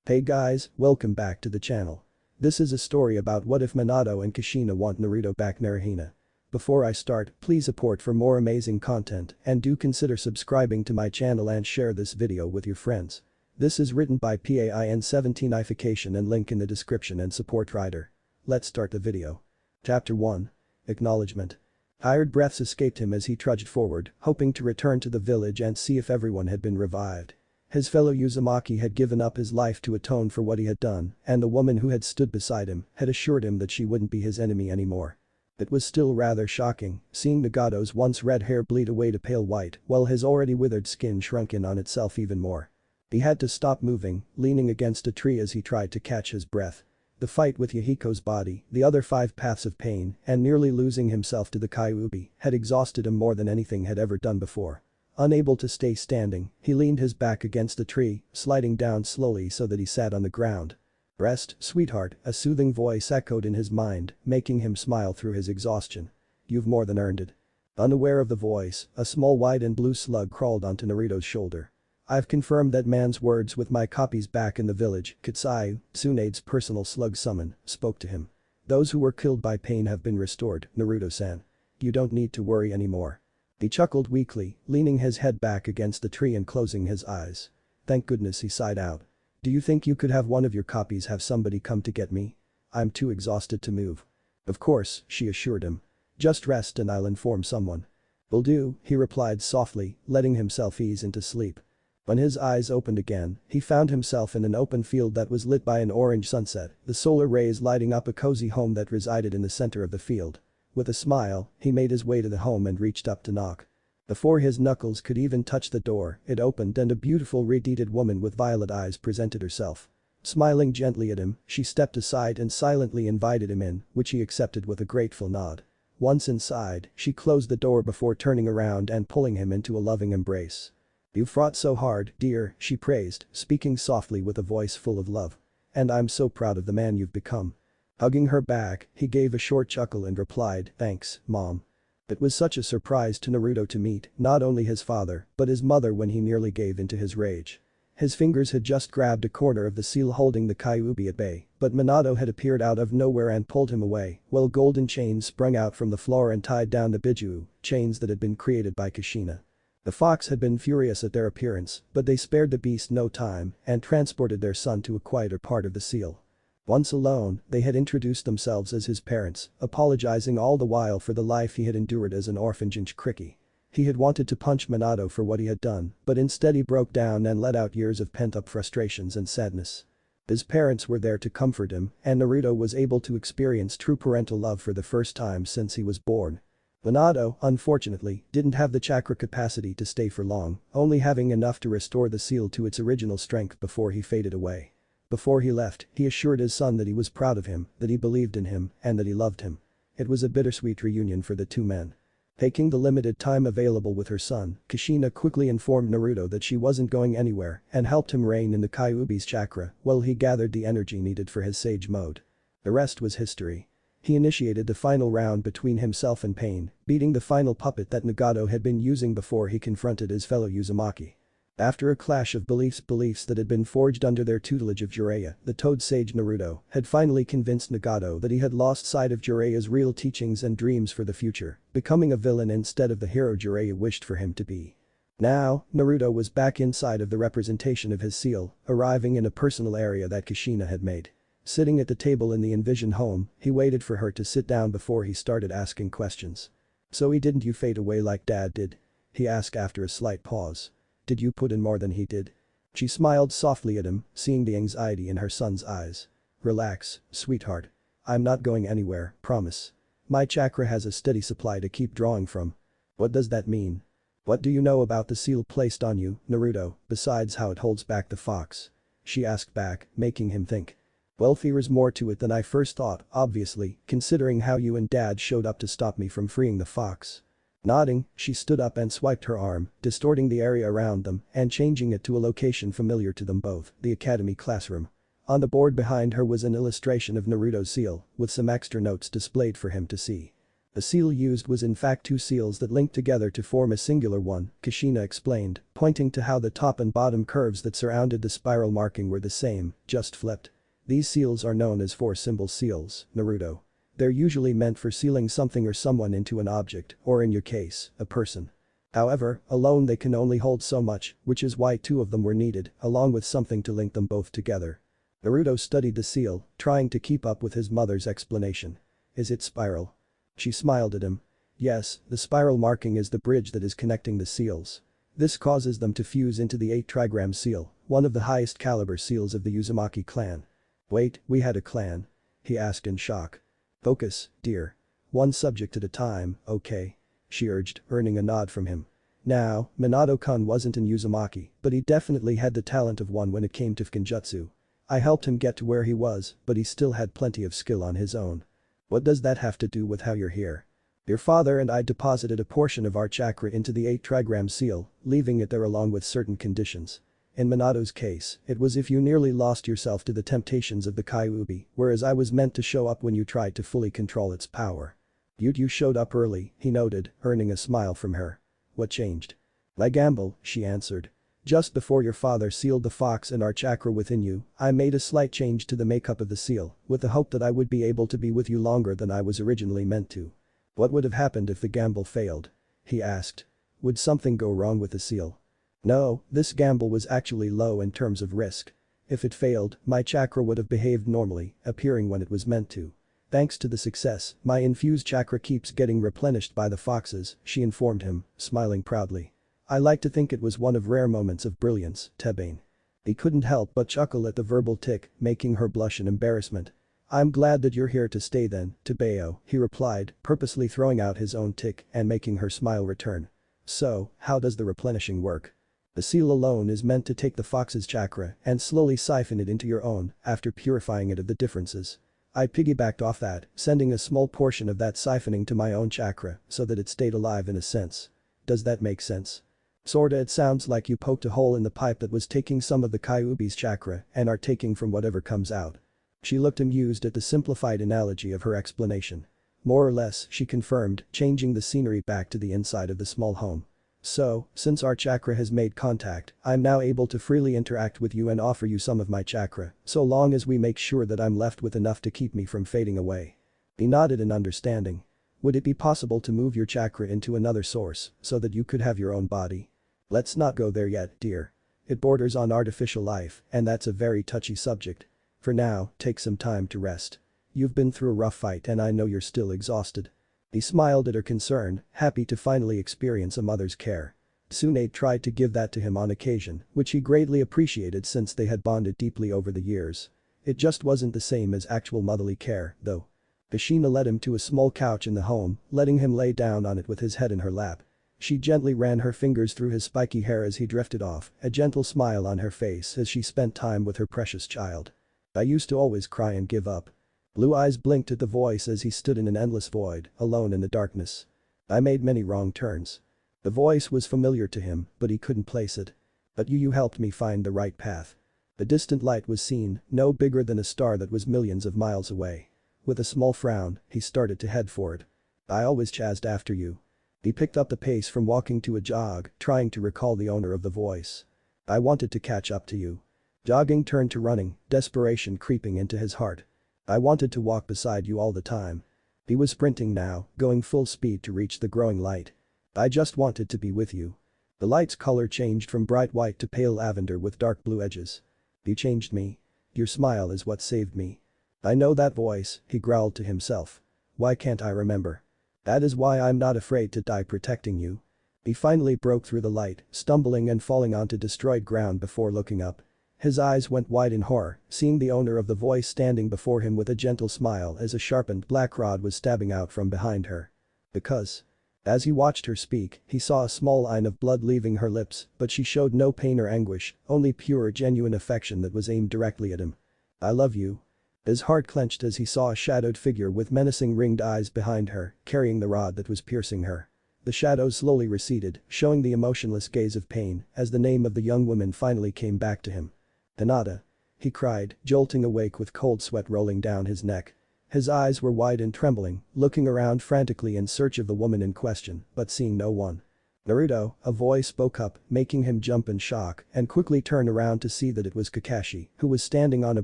Hey guys, welcome back to the channel. This is a story about what if Minato and Kushina want Naruto back naruhina. Before I start, please support for more amazing content and do consider subscribing to my channel and share this video with your friends. This is written by FanFiction and link in the description and support writer. Let's start the video. Chapter 1. Acknowledgement. Tired breaths escaped him as he trudged forward, hoping to return to the village and see if everyone had been revived. His fellow Uzumaki had given up his life to atone for what he had done, and the woman who had stood beside him had assured him that she wouldn't be his enemy anymore. It was still rather shocking, seeing Nagato's once red hair bleed away to pale white while his already withered skin shrunk in on itself even more. He had to stop moving, leaning against a tree as he tried to catch his breath. The fight with Yahiko's body, the other 5 paths of pain, and nearly losing himself to the Kyuubi had exhausted him more than anything had ever done before. Unable to stay standing, he leaned his back against the tree, sliding down slowly so that he sat on the ground. "Rest, sweetheart," a soothing voice echoed in his mind, making him smile through his exhaustion. "You've more than earned it." Unaware of the voice, a small white and blue slug crawled onto Naruto's shoulder. "I've confirmed that man's words with my copies back in the village," Kitsuyu, Tsunade's personal slug summon, spoke to him. "Those who were killed by pain have been restored, Naruto-san. You don't need to worry anymore." He chuckled weakly, leaning his head back against the tree and closing his eyes. "Thank goodness," he sighed out. "Do you think you could have one of your copies have somebody come to get me? I'm too exhausted to move." "Of course," she assured him. "Just rest and I'll inform someone." "Will do," he replied softly, letting himself ease into sleep. When his eyes opened again, he found himself in an open field that was lit by an orange sunset, the solar rays lighting up a cozy home that resided in the center of the field. With a smile, he made his way to the home and reached up to knock. Before his knuckles could even touch the door, it opened and a beautiful red-heated woman with violet eyes presented herself. Smiling gently at him, she stepped aside and silently invited him in, which he accepted with a grateful nod. Once inside, she closed the door before turning around and pulling him into a loving embrace. "You've fought so hard, dear," she praised, speaking softly with a voice full of love. "And I'm so proud of the man you've become." Hugging her back, he gave a short chuckle and replied, "Thanks, Mom." It was such a surprise to Naruto to meet not only his father but his mother when he nearly gave into his rage. His fingers had just grabbed a corner of the seal holding the Kyuubi at bay, but Minato had appeared out of nowhere and pulled him away, while golden chains sprung out from the floor and tied down the Biju, chains that had been created by Kushina. The fox had been furious at their appearance, but they spared the beast no time and transported their son to a quieter part of the seal. Once alone, they had introduced themselves as his parents, apologizing all the while for the life he had endured as an orphan Jinchuriki. He had wanted to punch Minato for what he had done, but instead he broke down and let out years of pent-up frustrations and sadness. His parents were there to comfort him, and Naruto was able to experience true parental love for the first time since he was born. Minato, unfortunately, didn't have the chakra capacity to stay for long, only having enough to restore the seal to its original strength before he faded away. Before he left, he assured his son that he was proud of him, that he believed in him, and that he loved him. It was a bittersweet reunion for the two men. Taking the limited time available with her son, Kushina quickly informed Naruto that she wasn't going anywhere and helped him rein in the Kyuubi's chakra while he gathered the energy needed for his sage mode. The rest was history. He initiated the final round between himself and Pain, beating the final puppet that Nagato had been using before he confronted his fellow Uzumaki. After a clash of beliefs that had been forged under their tutelage of Jiraiya, the Toad Sage Naruto had finally convinced Nagato that he had lost sight of Jiraiya's real teachings and dreams for the future, becoming a villain instead of the hero Jiraiya wished for him to be. Now, Naruto was back inside of the representation of his seal, arriving in a personal area that Kushina had made. Sitting at the table in the envisioned home, he waited for her to sit down before he started asking questions. "So didn't you fade away like Dad did?" he asked after a slight pause. "Did you put in more than he did?" She smiled softly at him, seeing the anxiety in her son's eyes. "Relax, sweetheart. I'm not going anywhere, promise. My chakra has a steady supply to keep drawing from." "What does that mean?" "What do you know about the seal placed on you, Naruto, besides how it holds back the fox?" she asked back, making him think. "Well, there's more to it than I first thought, obviously, considering how you and Dad showed up to stop me from freeing the fox." Nodding, she stood up and swiped her arm, distorting the area around them and changing it to a location familiar to them both, the academy classroom. On the board behind her was an illustration of Naruto's seal, with some extra notes displayed for him to see. The seal used was in fact 2 seals that linked together to form a singular one, Kushina explained, pointing to how the top and bottom curves that surrounded the spiral marking were the same, just flipped. These seals are known as four-symbol seals, Naruto. They're usually meant for sealing something or someone into an object, or in your case, a person. However, alone they can only hold so much, which is why two of them were needed, along with something to link them both together. Naruto studied the seal, trying to keep up with his mother's explanation. Is it spiral? She smiled at him. Yes, the spiral marking is the bridge that is connecting the seals. This causes them to fuse into the 8-trigram seal, one of the highest caliber seals of the Uzumaki clan. Wait, we had a clan? He asked in shock. Focus, dear. One subject at a time, okay? She urged, earning a nod from him. Now, Minato-kun wasn't in Uzumaki, but he definitely had the talent of one when it came to Fukinjutsu. I helped him get to where he was, but he still had plenty of skill on his own. What does that have to do with how you're here? Your father and I deposited a portion of our chakra into the 8-trigram seal, leaving it there along with certain conditions. In Minato's case, it was if you nearly lost yourself to the temptations of the Kyuubi, whereas I was meant to show up when you tried to fully control its power. You showed up early, he noted, earning a smile from her. What changed? My gamble, she answered. Just before your father sealed the fox and our chakra within you, I made a slight change to the makeup of the seal, with the hope that I would be able to be with you longer than I was originally meant to. What would have happened if the gamble failed? He asked. Would something go wrong with the seal? No, this gamble was actually low in terms of risk. If it failed, my chakra would have behaved normally, appearing when it was meant to. Thanks to the success, my infused chakra keeps getting replenished by the foxes, she informed him, smiling proudly. I like to think it was one of rare moments of brilliance, Tebane. He couldn't help but chuckle at the verbal tick, making her blush in embarrassment. I'm glad that you're here to stay then, Tebeo, he replied, purposely throwing out his own tick and making her smile return. So, how does the replenishing work? The seal alone is meant to take the fox's chakra and slowly siphon it into your own, after purifying it of the differences. I piggybacked off that, sending a small portion of that siphoning to my own chakra so that it stayed alive in a sense. Does that make sense? Sorta. It sounds like you poked a hole in the pipe that was taking some of the Kyuubi's chakra and are taking from whatever comes out. She looked amused at the simplified analogy of her explanation. More or less, she confirmed, changing the scenery back to the inside of the small home. So, since our chakra has made contact, I'm now able to freely interact with you and offer you some of my chakra, so long as we make sure that I'm left with enough to keep me from fading away. He nodded in understanding. Would it be possible to move your chakra into another source, so that you could have your own body? Let's not go there yet, dear. It borders on artificial life, and that's a very touchy subject. For now, take some time to rest. You've been through a rough fight and I know you're still exhausted. He smiled at her concern, happy to finally experience a mother's care. Tsunade tried to give that to him on occasion, which he greatly appreciated since they had bonded deeply over the years. It just wasn't the same as actual motherly care, though. Kushina led him to a small couch in the home, letting him lay down on it with his head in her lap. She gently ran her fingers through his spiky hair as he drifted off, a gentle smile on her face as she spent time with her precious child. I used to always cry and give up. Blue eyes blinked at the voice as he stood in an endless void, alone in the darkness. I made many wrong turns. The voice was familiar to him, but he couldn't place it. But you helped me find the right path. The distant light was seen, no bigger than a star that was millions of miles away. With a small frown, he started to head for it. I always chased after you. He picked up the pace from walking to a jog, trying to recall the owner of the voice. I wanted to catch up to you. Jogging turned to running, desperation creeping into his heart. I wanted to walk beside you all the time. He was sprinting now, going full speed to reach the growing light. I just wanted to be with you. The light's color changed from bright white to pale lavender with dark blue edges. You changed me. Your smile is what saved me. I know that voice, he growled to himself. Why can't I remember? That is why I'm not afraid to die protecting you. He finally broke through the light, stumbling and falling onto destroyed ground before looking up. His eyes went wide in horror, seeing the owner of the voice standing before him with a gentle smile as a sharpened black rod was stabbing out from behind her. Because. As he watched her speak, he saw a small line of blood leaving her lips, but she showed no pain or anguish, only pure genuine affection that was aimed directly at him. I love you. His heart clenched as he saw a shadowed figure with menacing ringed eyes behind her, carrying the rod that was piercing her. The shadows slowly receded, showing the emotionless gaze of pain as the name of the young woman finally came back to him. Hinata. He cried, jolting awake with cold sweat rolling down his neck. His eyes were wide and trembling, looking around frantically in search of the woman in question, but seeing no one. Naruto, a voice spoke up, making him jump in shock and quickly turn around to see that it was Kakashi, who was standing on a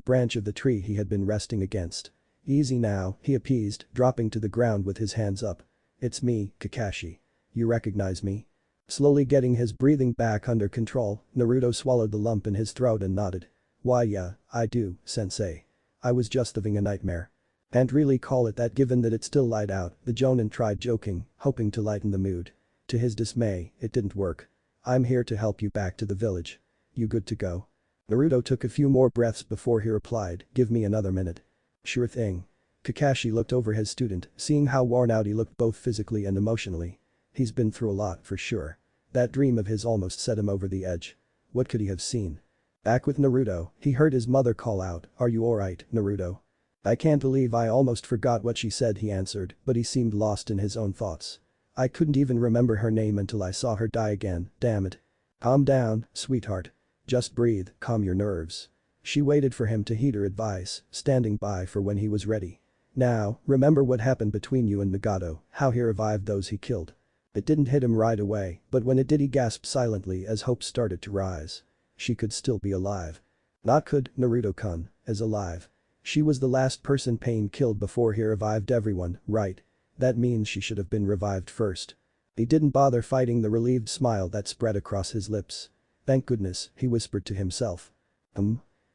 branch of the tree he had been resting against. Easy now, he appeased, dropping to the ground with his hands up. It's me, Kakashi. You recognize me? Slowly getting his breathing back under control, Naruto swallowed the lump in his throat and nodded. Why yeah, I do, sensei. I was just having a nightmare. Can't really call it that given that it's still light out, the Jonin tried joking, hoping to lighten the mood. To his dismay, it didn't work. I'm here to help you back to the village. You good to go? Naruto took a few more breaths before he replied, give me another minute. Sure thing. Kakashi looked over his student, seeing how worn out he looked both physically and emotionally. He's been through a lot for sure. That dream of his almost set him over the edge. What could he have seen? Back with Naruto, he heard his mother call out, are you alright, Naruto? I can't believe I almost forgot what she said, he answered, but he seemed lost in his own thoughts. I couldn't even remember her name until I saw her die again, damn it. Calm down, sweetheart. Just breathe, calm your nerves. She waited for him to heed her advice, standing by for when he was ready. Now, remember what happened between you and Nagato, how he revived those he killed. It didn't hit him right away, but when it did he gasped silently as hope started to rise. She could still be alive. Not could, Naruto-kun, as alive. She was the last person Pain killed before he revived everyone, right? That means she should have been revived first. He didn't bother fighting the relieved smile that spread across his lips. Thank goodness, he whispered to himself.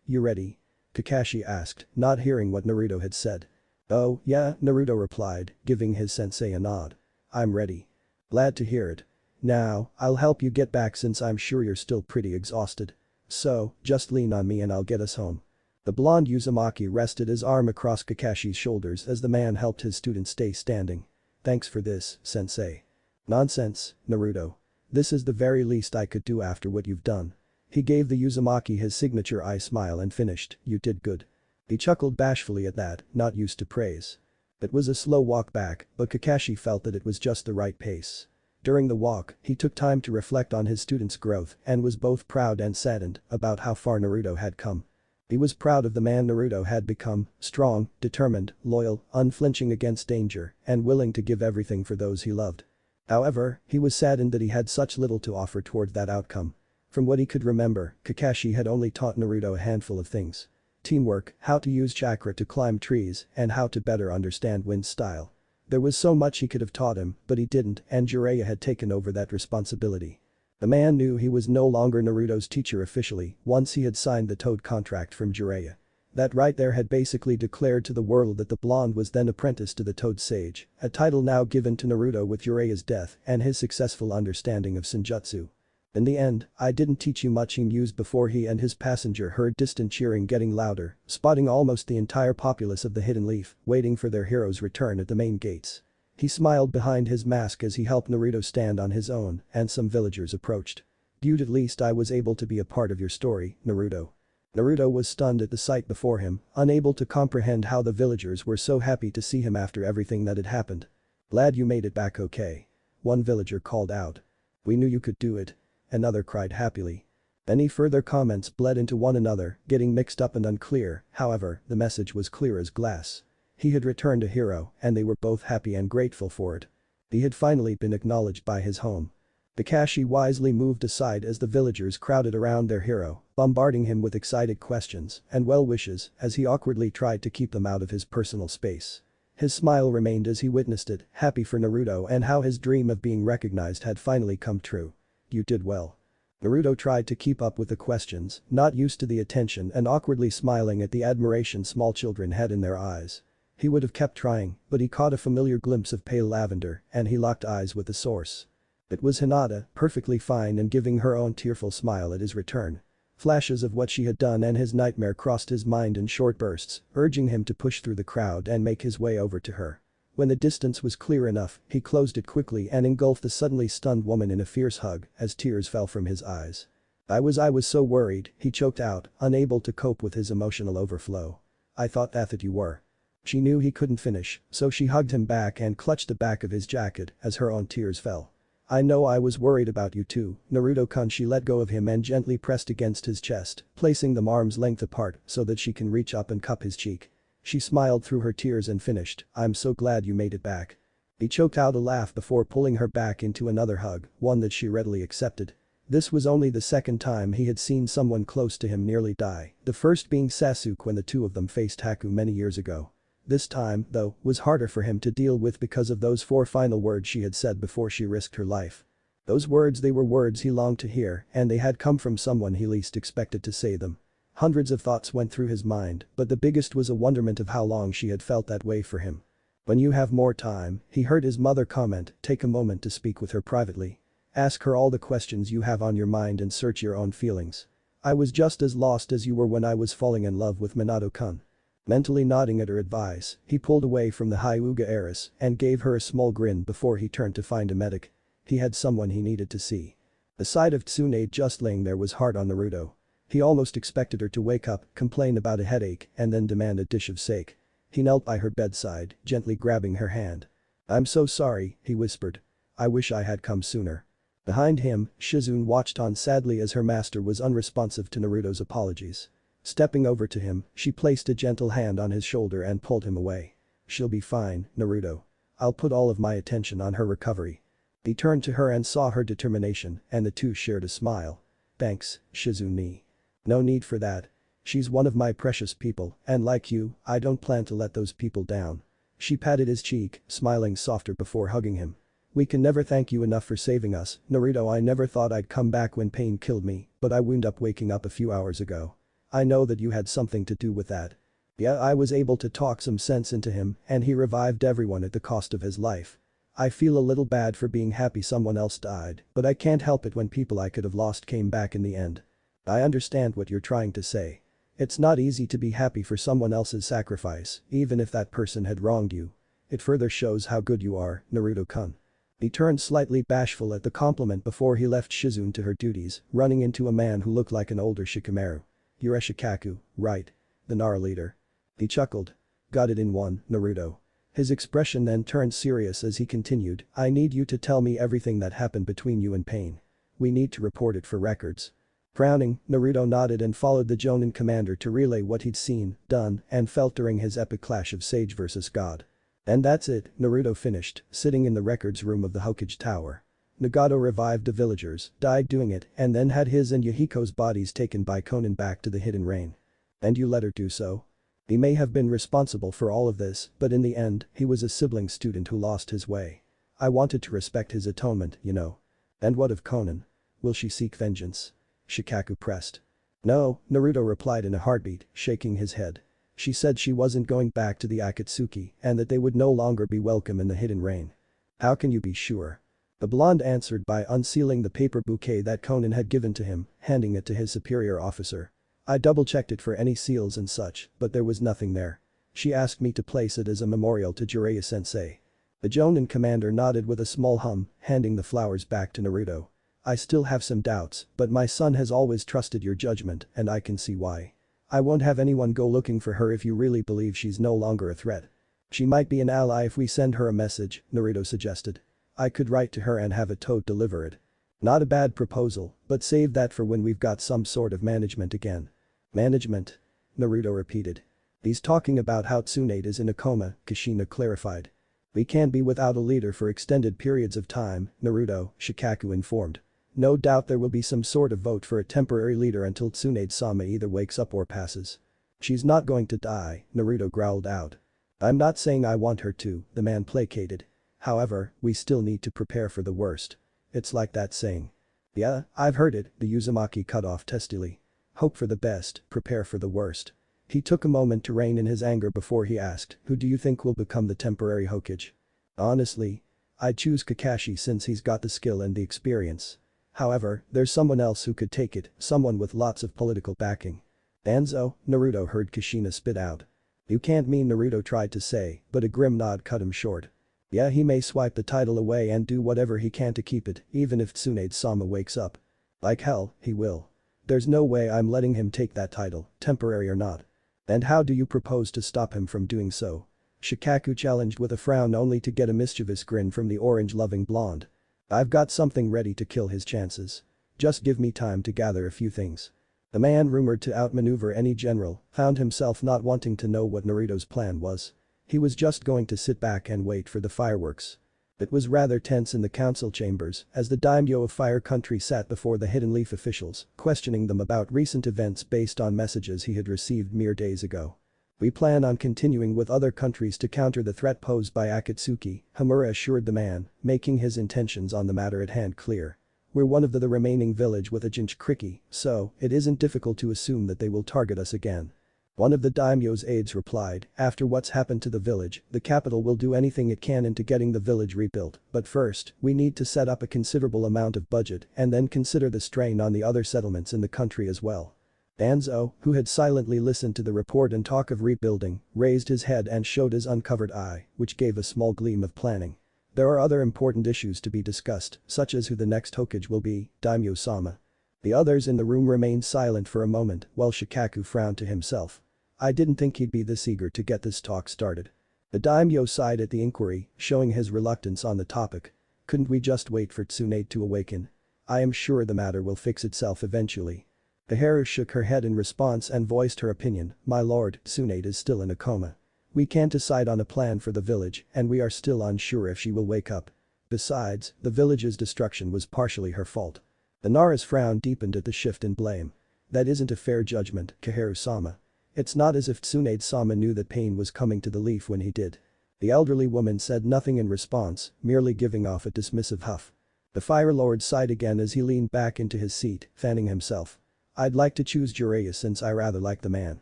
You ready? Kakashi asked, not hearing what Naruto had said. Oh, yeah, Naruto replied, giving his sensei a nod. I'm ready. Glad to hear it. Now, I'll help you get back since I'm sure you're still pretty exhausted. So, just lean on me and I'll get us home. The blonde Uzumaki rested his arm across Kakashi's shoulders as the man helped his student stay standing. Thanks for this, sensei. Nonsense, Naruto. This is the very least I could do after what you've done. He gave the Uzumaki his signature eye smile and finished, you did good. He chuckled bashfully at that, not used to praise. It was a slow walk back, but Kakashi felt that it was just the right pace. During the walk, he took time to reflect on his student's growth and was both proud and saddened about how far Naruto had come. He was proud of the man Naruto had become, strong, determined, loyal, unflinching against danger, and willing to give everything for those he loved. However, he was saddened that he had such little to offer toward that outcome. From what he could remember, Kakashi had only taught Naruto a handful of things. Teamwork, how to use chakra to climb trees, and how to better understand wind style. There was so much he could have taught him, but he didn't, and Jiraiya had taken over that responsibility. The man knew he was no longer Naruto's teacher officially once he had signed the Toad contract from Jiraiya. That right there had basically declared to the world that the blonde was then apprenticed to the Toad Sage, a title now given to Naruto with Jiraiya's death and his successful understanding of Senjutsu. In the end, I didn't teach you much, he mused before he and his passenger heard distant cheering getting louder, spotting almost the entire populace of the Hidden Leaf, waiting for their hero's return at the main gates. He smiled behind his mask as he helped Naruto stand on his own, and some villagers approached. Dude, at least I was able to be a part of your story, Naruto. Naruto was stunned at the sight before him, unable to comprehend how the villagers were so happy to see him after everything that had happened. Glad you made it back okay. One villager called out. We knew you could do it. Another cried happily. Any further comments bled into one another, getting mixed up and unclear, however, the message was clear as glass. He had returned a hero, and they were both happy and grateful for it. He had finally been acknowledged by his home. Kakashi wisely moved aside as the villagers crowded around their hero, bombarding him with excited questions and well wishes as he awkwardly tried to keep them out of his personal space. His smile remained as he witnessed it, happy for Naruto and how his dream of being recognized had finally come true. You did well. Naruto tried to keep up with the questions, not used to the attention and awkwardly smiling at the admiration small children had in their eyes. He would have kept trying, but he caught a familiar glimpse of pale lavender and he locked eyes with the source. It was Hinata, perfectly fine and giving her own tearful smile at his return. Flashes of what she had done and his nightmare crossed his mind in short bursts, urging him to push through the crowd and make his way over to her. When the distance was clear enough, he closed it quickly and engulfed the suddenly stunned woman in a fierce hug as tears fell from his eyes. I was so worried, he choked out, unable to cope with his emotional overflow. I thought that you were. She knew he couldn't finish, so she hugged him back and clutched the back of his jacket as her own tears fell. I know I was worried about you too, Naruto-kun. She let go of him and gently pressed against his chest, placing them arm's length apart so that she can reach up and cup his cheek. She smiled through her tears and finished, I'm so glad you made it back. He choked out a laugh before pulling her back into another hug, one that she readily accepted. This was only the second time he had seen someone close to him nearly die, the first being Sasuke when the two of them faced Haku many years ago. This time, though, was harder for him to deal with because of those 4 final words she had said before she risked her life. Those words, they were words he longed to hear, and they had come from someone he least expected to say them. Hundreds of thoughts went through his mind, but the biggest was a wonderment of how long she had felt that way for him. When you have more time, he heard his mother comment, take a moment to speak with her privately. Ask her all the questions you have on your mind and search your own feelings. I was just as lost as you were when I was falling in love with Minato-kun. Mentally nodding at her advice, he pulled away from the Hyuga heiress and gave her a small grin before he turned to find a medic. He had someone he needed to see. The sight of Tsunade just laying there was hard on Naruto. He almost expected her to wake up, complain about a headache, and then demand a dish of sake. He knelt by her bedside, gently grabbing her hand. I'm so sorry, he whispered. I wish I had come sooner. Behind him, Shizune watched on sadly as her master was unresponsive to Naruto's apologies. Stepping over to him, she placed a gentle hand on his shoulder and pulled him away. She'll be fine, Naruto. I'll put all of my attention on her recovery. He turned to her and saw her determination, and the two shared a smile. Thanks, Shizune. No need for that. She's one of my precious people, and like you, I don't plan to let those people down. She patted his cheek, smiling softer before hugging him. We can never thank you enough for saving us, Naruto. I never thought I'd come back when pain killed me, but I wound up waking up a few hours ago. I know that you had something to do with that. Yeah, I was able to talk some sense into him, and he revived everyone at the cost of his life. I feel a little bad for being happy someone else died, but I can't help it when people I could have lost came back in the end. I understand what you're trying to say. It's not easy to be happy for someone else's sacrifice, even if that person had wronged you. It further shows how good you are, Naruto-kun. He turned slightly bashful at the compliment before he left Shizune to her duties, running into a man who looked like an older Shikamaru. You're a Shikaku, right? The Nara leader. He chuckled. Got it in one, Naruto. His expression then turned serious as he continued, I need you to tell me everything that happened between you and Pain. We need to report it for records. Frowning, Naruto nodded and followed the Jonin commander to relay what he'd seen, done, and felt during his epic clash of Sage versus God. And that's it, Naruto finished, sitting in the records room of the Hokage Tower. Nagato revived the villagers, died doing it, and then had his and Yahiko's bodies taken by Konan back to the Hidden Rain. And you let her do so? He may have been responsible for all of this, but in the end, he was a sibling student who lost his way. I wanted to respect his atonement, you know. And what of Konan? Will she seek vengeance? Shikaku pressed. No, Naruto replied in a heartbeat, shaking his head. She said she wasn't going back to the Akatsuki and that they would no longer be welcome in the Hidden Rain. How can you be sure? The blonde answered by unsealing the paper bouquet that Konan had given to him, handing it to his superior officer. I double-checked it for any seals and such, but there was nothing there. She asked me to place it as a memorial to Jiraiya-sensei. The Jonin commander nodded with a small hum, handing the flowers back to Naruto. I still have some doubts, but my son has always trusted your judgment and I can see why. I won't have anyone go looking for her if you really believe she's no longer a threat. She might be an ally if we send her a message, Naruto suggested. I could write to her and have a toad deliver it. Not a bad proposal, but save that for when we've got some sort of management again. Management? Naruto repeated. He's talking about how Tsunade is in a coma, Kushina clarified. We can't be without a leader for extended periods of time, Naruto, Shikaku informed. No doubt there will be some sort of vote for a temporary leader until Tsunade-sama either wakes up or passes. She's not going to die, Naruto growled out. I'm not saying I want her to, the man placated. However, we still need to prepare for the worst. It's like that saying. Yeah, I've heard it, the Uzumaki cut off testily. Hope for the best, prepare for the worst. He took a moment to rein in his anger before he asked, who do you think will become the temporary Hokage? Honestly, I'd choose Kakashi since he's got the skill and the experience. However, there's someone else who could take it, someone with lots of political backing. Danzo, Naruto heard Kushina spit out. You can't mean Naruto tried to say, but a grim nod cut him short. Yeah, he may swipe the title away and do whatever he can to keep it, even if Tsunade-sama wakes up. Like hell, he will. There's no way I'm letting him take that title, temporary or not. And how do you propose to stop him from doing so? Shikaku challenged with a frown only to get a mischievous grin from the orange-loving blonde. I've got something ready to kill his chances. Just give me time to gather a few things. The man rumored to outmaneuver any general found himself not wanting to know what Naruto's plan was. He was just going to sit back and wait for the fireworks. It was rather tense in the council chambers as the daimyo of Fire Country sat before the Hidden Leaf officials, questioning them about recent events based on messages he had received mere days ago. We plan on continuing with other countries to counter the threat posed by Akatsuki, Hamura assured the man, making his intentions on the matter at hand clear. We're one of the remaining village with a Jinchuriki, so it isn't difficult to assume that they will target us again. One of the daimyo's aides replied, after what's happened to the village, the capital will do anything it can into getting the village rebuilt, but first, we need to set up a considerable amount of budget and then consider the strain on the other settlements in the country as well. Danzo, who had silently listened to the report and talk of rebuilding, raised his head and showed his uncovered eye, which gave a small gleam of planning. There are other important issues to be discussed, such as who the next Hokage will be, Daimyo-sama. The others in the room remained silent for a moment while Shikaku frowned to himself. I didn't think he'd be this eager to get this talk started. The daimyo sighed at the inquiry, showing his reluctance on the topic. Couldn't we just wait for Tsunade to awaken? I am sure the matter will fix itself eventually. Kaheru shook her head in response and voiced her opinion, my lord, Tsunade is still in a coma. We can't decide on a plan for the village and we are still unsure if she will wake up. Besides, the village's destruction was partially her fault. The Nara's frown deepened at the shift in blame. That isn't a fair judgment, Kaheru-sama. It's not as if Tsunade-sama knew that pain was coming to the leaf when he did. The elderly woman said nothing in response, merely giving off a dismissive huff. The Fire Lord sighed again as he leaned back into his seat, fanning himself. I'd like to choose Jiraiya since I rather like the man.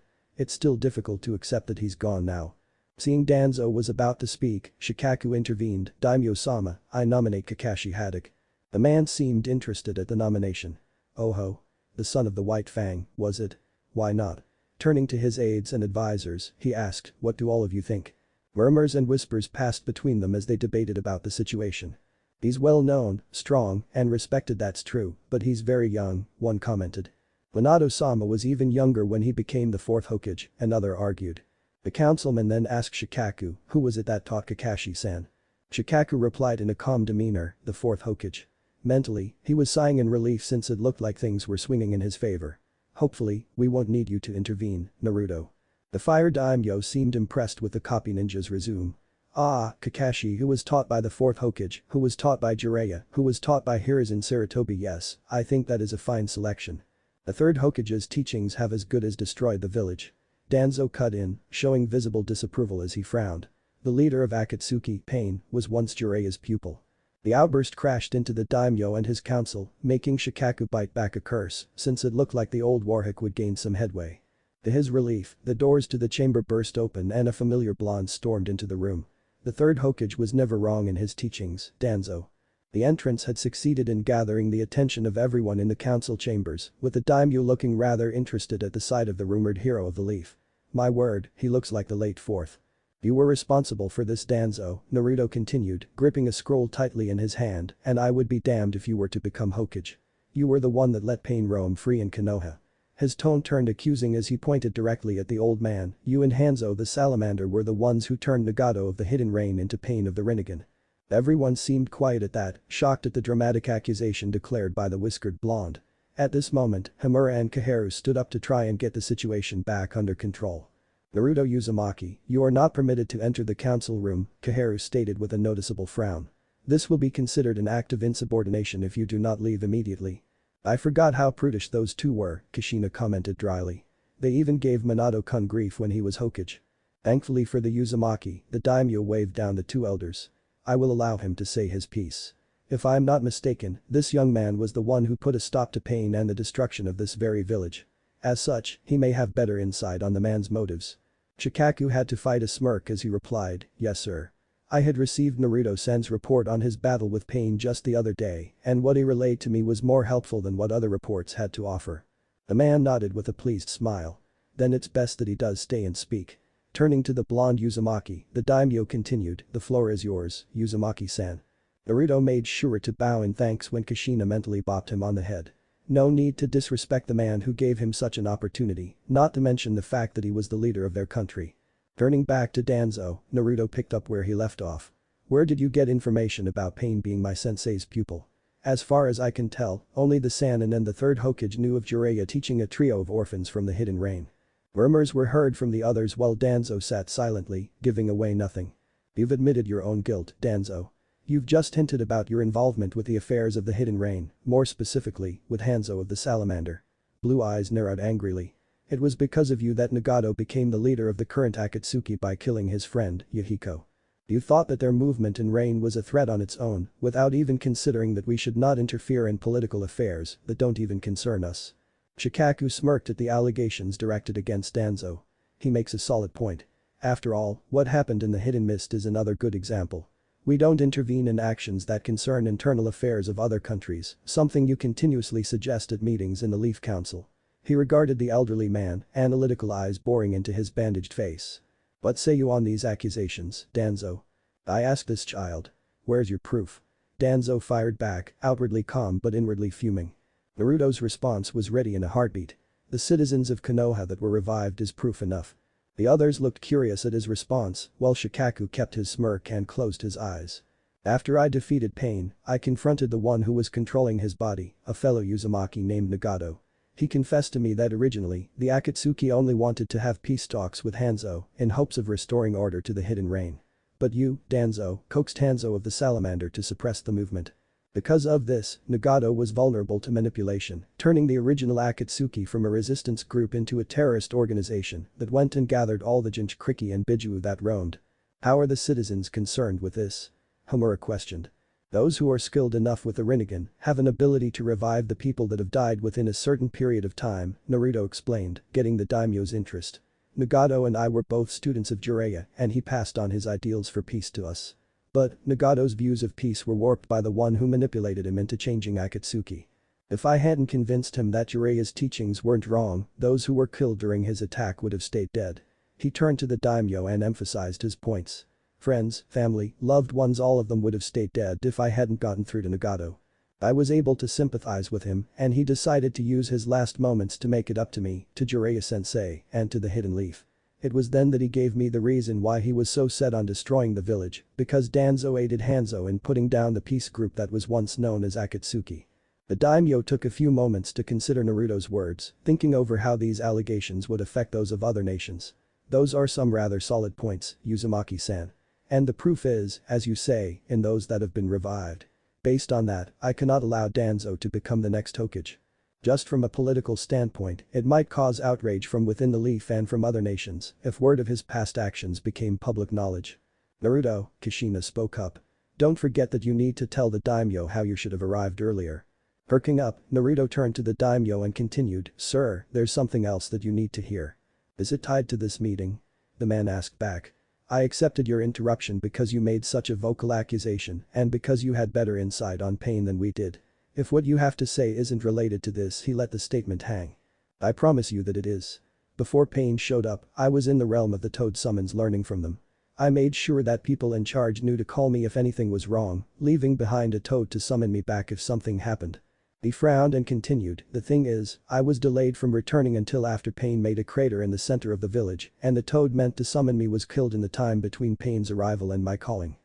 It's still difficult to accept that he's gone now. Seeing Danzo was about to speak, Shikaku intervened, Daimyo-sama, I nominate Kakashi Haddock. The man seemed interested at the nomination. Oh ho. The son of the White Fang, was it? Why not? Turning to his aides and advisors, he asked, what do all of you think? Murmurs and whispers passed between them as they debated about the situation. He's well known, strong, and respected, that's true, but he's very young, one commented. Minato-sama was even younger when he became the fourth Hokage, another argued. The councilman then asked Shikaku, who was it that taught Kakashi-san? Shikaku replied in a calm demeanor, the fourth Hokage. Mentally, he was sighing in relief since it looked like things were swinging in his favor. Hopefully, we won't need you to intervene, Naruto. The Fire Daimyo seemed impressed with the copy ninja's resume. Ah, Kakashi who was taught by the fourth Hokage, who was taught by Jiraiya, who was taught by Hiruzen Sarutobi, yes, I think that is a fine selection. The third Hokage's teachings have as good as destroyed the village. Danzo cut in, showing visible disapproval as he frowned. The leader of Akatsuki, Pain, was once Jiraiya's pupil. The outburst crashed into the daimyo and his council, making Shikaku bite back a curse, since it looked like the old warhawk would gain some headway. To his relief, the doors to the chamber burst open and a familiar blonde stormed into the room. The third Hokage was never wrong in his teachings, Danzo. The entrance had succeeded in gathering the attention of everyone in the council chambers, with the daimyo looking rather interested at the sight of the rumored hero of the leaf. My word, he looks like the late fourth. You were responsible for this, Danzo, Naruto continued, gripping a scroll tightly in his hand, and I would be damned if you were to become Hokage. You were the one that let Pain roam free in Konoha. His tone turned accusing as he pointed directly at the old man, you and Hanzo the salamander were the ones who turned Nagato of the Hidden Rain into Pain of the Rinnegan. Everyone seemed quiet at that, shocked at the dramatic accusation declared by the whiskered blonde. At this moment, Hamura and Kaheru stood up to try and get the situation back under control. Naruto Uzumaki, you are not permitted to enter the council room, Kaheru stated with a noticeable frown. This will be considered an act of insubordination if you do not leave immediately. I forgot how prudish those two were, Kushina commented dryly. They even gave Minato-kun grief when he was Hokage. Thankfully for the Uzumaki, the daimyo waved down the two elders. I will allow him to say his piece. If I am not mistaken, this young man was the one who put a stop to pain and the destruction of this very village. As such, he may have better insight on the man's motives. Shikaku had to fight a smirk as he replied, yes sir. I had received Naruto-san's report on his battle with Pain just the other day, and what he relayed to me was more helpful than what other reports had to offer. The man nodded with a pleased smile. Then it's best that he does stay and speak. Turning to the blonde Uzumaki, the daimyo continued, the floor is yours, Uzumaki-san. Naruto made sure to bow in thanks when Kushina mentally bopped him on the head. No need to disrespect the man who gave him such an opportunity, not to mention the fact that he was the leader of their country. Turning back to Danzo, Naruto picked up where he left off. Where did you get information about Pain being my sensei's pupil? As far as I can tell, only the Sannin and the third Hokage knew of Jiraiya teaching a trio of orphans from the Hidden Rain. Murmurs were heard from the others while Danzo sat silently, giving away nothing. You've admitted your own guilt, Danzo. You've just hinted about your involvement with the affairs of the Hidden Rain, more specifically, with Hanzo of the Salamander. Blue eyes narrowed angrily. It was because of you that Nagato became the leader of the current Akatsuki by killing his friend, Yahiko. You thought that their movement in Rain was a threat on its own, without even considering that we should not interfere in political affairs that don't even concern us. Shikaku smirked at the allegations directed against Danzo. He makes a solid point. After all, what happened in the Hidden Mist is another good example. We don't intervene in actions that concern internal affairs of other countries, something you continuously suggest at meetings in the Leaf Council. He regarded the elderly man, analytical eyes boring into his bandaged face. What say you on these accusations, Danzo? I asked this child. Where's your proof? Danzo fired back, outwardly calm but inwardly fuming. Naruto's response was ready in a heartbeat. The citizens of Konoha that were revived is proof enough. The others looked curious at his response, while Shikaku kept his smirk and closed his eyes. After I defeated Pain, I confronted the one who was controlling his body, a fellow Uzumaki named Nagato. He confessed to me that originally, the Akatsuki only wanted to have peace talks with Hanzo in hopes of restoring order to the Hidden Rain. But you, Danzo, coaxed Hanzo of the Salamander to suppress the movement. Because of this, Nagato was vulnerable to manipulation, turning the original Akatsuki from a resistance group into a terrorist organization that went and gathered all the Jinchuriki and Biju that roamed. How are the citizens concerned with this? Homura questioned. Those who are skilled enough with the Rinnegan have an ability to revive the people that have died within a certain period of time, Naruto explained, getting the daimyo's interest. Nagato and I were both students of Jiraiya and he passed on his ideals for peace to us. But, Nagato's views of peace were warped by the one who manipulated him into changing Akatsuki. If I hadn't convinced him that Jiraiya's teachings weren't wrong, those who were killed during his attack would have stayed dead. He turned to the daimyo and emphasized his points. Friends, family, loved ones, all of them would have stayed dead if I hadn't gotten through to Nagato. I was able to sympathize with him and he decided to use his last moments to make it up to me, to Jiraiya-sensei, and to the Hidden Leaf. It was then that he gave me the reason why he was so set on destroying the village, because Danzo aided Hanzo in putting down the peace group that was once known as Akatsuki. The daimyo took a few moments to consider Naruto's words, thinking over how these allegations would affect those of other nations. Those are some rather solid points, Uzumaki-san. And the proof is, as you say, in those that have been revived. Based on that, I cannot allow Danzo to become the next Hokage. Just from a political standpoint, it might cause outrage from within the Leaf and from other nations if word of his past actions became public knowledge. Naruto, Kushina spoke up. Don't forget that you need to tell the daimyo how you should have arrived earlier. Perking up, Naruto turned to the daimyo and continued, Sir, there's something else that you need to hear. Is it tied to this meeting? The man asked back. I accepted your interruption because you made such a vocal accusation and because you had better insight on Pain than we did. If what you have to say isn't related to this, he let the statement hang. I promise you that it is. Before Pain showed up, I was in the realm of the Toad summons learning from them. I made sure that people in charge knew to call me if anything was wrong, leaving behind a toad to summon me back if something happened. He frowned and continued, the thing is, I was delayed from returning until after Pain made a crater in the center of the village and the toad meant to summon me was killed in the time between Pain's arrival and my calling.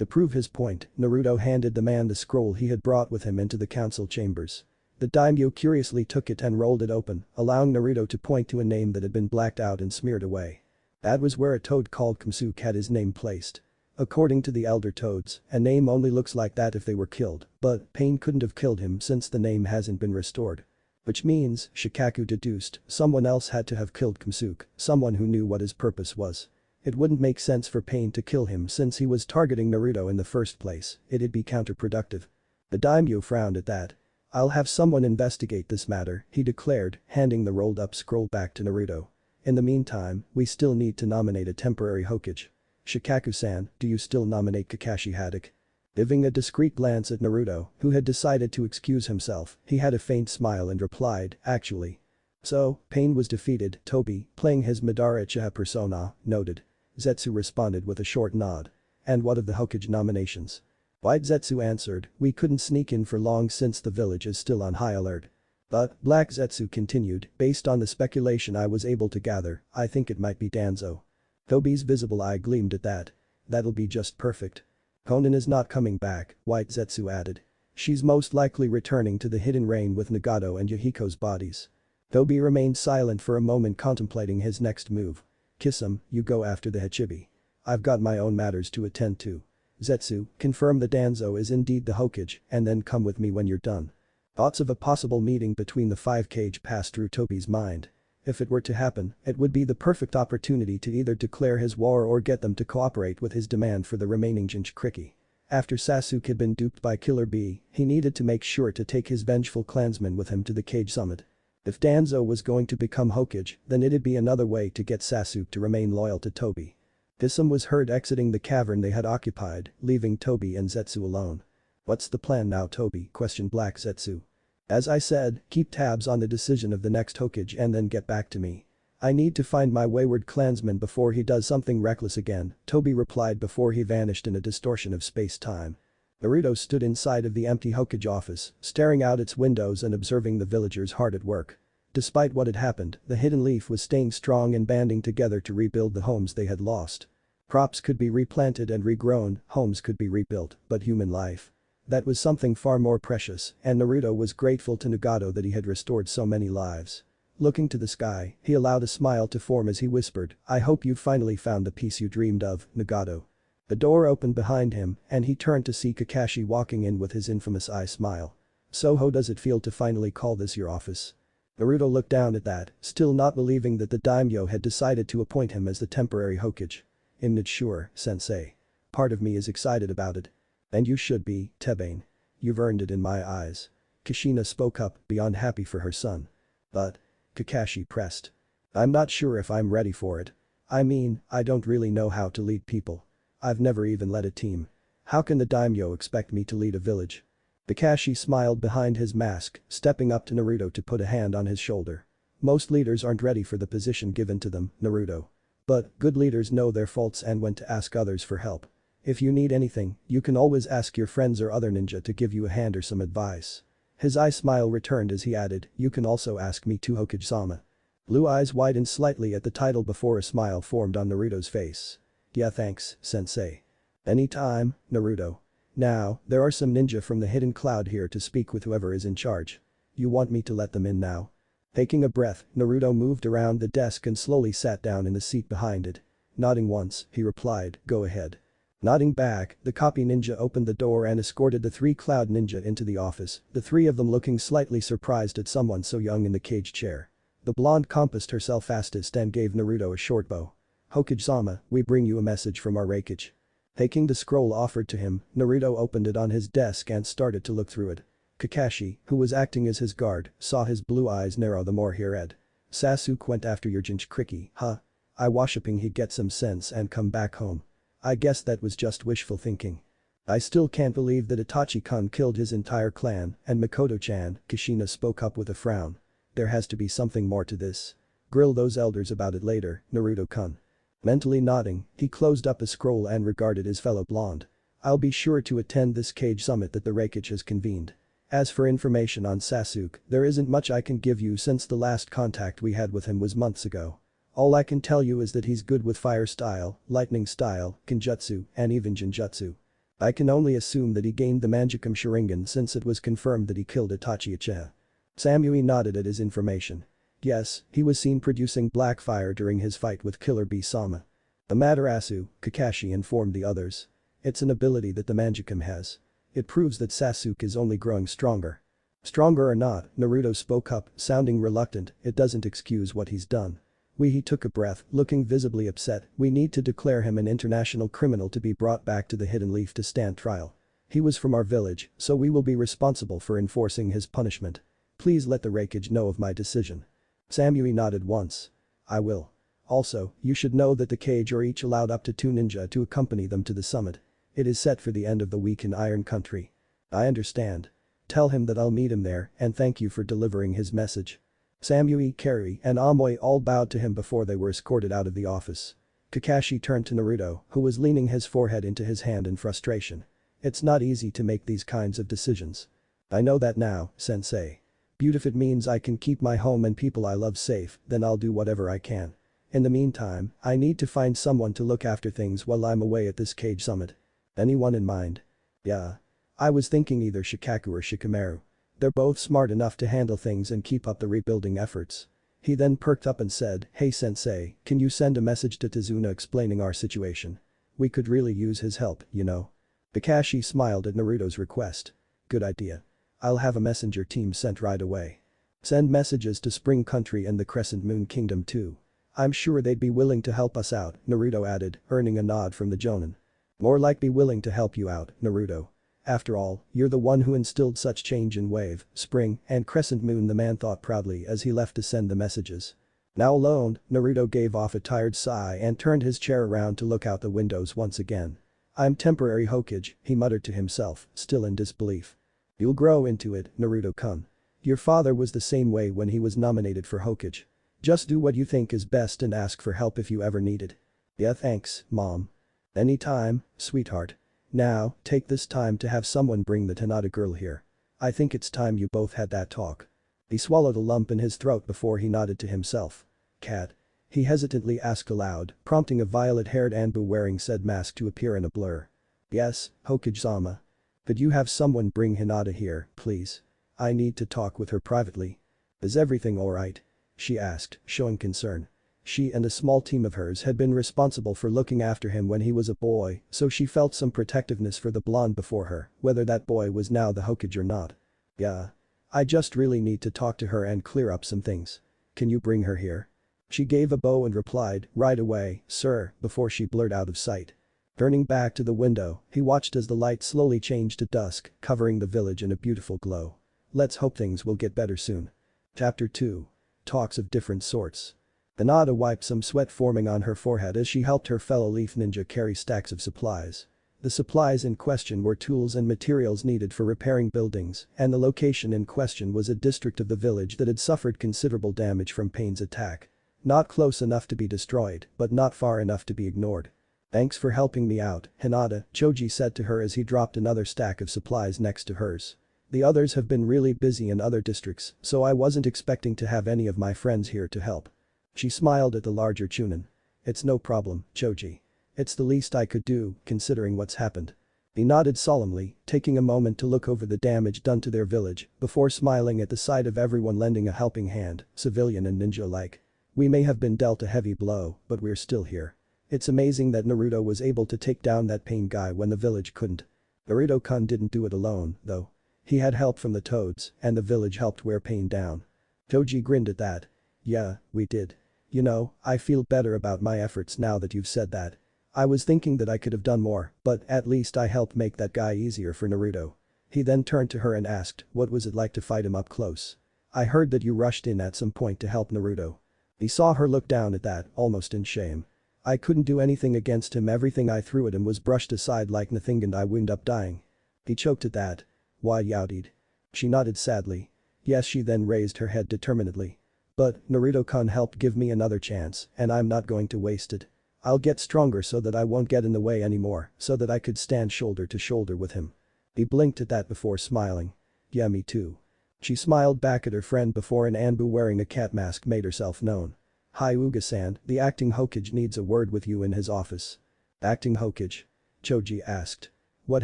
To prove his point, Naruto handed the man the scroll he had brought with him into the council chambers. The daimyo curiously took it and rolled it open, allowing Naruto to point to a name that had been blacked out and smeared away. That was where a toad called Kosuke had his name placed. According to the elder toads, a name only looks like that if they were killed, but Pain couldn't have killed him since the name hasn't been restored. Which means, Shikaku deduced, someone else had to have killed Kosuke, someone who knew what his purpose was. It wouldn't make sense for Pain to kill him since he was targeting Naruto in the first place, it'd be counterproductive. The daimyo frowned at that. I'll have someone investigate this matter, he declared, handing the rolled up scroll back to Naruto. In the meantime, we still need to nominate a temporary Hokage. Shikaku-san, do you still nominate Kakashi Haddock? Giving a discreet glance at Naruto, who had decided to excuse himself, he had a faint smile and replied, actually. So, Pain was defeated, Tobi, playing his Madara Uchiha persona, noted. Zetsu responded with a short nod. And what of the Hokage nominations? White Zetsu answered, we couldn't sneak in for long since the village is still on high alert. But, Black Zetsu continued, based on the speculation I was able to gather, I think it might be Danzo. Tobi's visible eye gleamed at that. That'll be just perfect. Konan is not coming back, White Zetsu added. She's most likely returning to the Hidden Rain with Nagato and Yahiko's bodies. Tobi remained silent for a moment contemplating his next move. Kiss him, you go after the Hachibi. I've got my own matters to attend to. Zetsu, confirm the Danzo is indeed the Hokage and then come with me when you're done. Thoughts of a possible meeting between the five Kage passed through Tobi's mind. If it were to happen, it would be the perfect opportunity to either declare his war or get them to cooperate with his demand for the remaining Jinchuriki. After Sasuke had been duped by Killer Bee, he needed to make sure to take his vengeful clansmen with him to the Kage summit. If Danzo was going to become Hokage, then it'd be another way to get Sasuke to remain loyal to Tobi. Isum was heard exiting the cavern they had occupied, leaving Tobi and Zetsu alone. "What's the plan now, Tobi?" questioned Black Zetsu. "As I said, keep tabs on the decision of the next Hokage and then get back to me. I need to find my wayward clansman before he does something reckless again," Tobi replied before he vanished in a distortion of space-time. Naruto stood inside of the empty Hokage office, staring out its windows and observing the villagers hard at work. Despite what had happened, the Hidden Leaf was staying strong and banding together to rebuild the homes they had lost. Crops could be replanted and regrown, homes could be rebuilt, but human life. That was something far more precious, and Naruto was grateful to Nagato that he had restored so many lives. Looking to the sky, he allowed a smile to form as he whispered, "I hope you've finally found the peace you dreamed of, Nagato." The door opened behind him, and he turned to see Kakashi walking in with his infamous eye smile. "So how does it feel to finally call this your office?" Naruto looked down at that, still not believing that the Daimyo had decided to appoint him as the temporary Hokage. "I'm not sure, sensei. Part of me is excited about it. And you should be, Tebane. You've earned it in my eyes." Kushina spoke up, beyond happy for her son. "But," Kakashi pressed. "I'm not sure if I'm ready for it. I mean, I don't really know how to lead people. I've never even led a team. How can the Daimyo expect me to lead a village?" Kakashi smiled behind his mask, stepping up to Naruto to put a hand on his shoulder. "Most leaders aren't ready for the position given to them, Naruto. But, good leaders know their faults and when to ask others for help. If you need anything, you can always ask your friends or other ninja to give you a hand or some advice." His eye smile returned as he added, "You can also ask me too, Hokage-sama." Blue eyes widened slightly at the title before a smile formed on Naruto's face. "Yeah, thanks, sensei. Anytime, Naruto. Now, there are some ninja from the hidden cloud here to speak with whoever is in charge. You want me to let them in now?" Taking a breath, Naruto moved around the desk and slowly sat down in the seat behind it. Nodding once, he replied, "Go ahead." Nodding back, the copy ninja opened the door and escorted the three cloud ninja into the office, the three of them looking slightly surprised at someone so young in the cage chair. The blonde compassed herself fastest and gave Naruto a short bow. "Hokage-sama, we bring you a message from our Reikage." Taking the scroll offered to him, Naruto opened it on his desk and started to look through it. Kakashi, who was acting as his guard, saw his blue eyes narrow the more he read. "Sasuke went after your Jinchuriki, huh? I was hoping he'd get some sense and come back home. I guess that was just wishful thinking. I still can't believe that Itachi-kun killed his entire clan and Makoto-chan," Kushina spoke up with a frown. "There has to be something more to this. Grill those elders about it later, Naruto-kun." Mentally nodding, he closed up a scroll and regarded his fellow blonde. "I'll be sure to attend this Kage summit that the Reikage has convened. As for information on Sasuke, there isn't much I can give you since the last contact we had with him was months ago. All I can tell you is that he's good with fire style, lightning style, genjutsu, and even jinjutsu. I can only assume that he gained the Mangekyou Sharingan since it was confirmed that he killed Itachi Uchiha." Samui nodded at his information. "Yes, he was seen producing black fire during his fight with Killer Bee-sama. Amaterasu," Kakashi informed the others. "It's an ability that the Mangekyou has. It proves that Sasuke is only growing stronger." "Stronger or not," Naruto spoke up, sounding reluctant, "it doesn't excuse what he's done. He took a breath, looking visibly upset. "We need to declare him an international criminal to be brought back to the Hidden Leaf to stand trial. He was from our village, so we will be responsible for enforcing his punishment. Please let the Reikage know of my decision." Samui nodded once. "I will. Also, you should know that the Kage are each allowed up to 2 ninja to accompany them to the summit. It is set for the end of the week in Iron Country." "I understand. Tell him that I'll meet him there and thank you for delivering his message." Samui, Kari, and Amoy all bowed to him before they were escorted out of the office. Kakashi turned to Naruto, who was leaning his forehead into his hand in frustration. "It's not easy to make these kinds of decisions. I know that now, sensei. But if it means I can keep my home and people I love safe, then I'll do whatever I can. In the meantime, I need to find someone to look after things while I'm away at this Kage summit. Anyone in mind?" "Yeah. I was thinking either Shikaku or Shikamaru. They're both smart enough to handle things and keep up the rebuilding efforts." He then perked up and said, "Hey sensei, can you send a message to Tazuna explaining our situation? We could really use his help, you know." Kakashi smiled at Naruto's request. Good idea. I'll have a messenger team sent right away. Send messages to Spring Country and the Crescent Moon Kingdom too. I'm sure they'd be willing to help us out, Naruto added, earning a nod from the Jonin. More like be willing to help you out, Naruto. After all, you're the one who instilled such change in Wave, Spring, and Crescent Moon, the man thought proudly as he left to send the messages. Now alone, Naruto gave off a tired sigh and turned his chair around to look out the windows once again. I'm temporary Hokage, he muttered to himself, still in disbelief. You'll grow into it, Naruto-kun. Your father was the same way when he was nominated for Hokage. Just do what you think is best and ask for help if you ever need it. Yeah, thanks, Mom. Anytime, sweetheart. Now, take this time to have someone bring the Tanada girl here. I think it's time you both had that talk. He swallowed a lump in his throat before he nodded to himself. Cat? He hesitantly asked aloud, prompting a violet-haired Anbu wearing said mask to appear in a blur. Yes, Hokage-sama. Could you have someone bring Hinata here, please? I need to talk with her privately. Is everything alright? She asked, showing concern. She and a small team of hers had been responsible for looking after him when he was a boy, so she felt some protectiveness for the blonde before her, whether that boy was now the Hokage or not. Yeah. I just really need to talk to her and clear up some things. Can you bring her here? She gave a bow and replied, right away, sir, before she blurred out of sight. Turning back to the window, he watched as the light slowly changed to dusk, covering the village in a beautiful glow. Let's hope things will get better soon. Chapter 2. Talks of different sorts. Hinata wiped some sweat forming on her forehead as she helped her fellow leaf ninja carry stacks of supplies. The supplies in question were tools and materials needed for repairing buildings, and the location in question was a district of the village that had suffered considerable damage from Pain's attack. Not close enough to be destroyed, but not far enough to be ignored. Thanks for helping me out, Hinata, Choji said to her as he dropped another stack of supplies next to hers. The others have been really busy in other districts, so I wasn't expecting to have any of my friends here to help. She smiled at the larger Chunin. It's no problem, Choji. It's the least I could do, considering what's happened. He nodded solemnly, taking a moment to look over the damage done to their village, before smiling at the sight of everyone lending a helping hand, civilian and ninja alike. We may have been dealt a heavy blow, but we're still here. It's amazing that Naruto was able to take down that Pain guy when the village couldn't. Naruto-kun didn't do it alone, though. He had help from the Toads, and the village helped wear Pain down. Choji grinned at that. Yeah, we did. You know, I feel better about my efforts now that you've said that. I was thinking that I could have done more, but at least I helped make that guy easier for Naruto. He then turned to her and asked, what was it like to fight him up close? I heard that you rushed in at some point to help Naruto. He saw her look down at that, almost in shame. I couldn't do anything against him, everything I threw at him was brushed aside like nothing and I wound up dying. He choked at that. Why Yaotied? She nodded sadly. Yes, she then raised her head determinedly. But, Naruto-kun helped give me another chance, and I'm not going to waste it. I'll get stronger so that I won't get in the way anymore, so that I could stand shoulder to shoulder with him. He blinked at that before smiling. Yeah, me too. She smiled back at her friend before an Anbu wearing a cat mask made herself known. Hi Uga-san, the acting Hokage needs a word with you in his office. Acting Hokage? Choji asked. What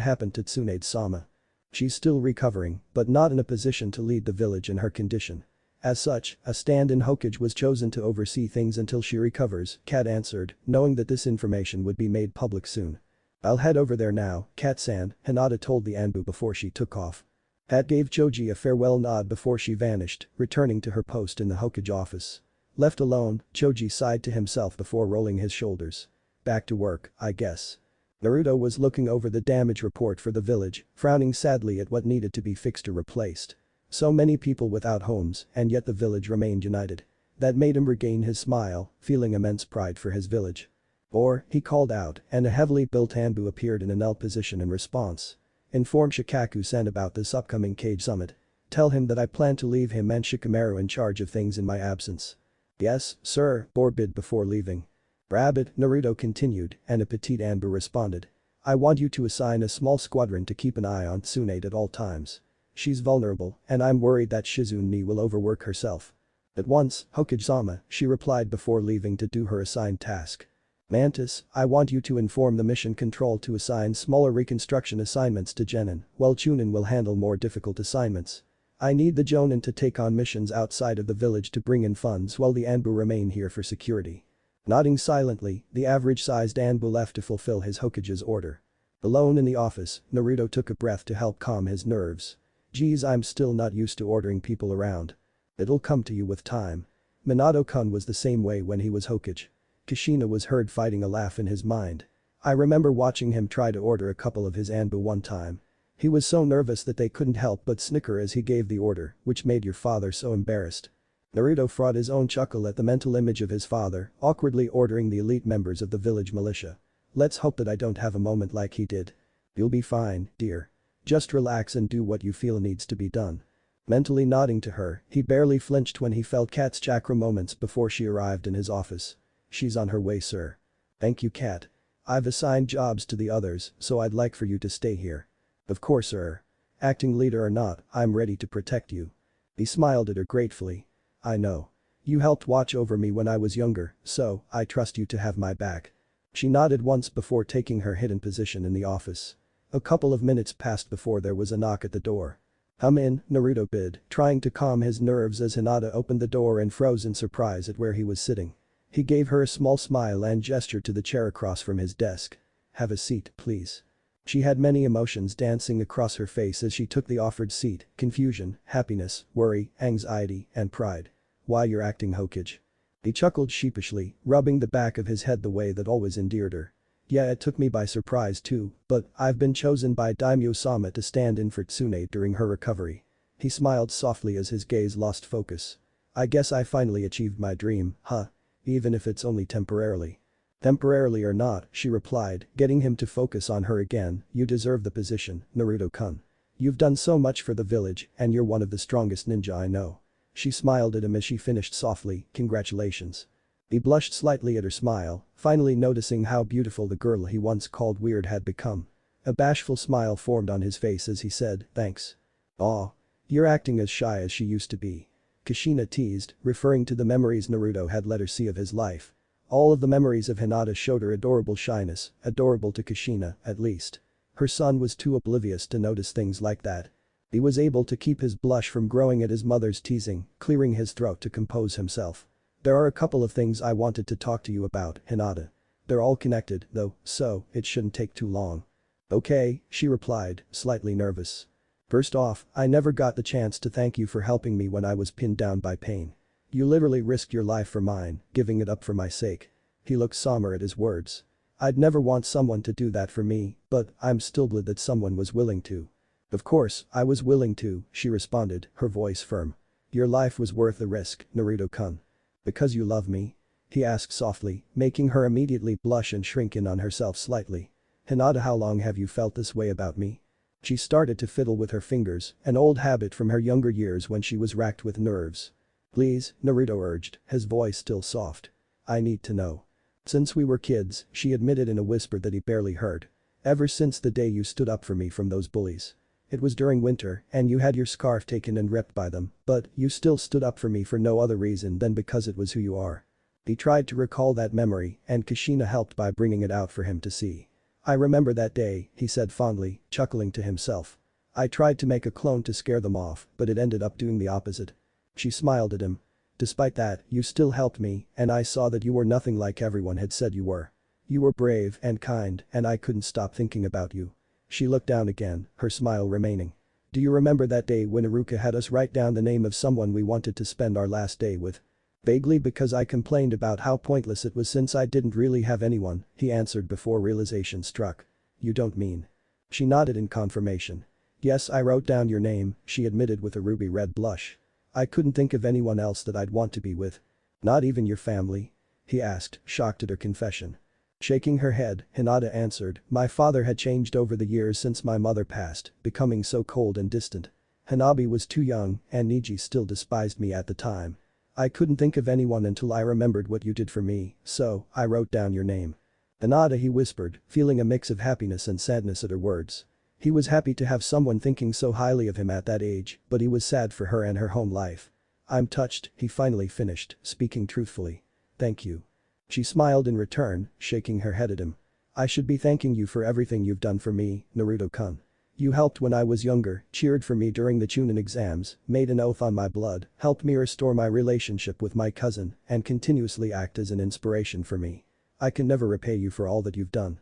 happened to Tsunade-sama? She's still recovering, but not in a position to lead the village in her condition. As such, a stand-in Hokage was chosen to oversee things until she recovers, Kat answered, knowing that this information would be made public soon. I'll head over there now, Kat-san, Hinata told the Anbu before she took off. Kat gave Choji a farewell nod before she vanished, returning to her post in the Hokage office. Left alone, Choji sighed to himself before rolling his shoulders. Back to work, I guess. Naruto was looking over the damage report for the village, frowning sadly at what needed to be fixed or replaced. So many people without homes, and yet the village remained united. That made him regain his smile, feeling immense pride for his village. Or, he called out, and a heavily built Anbu appeared in an L position in response. Inform Shikaku-sen about this upcoming Kage summit. Tell him that I plan to leave him and Shikamaru in charge of things in my absence. Yes, sir, Bor bid before leaving. Rabbit, Naruto continued, and a petite Anbu responded. I want you to assign a small squadron to keep an eye on Tsunade at all times. She's vulnerable, and I'm worried that Shizune will overwork herself. At once, Hokage-sama, she replied before leaving to do her assigned task. Mantis, I want you to inform the mission control to assign smaller reconstruction assignments to Genin, while Chunin will handle more difficult assignments. I need the Jonin to take on missions outside of the village to bring in funds while the Anbu remain here for security. Nodding silently, the average-sized Anbu left to fulfill his Hokage's order. Alone in the office, Naruto took a breath to help calm his nerves. Geez, I'm still not used to ordering people around. It'll come to you with time. Minato-kun was the same way when he was Hokage. Kushina was heard fighting a laugh in his mind. I remember watching him try to order a couple of his anbu one time. He was so nervous that they couldn't help but snicker as he gave the order, which made your father so embarrassed. Naruto fought his own chuckle at the mental image of his father, awkwardly ordering the elite members of the village militia. Let's hope that I don't have a moment like he did. You'll be fine, dear. Just relax and do what you feel needs to be done. Mentally nodding to her, he barely flinched when he felt Kat's chakra moments before she arrived in his office. She's on her way, sir. Thank you, Kat. I've assigned jobs to the others, so I'd like for you to stay here. Of course, sir. Acting leader or not, I'm ready to protect you. He smiled at her gratefully. I know. You helped watch over me when I was younger, so I trust you to have my back. She nodded once before taking her hidden position in the office. A couple of minutes passed before there was a knock at the door. Come in, Naruto bid, trying to calm his nerves as Hinata opened the door and froze in surprise at where he was sitting. He gave her a small smile and gestured to the chair across from his desk. Have a seat, please. She had many emotions dancing across her face as she took the offered seat: confusion, happiness, worry, anxiety, and pride. Why, you're acting Hokage. He chuckled sheepishly, rubbing the back of his head the way that always endeared her. Yeah, it took me by surprise too, but I've been chosen by Daimyo-sama to stand in for Tsune during her recovery. He smiled softly as his gaze lost focus. I guess I finally achieved my dream, huh? Even if it's only temporarily. Temporarily or not, she replied, getting him to focus on her again. You deserve the position, Naruto-kun. You've done so much for the village, and you're one of the strongest ninja I know. She smiled at him as she finished softly, congratulations. He blushed slightly at her smile, finally noticing how beautiful the girl he once called weird had become. A bashful smile formed on his face as he said, thanks. Aw. You're acting as shy as she used to be. Kushina teased, referring to the memories Naruto had let her see of his life. All of the memories of Hinata showed her adorable shyness, adorable to Kushina, at least. Her son was too oblivious to notice things like that. He was able to keep his blush from growing at his mother's teasing, clearing his throat to compose himself. There are a couple of things I wanted to talk to you about, Hinata. They're all connected, though, so it shouldn't take too long. Okay, she replied, slightly nervous. First off, I never got the chance to thank you for helping me when I was pinned down by pain. You literally risked your life for mine, giving it up for my sake. He looked somber at his words. I'd never want someone to do that for me, but I'm still glad that someone was willing to. Of course, I was willing to, she responded, her voice firm. Your life was worth the risk, Naruto-kun. Because you love me? He asked softly, making her immediately blush and shrink in on herself slightly. Hinata, how long have you felt this way about me? She started to fiddle with her fingers, an old habit from her younger years when she was racked with nerves. Please, Naruto urged, his voice still soft. I need to know. Since we were kids, she admitted in a whisper that he barely heard. Ever since the day you stood up for me from those bullies. It was during winter, and you had your scarf taken and ripped by them, but you still stood up for me for no other reason than because it was who you are. He tried to recall that memory, and Kushina helped by bringing it out for him to see. I remember that day, he said fondly, chuckling to himself. I tried to make a clone to scare them off, but it ended up doing the opposite. She smiled at him. Despite that, you still helped me, and I saw that you were nothing like everyone had said you were. You were brave and kind, and I couldn't stop thinking about you. She looked down again, her smile remaining. Do you remember that day when Iruka had us write down the name of someone we wanted to spend our last day with? Vaguely, because I complained about how pointless it was since I didn't really have anyone, he answered before realization struck. You don't mean. She nodded in confirmation. Yes, I wrote down your name, she admitted with a ruby red blush. I couldn't think of anyone else that I'd want to be with. Not even your family? He asked, shocked at her confession. Shaking her head, Hinata answered, my father had changed over the years since my mother passed, becoming so cold and distant. Hanabi was too young, and Niji still despised me at the time. I couldn't think of anyone until I remembered what you did for me, so I wrote down your name. Hinata, he whispered, feeling a mix of happiness and sadness at her words. He was happy to have someone thinking so highly of him at that age, but he was sad for her and her home life. I'm touched, he finally finished, speaking truthfully. Thank you. She smiled in return, shaking her head at him. I should be thanking you for everything you've done for me, Naruto-kun. You helped when I was younger, cheered for me during the Chunin exams, made an oath on my blood, helped me restore my relationship with my cousin, and continuously act as an inspiration for me. I can never repay you for all that you've done.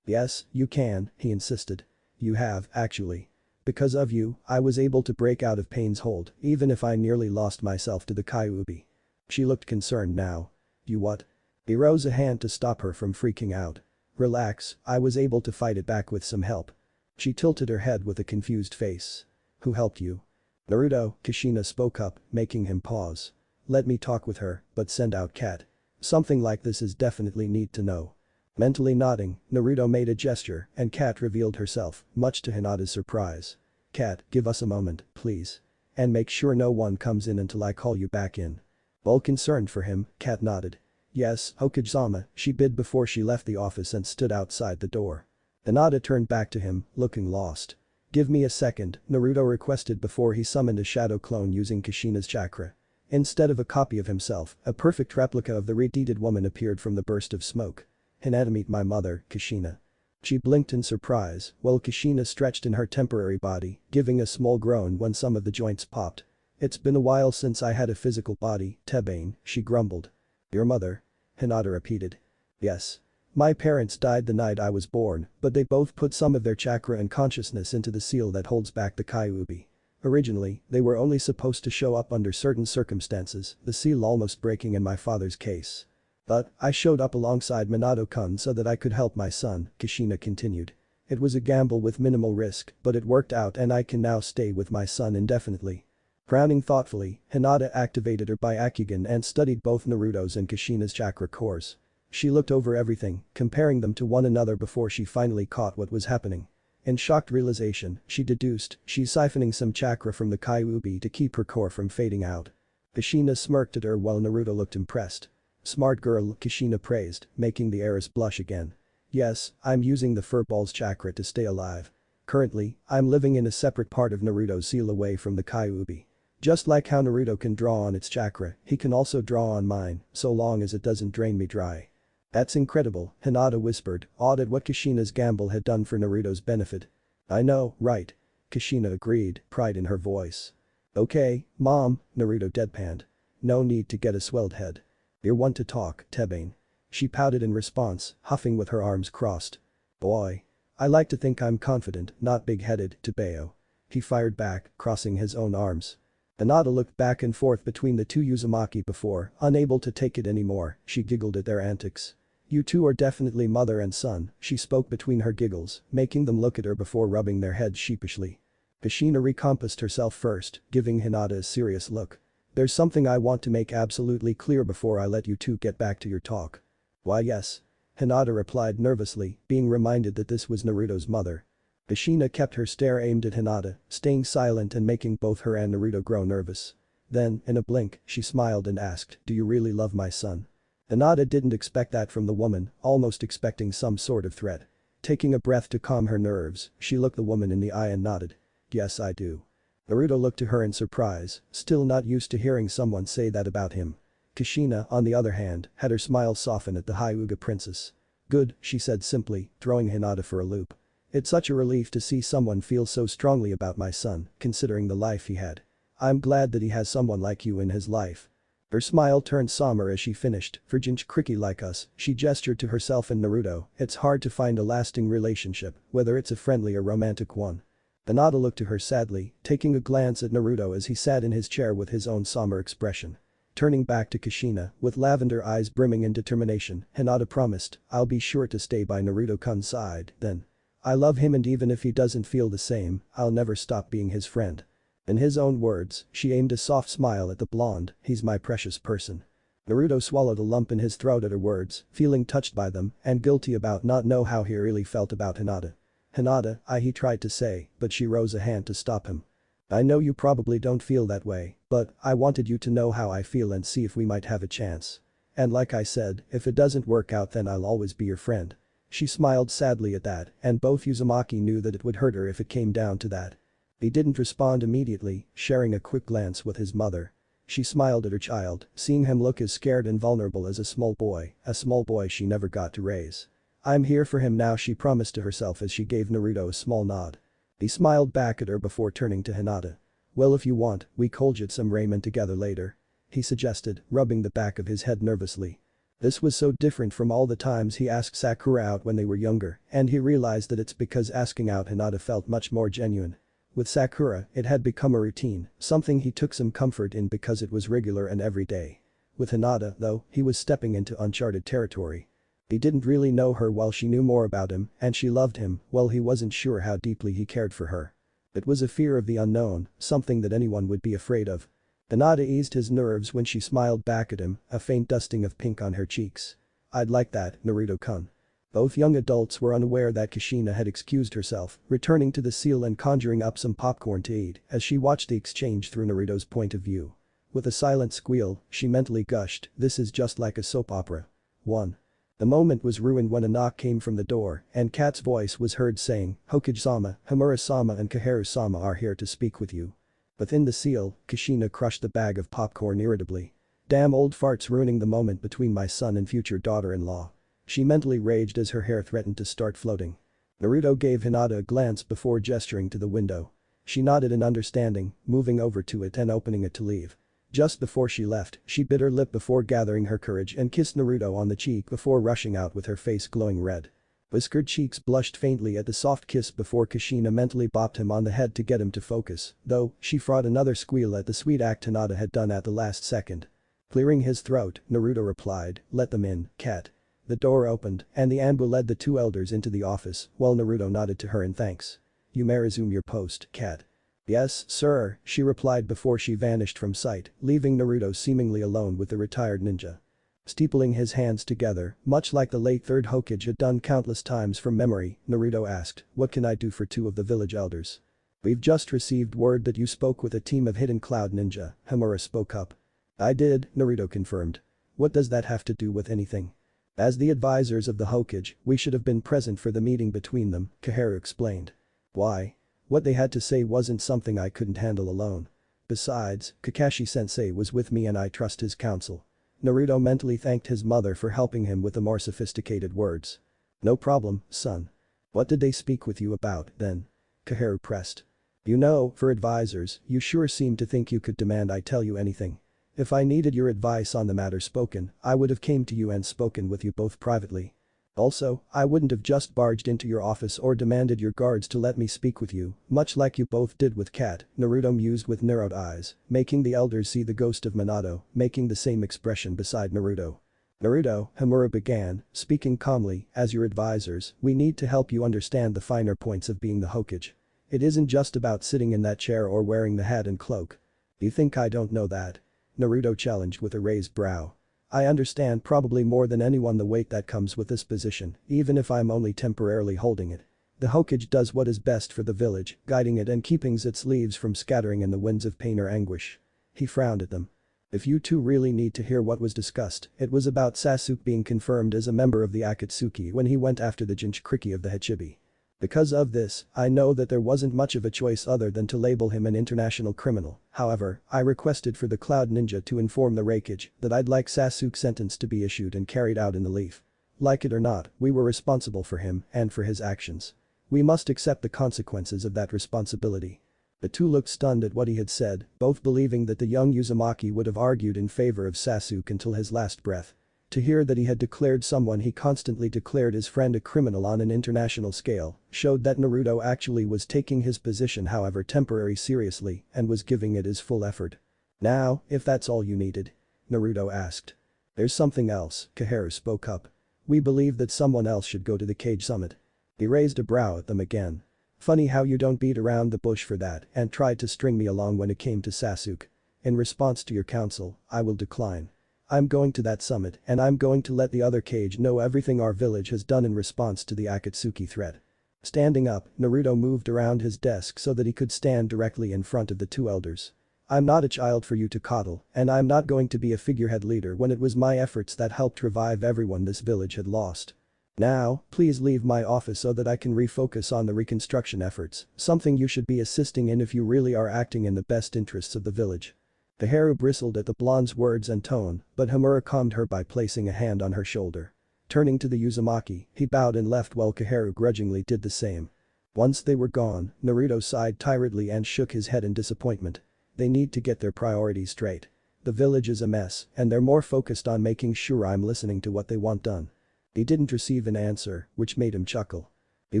Yes, you can, he insisted. You have, actually. Because of you, I was able to break out of pain's hold, even if I nearly lost myself to the Kyuubi. She looked concerned now. You what? He rose a hand to stop her from freaking out. Relax, I was able to fight it back with some help. She tilted her head with a confused face. Who helped you? Naruto, Kushina spoke up, making him pause. Let me talk with her, but send out Cat. Something like this is definitely need to know. Mentally nodding, Naruto made a gesture and Cat revealed herself, much to Hinata's surprise. Cat, give us a moment, please. And make sure no one comes in until I call you back in. All concerned for him, Cat nodded. Yes, Hokage-sama, she bid before she left the office and stood outside the door. Hinata turned back to him, looking lost. Give me a second, Naruto requested before he summoned a shadow clone using Kushina's chakra. Instead of a copy of himself, a perfect replica of the redeeded woman appeared from the burst of smoke. Hinata, meet my mother, Kushina. She blinked in surprise, while Kushina stretched in her temporary body, giving a small groan when some of the joints popped. It's been a while since I had a physical body, Tebane, she grumbled. Your mother? Hinata repeated. Yes. My parents died the night I was born, but they both put some of their chakra and consciousness into the seal that holds back the Kyuubi. Originally, they were only supposed to show up under certain circumstances, the seal almost breaking in my father's case. But, I showed up alongside Minato-kun so that I could help my son, Kushina continued. It was a gamble with minimal risk, but it worked out and I can now stay with my son indefinitely. Frowning thoughtfully, Hinata activated her Byakugan and studied both Naruto's and Kushina's chakra cores. She looked over everything, comparing them to one another before she finally caught what was happening. In shocked realization, she deduced she's siphoning some chakra from the Kyuubi to keep her core from fading out. Kushina smirked at her while Naruto looked impressed. Smart girl, Kushina praised, making the heiress blush again. Yes, I'm using the furball's chakra to stay alive. Currently, I'm living in a separate part of Naruto's seal away from the Kyuubi. Just like how Naruto can draw on its chakra, he can also draw on mine, so long as it doesn't drain me dry. That's incredible, Hinata whispered, awed at what Kushina's gamble had done for Naruto's benefit. I know, right? Kushina agreed, pride in her voice. Okay, mom, Naruto deadpanned. No need to get a swelled head. You're one to talk, Tebane. She pouted in response, huffing with her arms crossed. Boy. I like to think I'm confident, not big-headed, Tebeo. He fired back, crossing his own arms. Hinata looked back and forth between the two Uzumaki before, unable to take it anymore, she giggled at their antics. You two are definitely mother and son, she spoke between her giggles, making them look at her before rubbing their heads sheepishly. Kushina recomposed herself first, giving Hinata a serious look. There's something I want to make absolutely clear before I let you two get back to your talk. Why yes. Hinata replied nervously, being reminded that this was Naruto's mother. Kushina kept her stare aimed at Hinata, staying silent and making both her and Naruto grow nervous. Then, in a blink, she smiled and asked, do you really love my son? Hinata didn't expect that from the woman, almost expecting some sort of threat. Taking a breath to calm her nerves, she looked the woman in the eye and nodded. Yes I do. Naruto looked to her in surprise, still not used to hearing someone say that about him. Kushina, on the other hand, had her smile soften at the Hyuga princess. Good, she said simply, throwing Hinata for a loop. It's such a relief to see someone feel so strongly about my son, considering the life he had. I'm glad that he has someone like you in his life. Her smile turned somber as she finished, for Jinchuriki like us, she gestured to herself and Naruto, it's hard to find a lasting relationship, whether it's a friendly or romantic one. Hinata looked to her sadly, taking a glance at Naruto as he sat in his chair with his own somber expression. Turning back to Kushina, with lavender eyes brimming in determination, Hinata promised, I'll be sure to stay by Naruto-kun's side, then. I love him and even if he doesn't feel the same, I'll never stop being his friend. In his own words, she aimed a soft smile at the blonde, he's my precious person. Naruto swallowed a lump in his throat at her words, feeling touched by them and guilty about not know how he really felt about Hinata. Hinata, he tried to say, but she rose a hand to stop him. I know you probably don't feel that way, but I wanted you to know how I feel and see if we might have a chance. And like I said, if it doesn't work out then I'll always be your friend. She smiled sadly at that, and both Uzumaki knew that it would hurt her if it came down to that. He didn't respond immediately, sharing a quick glance with his mother. She smiled at her child, seeing him look as scared and vulnerable as a small boy she never got to raise. I'm here for him now, she promised to herself as she gave Naruto a small nod. He smiled back at her before turning to Hinata. Well if you want, we could get some ramen together later. He suggested, rubbing the back of his head nervously. This was so different from all the times he asked Sakura out when they were younger, and he realized that it's because asking out Hinata felt much more genuine. With Sakura, it had become a routine, something he took some comfort in because it was regular and everyday. With Hinata, though, he was stepping into uncharted territory. He didn't really know her while she knew more about him, and she loved him while he wasn't sure how deeply he cared for her. It was a fear of the unknown, something that anyone would be afraid of. Hinata eased his nerves when she smiled back at him, a faint dusting of pink on her cheeks. "I'd like that, Naruto-kun." Both young adults were unaware that Kushina had excused herself, returning to the seal and conjuring up some popcorn to eat as she watched the exchange through Naruto's point of view. With a silent squeal, she mentally gushed, "This is just like a soap opera." 1. The moment was ruined when a knock came from the door and Kat's voice was heard saying, "Hokage-sama, Himura-sama and Kaharu-sama are here to speak with you." Within the seal, Kushina crushed the bag of popcorn irritably. "Damn old farts ruining the moment between my son and future daughter-in-law." She mentally raged as her hair threatened to start floating. Naruto gave Hinata a glance before gesturing to the window. She nodded in understanding, moving over to it and opening it to leave. Just before she left, she bit her lip before gathering her courage and kissed Naruto on the cheek before rushing out with her face glowing red. Whiskered cheeks blushed faintly at the soft kiss before Kushina mentally bopped him on the head to get him to focus, though she fought another squeal at the sweet act Hinata had done at the last second. Clearing his throat, Naruto replied, "Let them in, Kat." The door opened, and the Anbu led the two elders into the office, while Naruto nodded to her in thanks. "You may resume your post, Kat." "Yes, sir," she replied before she vanished from sight, leaving Naruto seemingly alone with the retired ninja. Steepling his hands together, much like the late third Hokage had done countless times from memory, Naruto asked, "What can I do for two of the village elders?" "We've just received word that you spoke with a team of hidden cloud ninja," Himura spoke up. "I did," Naruto confirmed. "What does that have to do with anything?" "As the advisors of the Hokage, we should have been present for the meeting between them," Kaharu explained. "Why? What they had to say wasn't something I couldn't handle alone. Besides, Kakashi-sensei was with me and I trust his counsel." Naruto mentally thanked his mother for helping him with the more sophisticated words. "No problem, son." "What did they speak with you about, then?" Kaharu pressed. "You know, for advisors, you sure seem to think you could demand I tell you anything. If I needed your advice on the matter spoken, I would have came to you and spoken with you both privately. Also, I wouldn't have just barged into your office or demanded your guards to let me speak with you, much like you both did with Kat," Naruto mused with narrowed eyes, making the elders see the ghost of Minato, making the same expression beside Naruto. "Naruto," Himura began, speaking calmly, "as your advisors, we need to help you understand the finer points of being the Hokage. It isn't just about sitting in that chair or wearing the hat and cloak." "You think I don't know that?" Naruto challenged with a raised brow. "I understand probably more than anyone the weight that comes with this position, even if I'm only temporarily holding it. The Hokage does what is best for the village, guiding it and keeping its leaves from scattering in the winds of pain or anguish." He frowned at them. "If you two really need to hear what was discussed, it was about Sasuke being confirmed as a member of the Akatsuki when he went after the Jinchuriki of the Hachibi. Because of this, I know that there wasn't much of a choice other than to label him an international criminal. However, I requested for the Cloud Ninja to inform the Raikage that I'd like Sasuke's sentence to be issued and carried out in the leaf. Like it or not, we were responsible for him and for his actions. We must accept the consequences of that responsibility." The two looked stunned at what he had said, both believing that the young Uzumaki would have argued in favor of Sasuke until his last breath. To hear that he had declared someone he constantly declared his friend a criminal on an international scale showed that Naruto actually was taking his position, however temporary, seriously and was giving it his full effort. "Now, if that's all you needed?" Naruto asked. "There's something else," Kaharu spoke up. "We believe that someone else should go to the Kage summit." He raised a brow at them again. "Funny how you don't beat around the bush for that and tried to string me along when it came to Sasuke. In response to your counsel, I will decline. I'm going to that summit and I'm going to let the other Kage know everything our village has done in response to the Akatsuki threat." Standing up, Naruto moved around his desk so that he could stand directly in front of the two elders. "I'm not a child for you to coddle, and I'm not going to be a figurehead leader when it was my efforts that helped revive everyone this village had lost. Now, please leave my office so that I can refocus on the reconstruction efforts, something you should be assisting in if you really are acting in the best interests of the village." Kaharu bristled at the blonde's words and tone, but Himura calmed her by placing a hand on her shoulder. Turning to the Uzumaki, he bowed and left while Kaharu grudgingly did the same. Once they were gone, Naruto sighed tiredly and shook his head in disappointment. They need to get their priorities straight. The village is a mess, and they're more focused on making sure I'm listening to what they want done." He didn't receive an answer, which made him chuckle. "You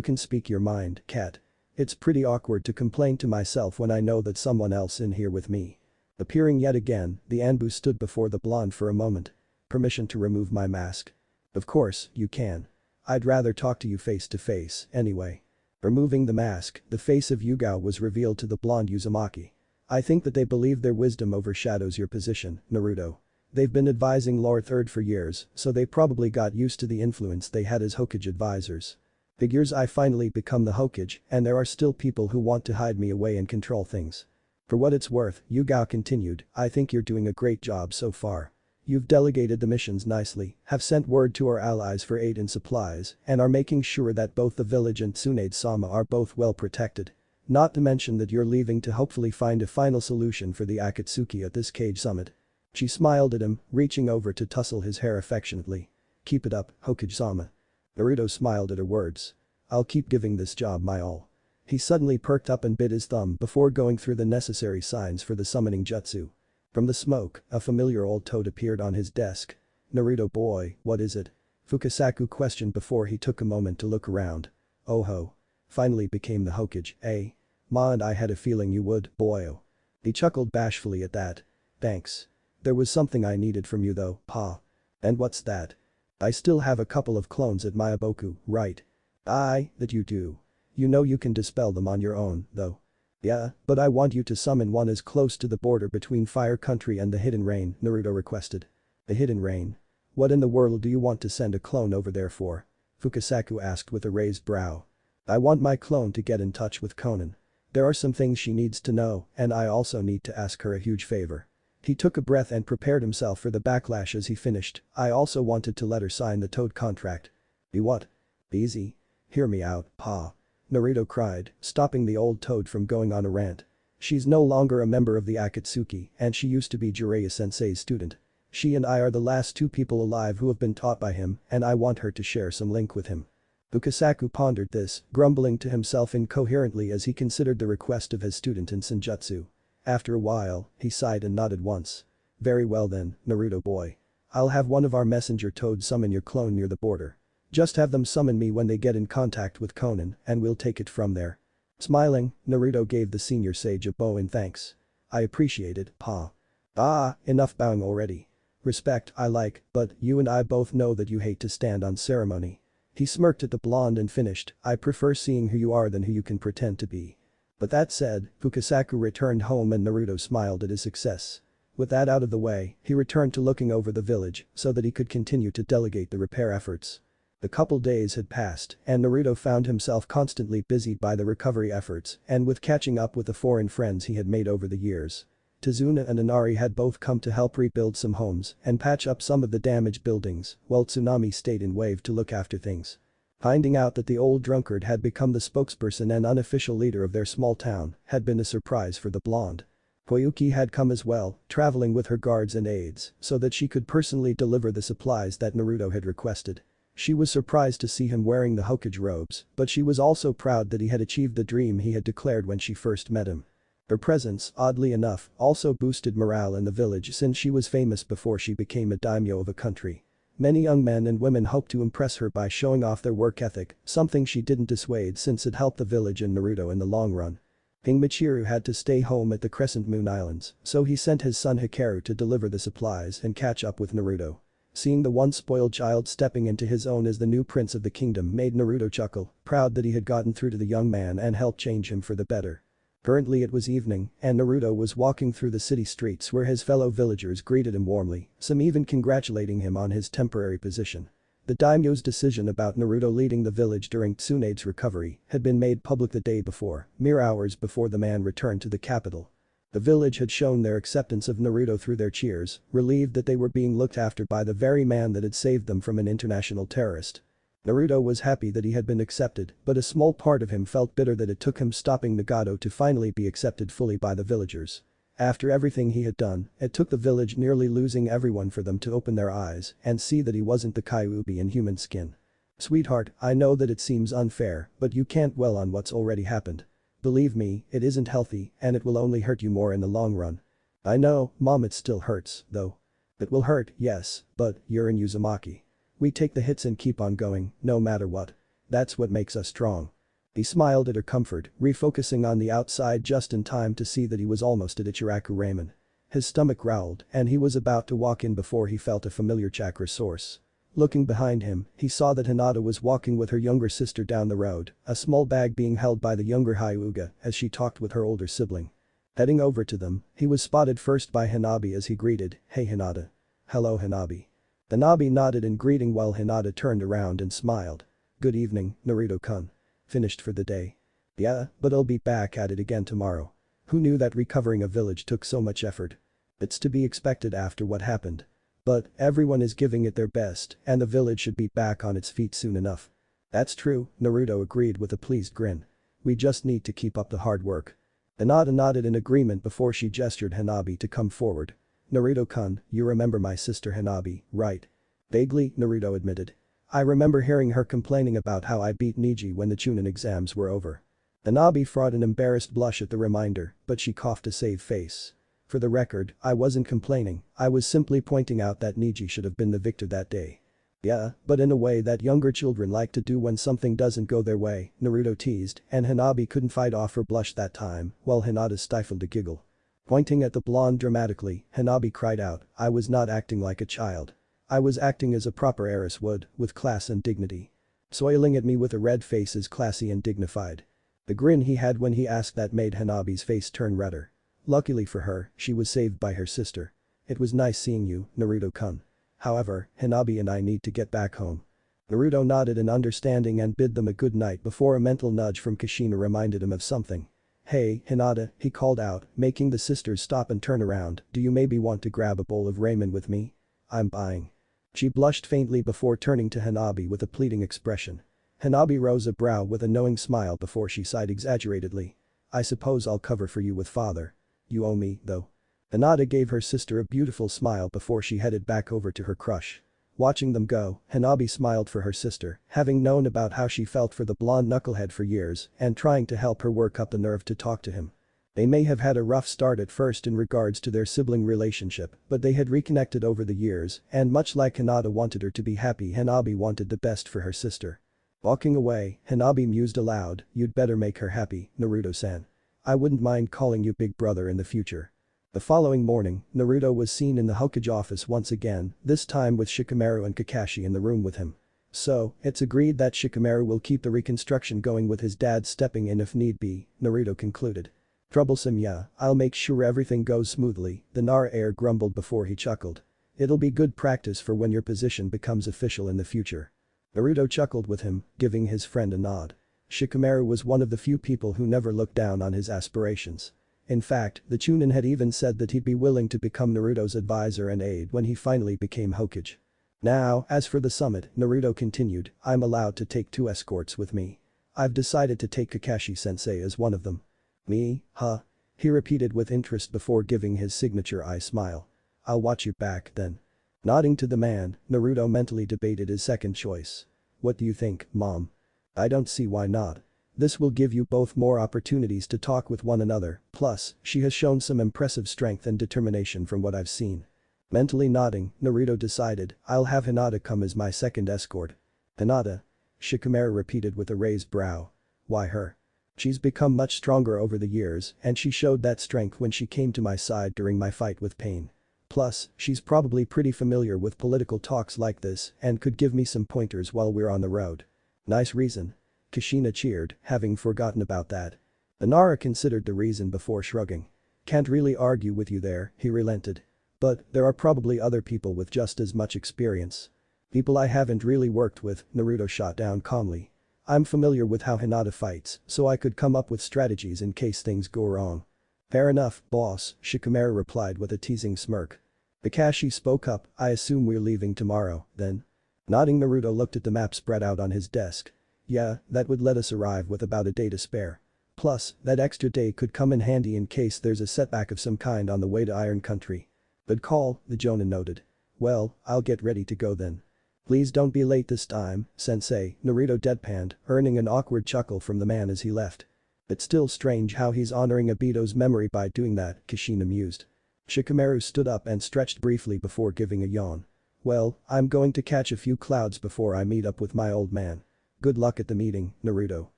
can speak your mind, cat. It's pretty awkward to complain to myself when I know that someone else in here with me." Appearing yet again, the Anbu stood before the blonde for a moment. "Permission to remove my mask?" "Of course, you can. I'd rather talk to you face to face, anyway." Removing the mask, the face of Yugao was revealed to the blonde Uzumaki. "I think that they believe their wisdom overshadows your position, Naruto. They've been advising Lord Third for years, so they probably got used to the influence they had as Hokage advisors. Figures I finally become the Hokage, and there are still people who want to hide me away and control things." For what it's worth, Yugao continued, "I think you're doing a great job so far. You've delegated the missions nicely, have sent word to our allies for aid and supplies, and are making sure that both the village and Tsunade-sama are both well protected. Not to mention that you're leaving to hopefully find a final solution for the Akatsuki at this Kage summit." She smiled at him, reaching over to tussle his hair affectionately. "Keep it up, Hokage-sama." Naruto smiled at her words. "I'll keep giving this job my all." He suddenly perked up and bit his thumb before going through the necessary signs for the summoning jutsu. From the smoke, a familiar old toad appeared on his desk. "Naruto boy, what is it?" Fukasaku questioned before he took a moment to look around. "Oh ho. Finally became the Hokage, eh? Ma and I had a feeling you would, boyo." He chuckled bashfully at that. "Thanks. There was something I needed from you though, pa." "And what's that?" "I still have a couple of clones at Mayaboku, right?" "Aye, that you do. You know you can dispel them on your own, though." "Yeah, but I want you to summon one as close to the border between Fire Country and the Hidden Rain," Naruto requested. "The Hidden Rain? What in the world do you want to send a clone over there for?" Fukasaku asked with a raised brow. "I want my clone to get in touch with Konan. There are some things she needs to know, and I also need to ask her a huge favor." He took a breath and prepared himself for the backlash as he finished. "I also wanted to let her sign the Toad contract." "Be what?" "Easy. Hear me out, pa." Naruto cried, stopping the old toad from going on a rant. "She's no longer a member of the Akatsuki, and she used to be Jiraiya-sensei's student. She and I are the last two people alive who have been taught by him, and I want her to share some link with him." Fukasaku pondered this, grumbling to himself incoherently as he considered the request of his student in Senjutsu. After a while, he sighed and nodded once. "Very well then, Naruto boy. I'll have one of our messenger toads summon your clone near the border. Just have them summon me when they get in contact with Konan, and we'll take it from there." Smiling, Naruto gave the senior sage a bow in thanks. "I appreciate it, pa." "Ah, enough bowing already. Respect I like, but you and I both know that you hate to stand on ceremony." He smirked at the blonde and finished, "I prefer seeing who you are than who you can pretend to be." But that said, Fukasaku returned home and Naruto smiled at his success. With that out of the way, he returned to looking over the village so that he could continue to delegate the repair efforts. The couple days had passed, and Naruto found himself constantly busied by the recovery efforts and with catching up with the foreign friends he had made over the years. Tazuna and Inari had both come to help rebuild some homes and patch up some of the damaged buildings, while Tsunami stayed in Wave to look after things. Finding out that the old drunkard had become the spokesperson and unofficial leader of their small town had been a surprise for the blonde. Koyuki had come as well, traveling with her guards and aides so that she could personally deliver the supplies that Naruto had requested. She was surprised to see him wearing the Hokage robes, but she was also proud that he had achieved the dream he had declared when she first met him. Her presence, oddly enough, also boosted morale in the village since she was famous before she became a daimyo of a country. Many young men and women hoped to impress her by showing off their work ethic, something she didn't dissuade since it helped the village and Naruto in the long run. King Michiru had to stay home at the Crescent Moon Islands, so he sent his son Hikaru to deliver the supplies and catch up with Naruto. Seeing the once spoiled child stepping into his own as the new prince of the kingdom made Naruto chuckle, proud that he had gotten through to the young man and helped change him for the better. Currently it was evening, and Naruto was walking through the city streets where his fellow villagers greeted him warmly, some even congratulating him on his temporary position. The daimyo's decision about Naruto leading the village during Tsunade's recovery had been made public the day before, mere hours before the man returned to the capital. The village had shown their acceptance of Naruto through their cheers, relieved that they were being looked after by the very man that had saved them from an international terrorist. Naruto was happy that he had been accepted, but a small part of him felt bitter that it took him stopping Nagato to finally be accepted fully by the villagers. After everything he had done, it took the village nearly losing everyone for them to open their eyes and see that he wasn't the Kyuubi in human skin. "Sweetheart, I know that it seems unfair, but you can't dwell on what's already happened. Believe me, it isn't healthy and it will only hurt you more in the long run." I know, Mom, it still hurts, though. It will hurt, yes, but you're in Uzumaki. We take the hits and keep on going, no matter what. That's what makes us strong. He smiled at her comfort, refocusing on the outside just in time to see that he was almost at Ichiraku Ramen. His stomach growled, and he was about to walk in before he felt a familiar chakra source. Looking behind him, he saw that Hinata was walking with her younger sister down the road, a small bag being held by the younger Hyuga as she talked with her older sibling. Heading over to them, he was spotted first by Hanabi as he greeted, "Hey Hinata." "Hello Hanabi." Hanabi nodded in greeting while Hinata turned around and smiled. "Good evening, Naruto-kun. Finished for the day?" "Yeah, but I'll be back at it again tomorrow." Who knew that recovering a village took so much effort? It's to be expected after what happened. But everyone is giving it their best and the village should be back on its feet soon enough. "That's true," Naruto agreed with a pleased grin. "We just need to keep up the hard work." Hinata nodded in agreement before she gestured Hanabi to come forward. "Naruto-kun, you remember my sister Hanabi, right?" Vaguely, Naruto admitted. "I remember hearing her complaining about how I beat Niji when the Chunin exams were over." Hanabi fraught an embarrassed blush at the reminder, but she coughed to save face. "For the record, I wasn't complaining, I was simply pointing out that Niji should have been the victor that day." "Yeah, but in a way that younger children like to do when something doesn't go their way," Naruto teased, and Hanabi couldn't fight off her blush that time, while Hinata stifled a giggle. Pointing at the blonde dramatically, Hanabi cried out, "I was not acting like a child. I was acting as a proper heiress would, with class and dignity." Soiling at me with a red face is classy and dignified. The grin he had when he asked that made Hanabi's face turn redder. Luckily for her, she was saved by her sister. "It was nice seeing you, Naruto-kun. However, Hanabi and I need to get back home." Naruto nodded in understanding and bid them a good night before a mental nudge from Kushina reminded him of something. "Hey, Hinata," he called out, making the sisters stop and turn around, "do you maybe want to grab a bowl of ramen with me? I'm buying." She blushed faintly before turning to Hanabi with a pleading expression. Hanabi rose a brow with a knowing smile before she sighed exaggeratedly. "I suppose I'll cover for you with father. You owe me, though." Hinata gave her sister a beautiful smile before she headed back over to her crush. Watching them go, Hanabi smiled for her sister, having known about how she felt for the blonde knucklehead for years and trying to help her work up the nerve to talk to him. They may have had a rough start at first in regards to their sibling relationship, but they had reconnected over the years and much like Hinata wanted her to be happy, Hanabi wanted the best for her sister. Walking away, Hanabi mused aloud, "You'd better make her happy, Naruto-san. I wouldn't mind calling you big brother in the future." The following morning, Naruto was seen in the Hokage office once again, this time with Shikamaru and Kakashi in the room with him. "So, it's agreed that Shikamaru will keep the reconstruction going with his dad stepping in if need be," Naruto concluded. "Troublesome, yeah, I'll make sure everything goes smoothly," the Nara heir grumbled before he chuckled. "It'll be good practice for when your position becomes official in the future." Naruto chuckled with him, giving his friend a nod. Shikamaru was one of the few people who never looked down on his aspirations. In fact, the Chunin had even said that he'd be willing to become Naruto's advisor and aide when he finally became Hokage. "Now, as for the summit," Naruto continued, "I'm allowed to take 2 escorts with me. I've decided to take Kakashi-sensei as one of them." "Me, huh?" he repeated with interest before giving his signature eye smile. "I'll watch you back then." Nodding to the man, Naruto mentally debated his second choice. "What do you think, Mom?" "I don't see why not. This will give you both more opportunities to talk with one another, plus, she has shown some impressive strength and determination from what I've seen." Mentally nodding, Naruto decided, "I'll have Hinata come as my second escort." "Hinata?" Shikamaru repeated with a raised brow. "Why her? She's become much stronger over the years and she showed that strength when she came to my side during my fight with Pain. Plus, she's probably pretty familiar with political talks like this and could give me some pointers while we're on the road." "Nice reason." Kushina cheered, having forgotten about that. Nara considered the reason before shrugging. "Can't really argue with you there," he relented. "But there are probably other people with just as much experience." "People I haven't really worked with," Naruto shot down calmly. "I'm familiar with how Hinata fights, so I could come up with strategies in case things go wrong." "Fair enough, boss," Shikamaru replied with a teasing smirk. Kakashi spoke up, "I assume we're leaving tomorrow, then?" Nodding, Naruto looked at the map spread out on his desk. "Yeah, that would let us arrive with about a day to spare. Plus, that extra day could come in handy in case there's a setback of some kind on the way to Iron Country." "Good call," the Jonin noted. "Well, I'll get ready to go then." "Please don't be late this time, sensei," Naruto deadpanned, earning an awkward chuckle from the man as he left. "It's still strange how he's honoring Obito's memory by doing that," Kushina mused. Shikamaru stood up and stretched briefly before giving a yawn. Well, I'm going to catch a few clouds before I meet up with my old man. Good luck at the meeting, Naruto.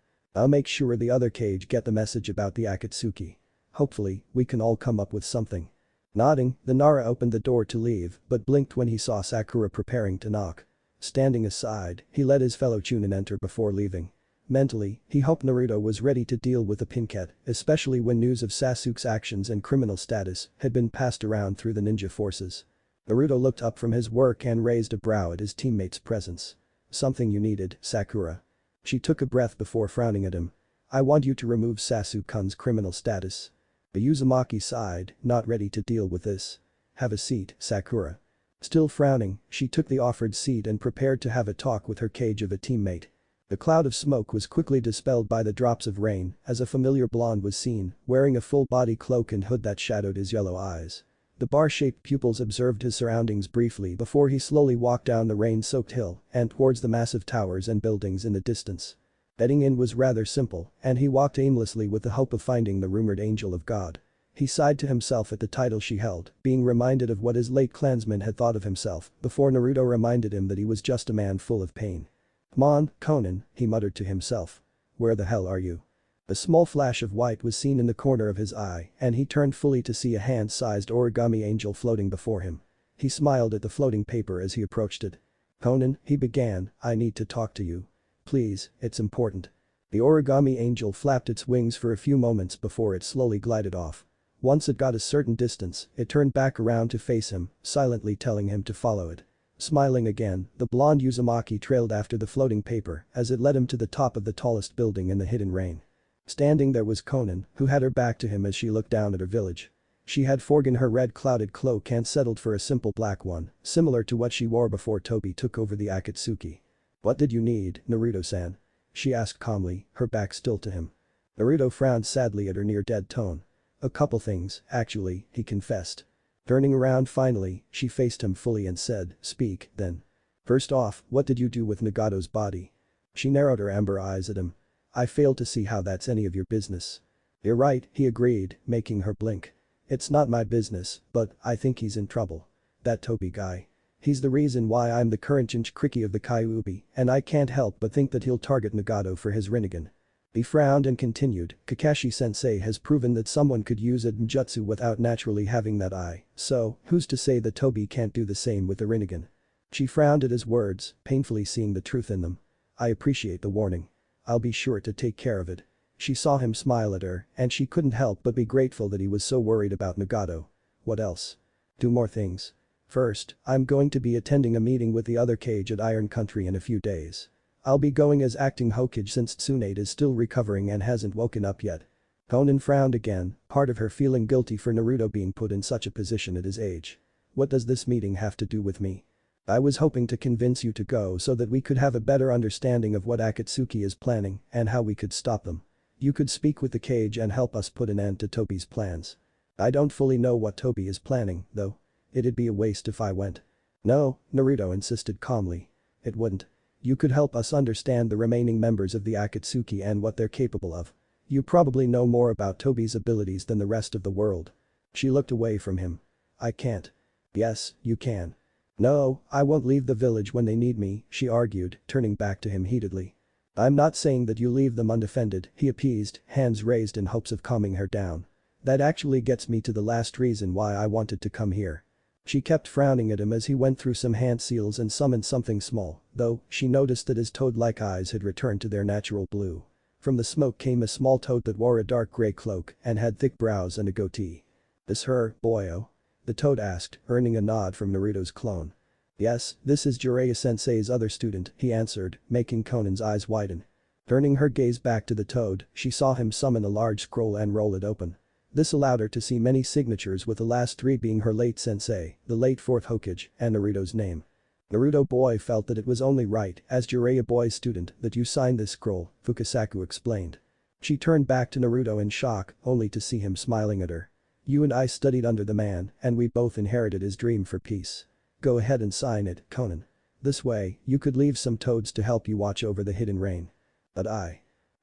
I'll make sure the other Kage get the message about the Akatsuki. Hopefully, we can all come up with something. Nodding, the Nara opened the door to leave but blinked when he saw Sakura preparing to knock. Standing aside, he let his fellow Chunin enter before leaving. Mentally, he hoped Naruto was ready to deal with the Pinket, especially when news of Sasuke's actions and criminal status had been passed around through the ninja forces. Naruto looked up from his work and raised a brow at his teammate's presence. Something you needed, Sakura. She took a breath before frowning at him. I want you to remove Sasuke-kun's criminal status. But Uzumaki sighed, not ready to deal with this. Have a seat, Sakura. Still frowning, she took the offered seat and prepared to have a talk with her Kage of a teammate. The cloud of smoke was quickly dispelled by the drops of rain as a familiar blonde was seen, wearing a full-body cloak and hood that shadowed his yellow eyes. The bar-shaped pupils observed his surroundings briefly before he slowly walked down the rain-soaked hill and towards the massive towers and buildings in the distance. Heading in was rather simple, and he walked aimlessly with the hope of finding the rumored Angel of God. He sighed to himself at the title she held, being reminded of what his late clansman had thought of himself before Naruto reminded him that he was just a man full of pain. Come on, Konan, he muttered to himself. Where the hell are you? A small flash of white was seen in the corner of his eye and he turned fully to see a hand-sized origami angel floating before him. He smiled at the floating paper as he approached it. Konan, he began, I need to talk to you. Please, it's important. The origami angel flapped its wings for a few moments before it slowly glided off. Once it got a certain distance, it turned back around to face him, silently telling him to follow it. Smiling again, the blonde Uzumaki trailed after the floating paper as it led him to the top of the tallest building in the hidden rain. Standing there was Konan, who had her back to him as she looked down at her village. She had forgotten her red clouded cloak and settled for a simple black one, similar to what she wore before Tobi took over the Akatsuki. What did you need, Naruto-san? She asked calmly, her back still to him. Naruto frowned sadly at her near-dead tone. A couple things, actually, he confessed. Turning around finally, she faced him fully and said, speak, then. First off, what did you do with Nagato's body? She narrowed her amber eyes at him. I fail to see how that's any of your business. You're right, he agreed, making her blink. It's not my business, but I think he's in trouble. That Tobi guy. He's the reason why I'm the current Jinchuriki of the Kyuubi, and I can't help but think that he'll target Nagato for his Rinnegan. He frowned and continued, Kakashi-sensei has proven that someone could use a ninjutsu without naturally having that eye, so who's to say that Tobi can't do the same with the Rinnegan? She frowned at his words, painfully seeing the truth in them. I appreciate the warning. I'll be sure to take care of it. She saw him smile at her, and she couldn't help but be grateful that he was so worried about Nagato. What else? 2 more things. First, I'm going to be attending a meeting with the other Kage at Iron Country in a few days. I'll be going as acting Hokage since Tsunade is still recovering and hasn't woken up yet. Konan frowned again, part of her feeling guilty for Naruto being put in such a position at his age. What does this meeting have to do with me? I was hoping to convince you to go so that we could have a better understanding of what Akatsuki is planning and how we could stop them. You could speak with the Kage and help us put an end to Tobi's plans. I don't fully know what Tobi is planning, though. It'd be a waste if I went. No, Naruto insisted calmly. It wouldn't. You could help us understand the remaining members of the Akatsuki and what they're capable of. You probably know more about Tobi's abilities than the rest of the world. She looked away from him. I can't. Yes, you can. No, I won't leave the village when they need me, she argued, turning back to him heatedly. I'm not saying that you leave them undefended, he appeased, hands raised in hopes of calming her down. That actually gets me to the last reason why I wanted to come here. She kept frowning at him as he went through some hand seals and summoned something small, though she noticed that his toad-like eyes had returned to their natural blue. From the smoke came a small toad that wore a dark gray cloak and had thick brows and a goatee. This her, boyo? The toad asked, earning a nod from Naruto's clone. Yes, this is Jiraiya-sensei's other student, he answered, making Konan's eyes widen. Turning her gaze back to the toad, she saw him summon a large scroll and roll it open. This allowed her to see many signatures with the last 3 being her late sensei, the late 4th Hokage, and Naruto's name. Naruto boy felt that it was only right, as Jiraiya boy's student, that you signed this scroll, Fukasaku explained. She turned back to Naruto in shock, only to see him smiling at her. You and I studied under the man, and we both inherited his dream for peace. Go ahead and sign it, Konan. This way, you could leave some toads to help you watch over the hidden rain. But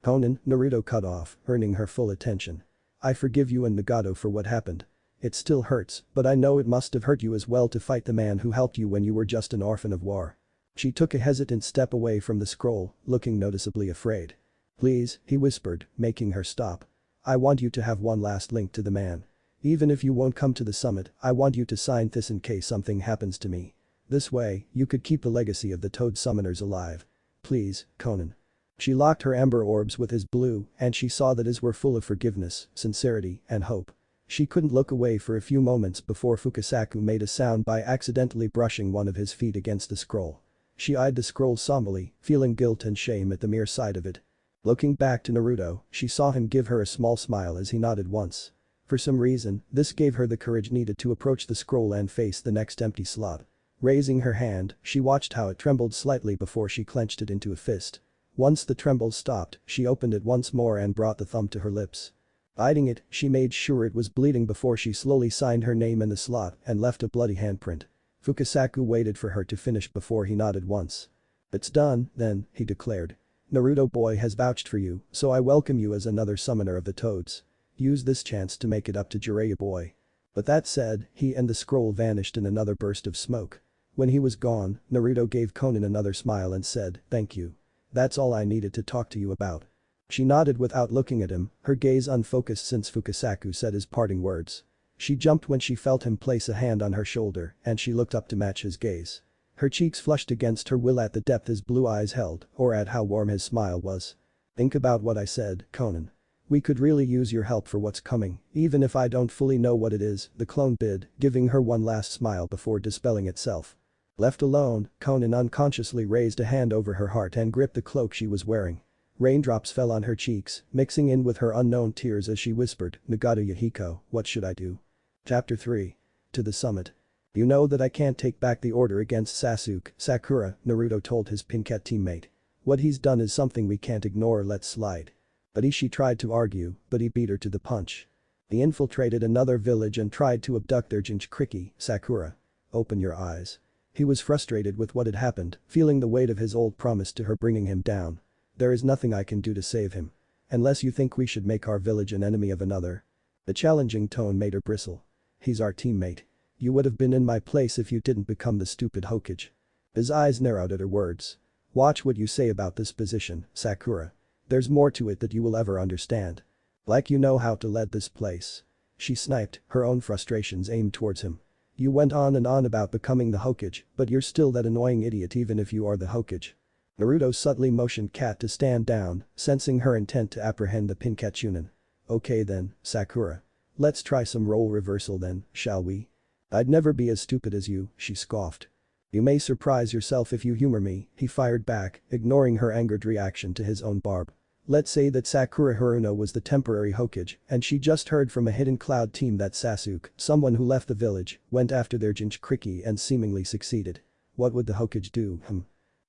Konan, Naruto cut off, earning her full attention. I forgive you and Nagato for what happened. It still hurts, but I know it must have hurt you as well to fight the man who helped you when you were just an orphan of war." She took a hesitant step away from the scroll, looking noticeably afraid. "Please," he whispered, making her stop. "I want you to have one last link to the man. Even if you won't come to the summit, I want you to sign this in case something happens to me. This way, you could keep the legacy of the Toad Summoners alive. Please, Konan." She locked her amber orbs with his blue, and she saw that his were full of forgiveness, sincerity, and hope. She couldn't look away for a few moments before Fukasaku made a sound by accidentally brushing one of his feet against the scroll. She eyed the scroll somberly, feeling guilt and shame at the mere sight of it. Looking back to Naruto, she saw him give her a small smile as he nodded once. For some reason, this gave her the courage needed to approach the scroll and face the next empty slot. Raising her hand, she watched how it trembled slightly before she clenched it into a fist. Once the tremble stopped, she opened it once more and brought the thumb to her lips. Eyeing it, she made sure it was bleeding before she slowly signed her name in the slot and left a bloody handprint. Fukasaku waited for her to finish before he nodded once. "It's done, then," he declared. "Naruto boy has vouched for you, so I welcome you as another summoner of the Toads. Use this chance to make it up to Jiraiya boy." But that said, he and the scroll vanished in another burst of smoke. When he was gone, Naruto gave Konan another smile and said, "Thank you. That's all I needed to talk to you about." She nodded without looking at him, her gaze unfocused since Fukasaku said his parting words. She jumped when she felt him place a hand on her shoulder and she looked up to match his gaze. Her cheeks flushed against her will at the depth his blue eyes held or at how warm his smile was. "Think about what I said, Konan. We could really use your help for what's coming, even if I don't fully know what it is," the clone bid, giving her one last smile before dispelling itself. Left alone, Konan unconsciously raised a hand over her heart and gripped the cloak she was wearing. Raindrops fell on her cheeks, mixing in with her unknown tears as she whispered, "Nagata Yahiko, what should I do?" Chapter 3. To the summit. "You know that I can't take back the order against Sakura," Naruto told his Pinket teammate. "What he's done is something we can't ignore or let slide." But Ishi tried to argue, but he beat her to the punch. "He infiltrated another village and tried to abduct their Jinchuriki, Sakura. Open your eyes." He was frustrated with what had happened, feeling the weight of his old promise to her bringing him down. "There is nothing I can do to save him. Unless you think we should make our village an enemy of another." The challenging tone made her bristle. "He's our teammate. You would have been in my place if you didn't become the stupid Hokage." His eyes narrowed at her words. "Watch what you say about this position, Sakura. There's more to it that you will ever understand. Like you know how to lead this place." She sniped, her own frustrations aimed towards him. "You went on and on about becoming the Hokage, but you're still that annoying idiot even if you are the Hokage." Naruto subtly motioned Kat to stand down, sensing her intent to apprehend the Pinkachunin. "Okay then, Sakura. Let's try some role reversal then, shall we?" "I'd never be as stupid as you," she scoffed. "You may surprise yourself if you humor me," he fired back, ignoring her angered reaction to his own barb. "Let's say that Sakura Haruno was the temporary Hokage and she just heard from a hidden cloud team that Sasuke, someone who left the village, went after their Jinchuriki and seemingly succeeded. What would the Hokage do?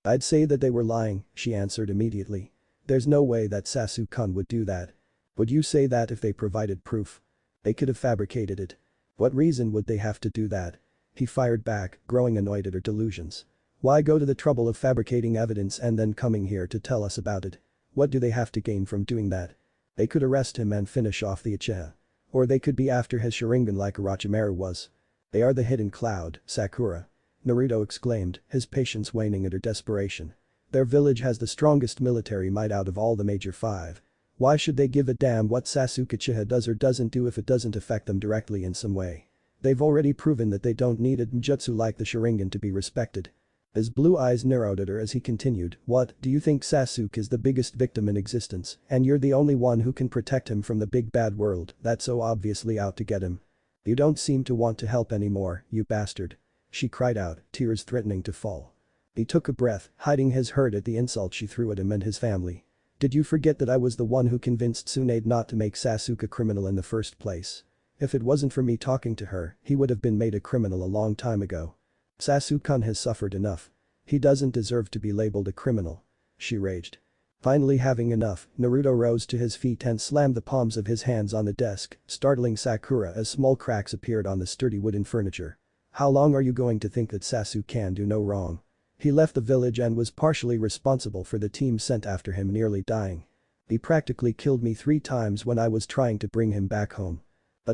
"I'd say that they were lying," she answered immediately. "There's no way that Sasuke-kun would do that." "Would you say that if they provided proof? They could have fabricated it. What reason would they have to do that?" He fired back, growing annoyed at her delusions. "Why go to the trouble of fabricating evidence and then coming here to tell us about it? What do they have to gain from doing that? They could arrest him and finish off the Uchiha. Or they could be after his Sharingan like Orochimaru was. They are the hidden cloud, Sakura." Naruto exclaimed, his patience waning at her desperation. "Their village has the strongest military might out of all the major five. Why should they give a damn what Sasuke Uchiha does or doesn't do if it doesn't affect them directly in some way? They've already proven that they don't need a ninjutsu like the Sharingan to be respected." His blue eyes narrowed at her as he continued, "What, do you think Sasuke is the biggest victim in existence and you're the only one who can protect him from the big bad world that's so obviously out to get him? You don't seem to want to help anymore, you bastard." She cried out, tears threatening to fall. He took a breath, hiding his hurt at the insult she threw at him and his family. "Did you forget that I was the one who convinced Tsunade not to make Sasuke a criminal in the first place? If it wasn't for me talking to her, he would have been made a criminal a long time ago. Sasuke-kun has suffered enough. He doesn't deserve to be labeled a criminal." She raged. Finally having enough, Naruto rose to his feet and slammed the palms of his hands on the desk, startling Sakura as small cracks appeared on the sturdy wooden furniture. "How long are you going to think that Sasuke can do no wrong? He left the village and was partially responsible for the team sent after him nearly dying. He practically killed me 3 times when I was trying to bring him back home.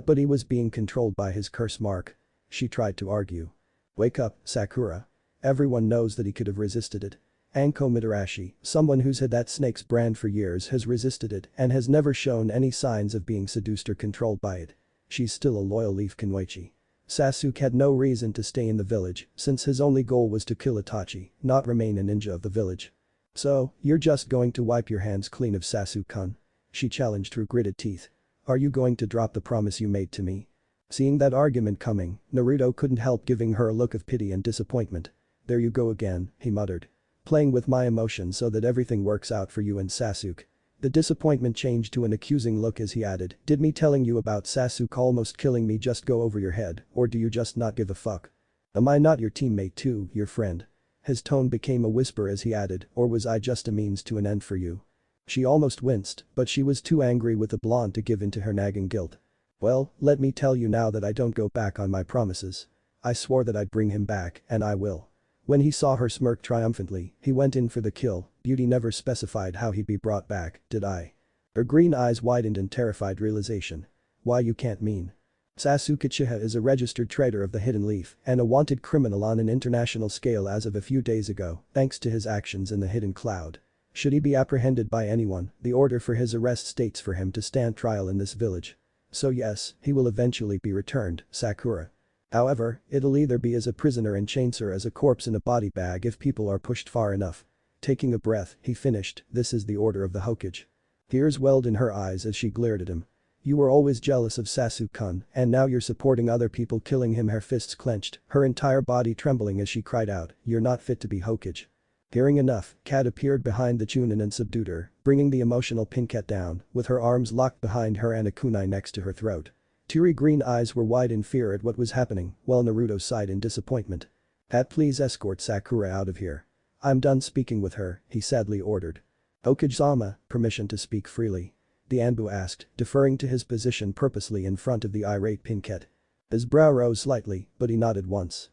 But he was being controlled by his curse mark. She tried to argue. Wake up, Sakura. Everyone knows that he could have resisted it. Anko Mitarashi, someone who's had that snake's brand for years, has resisted it and has never shown any signs of being seduced or controlled by it. She's still a loyal leaf Kenwaichi. Sasuke had no reason to stay in the village since his only goal was to kill Itachi, not remain a ninja of the village. So, you're just going to wipe your hands clean of Sasuke-kun? She challenged through gritted teeth. Are you going to drop the promise you made to me? Seeing that argument coming, Naruto couldn't help giving her a look of pity and disappointment. There you go again, he muttered. Playing with my emotions so that everything works out for you and Sasuke. The disappointment changed to an accusing look as he added, did me telling you about Sasuke almost killing me just go over your head, or do you just not give a fuck? Am I not your teammate too, your friend? His tone became a whisper as he added, or was I just a means to an end for you? She almost winced, but she was too angry with the blonde to give in to her nagging guilt. Well, let me tell you now that I don't go back on my promises. I swore that I'd bring him back, and I will. When he saw her smirk triumphantly, he went in for the kill. Beauty never specified how he'd be brought back, did I? Her green eyes widened in terrified realization. Why you can't mean? Sasuke Uchiha is a registered traitor of the Hidden Leaf and a wanted criminal on an international scale as of a few days ago, thanks to his actions in the Hidden Cloud. Should he be apprehended by anyone, the order for his arrest states for him to stand trial in this village. So yes, he will eventually be returned, Sakura. However, it'll either be as a prisoner in chains or as a corpse in a body bag if people are pushed far enough. Taking a breath, he finished, this is the order of the Hokage. Tears welled in her eyes as she glared at him. You were always jealous of Sasuke-kun, and now you're supporting other people killing him, her fists clenched, her entire body trembling as she cried out, you're not fit to be Hokage. Hearing enough, Kat appeared behind the Chunin and subdued her, bringing the emotional Pinket down, with her arms locked behind her and a kunai next to her throat. Teary green eyes were wide in fear at what was happening, while Naruto sighed in disappointment. Kat, please escort Sakura out of here. I'm done speaking with her, he sadly ordered. Hokage-sama, permission to speak freely? The Anbu asked, deferring to his position purposely in front of the irate Pinket. His brow rose slightly, but he nodded once.